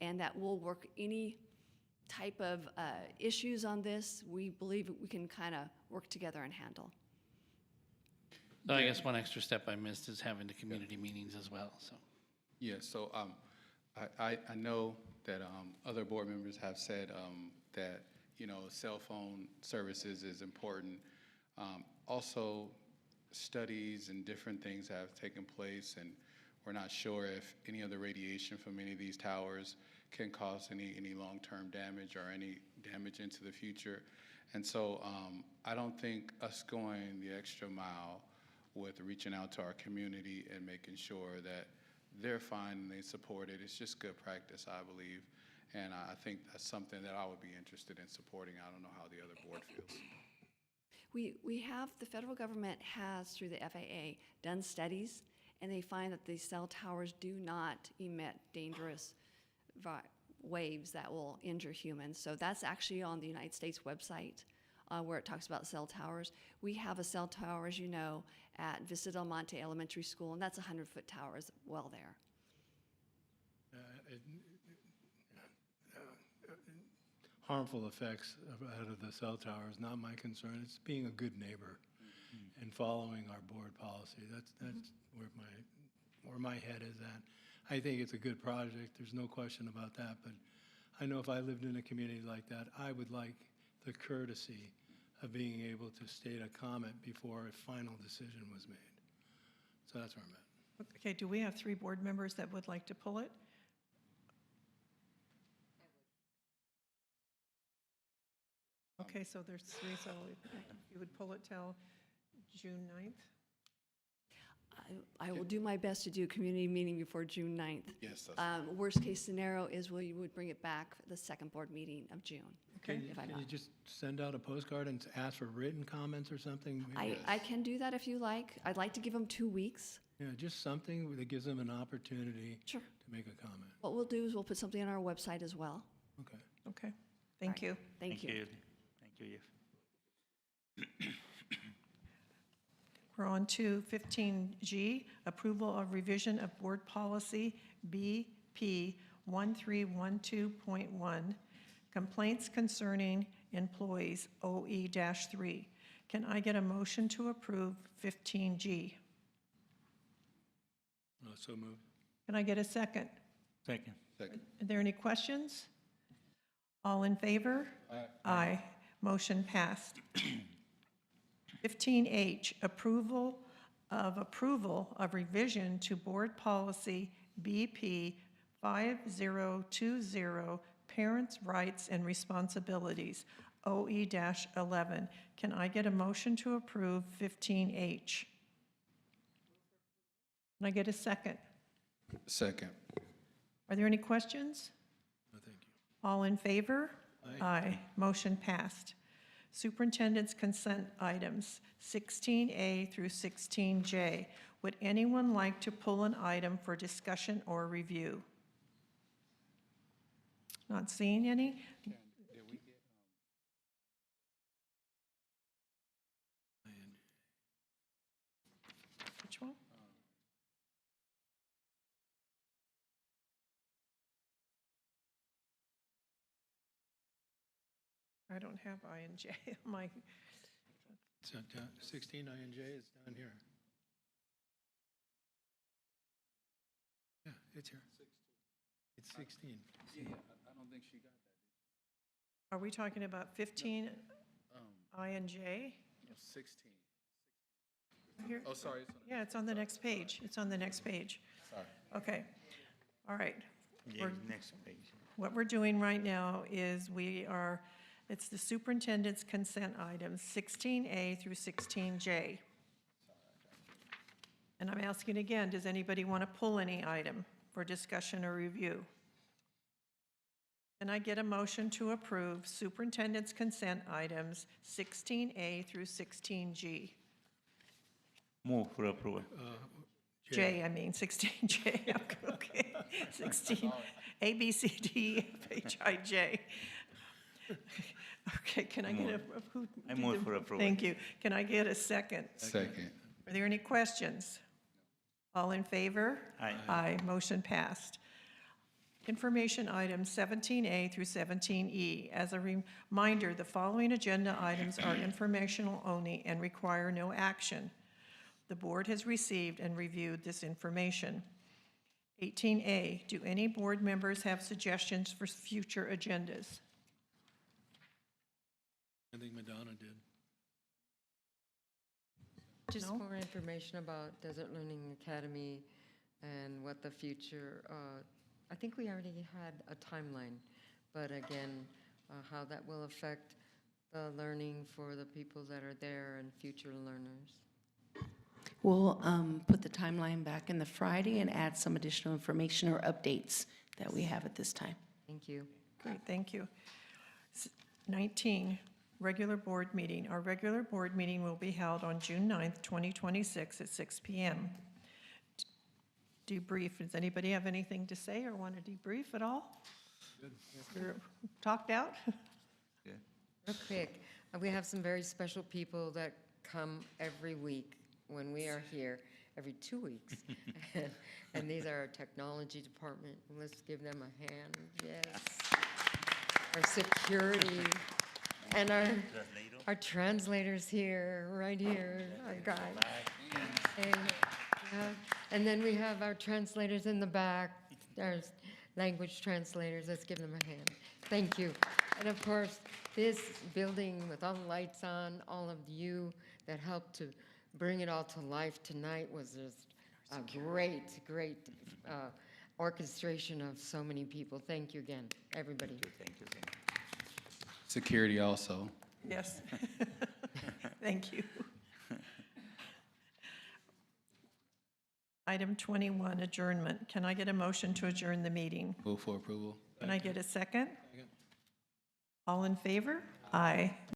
and that we'll work any type of issues on this. We believe we can kind of work together and handle. So I guess one extra step I missed is having the community meetings as well, so. Yeah, so I know that other board members have said that, cell phone services is important. Also, studies and different things have taken place, and we're not sure if any of the radiation from any of these towers can cause any long-term damage or any damage into the future. And so I don't think us going the extra mile with reaching out to our community and making sure that they're fine and they support it, it's just good practice, I believe. And I think that's something that I would be interested in supporting. I don't know how the other board feels. The federal government has, through the FAA, done studies, and they find that these cell towers do not emit dangerous waves that will injure humans. So that's actually on the United States website where it talks about cell towers. We have a cell tower, as you know, at Vista Del Monte Elementary School, and that's a 100-foot tower as well there. Harmful effects out of the cell tower is not my concern. It's being a good neighbor and following our board policy. That's where my head is at. I think it's a good project. There's no question about that. But I know if I lived in a community like that, I would like the courtesy of being able to state a comment before a final decision was made. So that's where I'm at. Okay, do we have 3 board members that would like to pull it? Okay, so there's 3, so you would pull it till June 9th? I will do my best to do a community meeting before June 9th. Yes, that's Worst case scenario is you would bring it back for the second board meeting of June. Okay. Can you just send out a postcard and ask for written comments or something? I can do that if you like. I'd like to give them 2 weeks. Yeah, just something that gives them an opportunity Sure. to make a comment. What we'll do is we'll put something on our website as well. Okay. Okay, thank you. Thank you. Thank you, Jeff. We're on to 15G, approval of revision of board policy BP 1312.1, complaints concerning employees, OE-3. Can I get a motion to approve 15G? So moved. Can I get a second? Second. Are there any questions? All in favor? Aye. Motion passed. 15H, approval of revision to board policy BP 5020, parents' rights and responsibilities, OE-11. Can I get a motion to approve 15H? Can I get a second? Second. Are there any questions? No, thank you. All in favor? Aye. Motion passed. Superintendent's consent items, 16A through 16J. Would anyone like to pull an item for discussion or review? Not seeing any. Which one? I don't have I and J on my, It's not down, 16 INJ is down here. Yeah, it's here. It's 16. Yeah, I don't think she got that. are we talking about 15 I and J? No, 16. Here? Oh, sorry. It's on Yeah, it's on the next page. It's on the next page. Sorry. Okay, all right. Yeah, We're- next page. What we're doing right now is it's the superintendent's consent items, 16A through 16J. And I'm asking again, does anybody want to pull any item for discussion or review? Can I get a motion to approve superintendent's consent items 16A through 16G? Move for approval. J, I mean, 16J, okay, 16, A, B, C, D, F, H, I, J. Okay, can I get a, who? I did move the- for approval. Thank you. Can I get a second? Second. Are there any questions? All in favor? Aye. Aye, motion passed. Information items 17A through 17E. As a reminder, the following agenda items are informational only and require no action. The board has received and reviewed this information. 18A, do any board members have suggestions for future agendas? I think Madonna did. Just No? more information about Desert Learning Academy and what the future, I think we already had a timeline, but again, how that will affect the learning for the people that are there and future learners. We'll put the timeline back in the Friday and add some additional information or updates that we have at this time. Thank you. Great, thank you. 19, regular board meeting. Our regular board meeting will be held on June 9th, 2026 at 6 p.m. Debrief, does anybody have anything to say or want to debrief at all? You're talked out? Real quick, we have some very special people that come every week when we are here, every 2 weeks. And these are our technology department. Let's give them a hand, yes. Our security, and our translators here, right here, our guy. And then we have our translators in the back, our language translators. Let's give them a hand. Thank you. And of course, this building with all the lights on, all of you that helped to bring it all to life tonight was just a great orchestration of so many people. Thank you again, everybody. Thank you. Security also. Yes. Thank you. Item 21, adjournment. Can I get a motion to adjourn the meeting? Move for approval. Can I get a second? All in favor? Aye.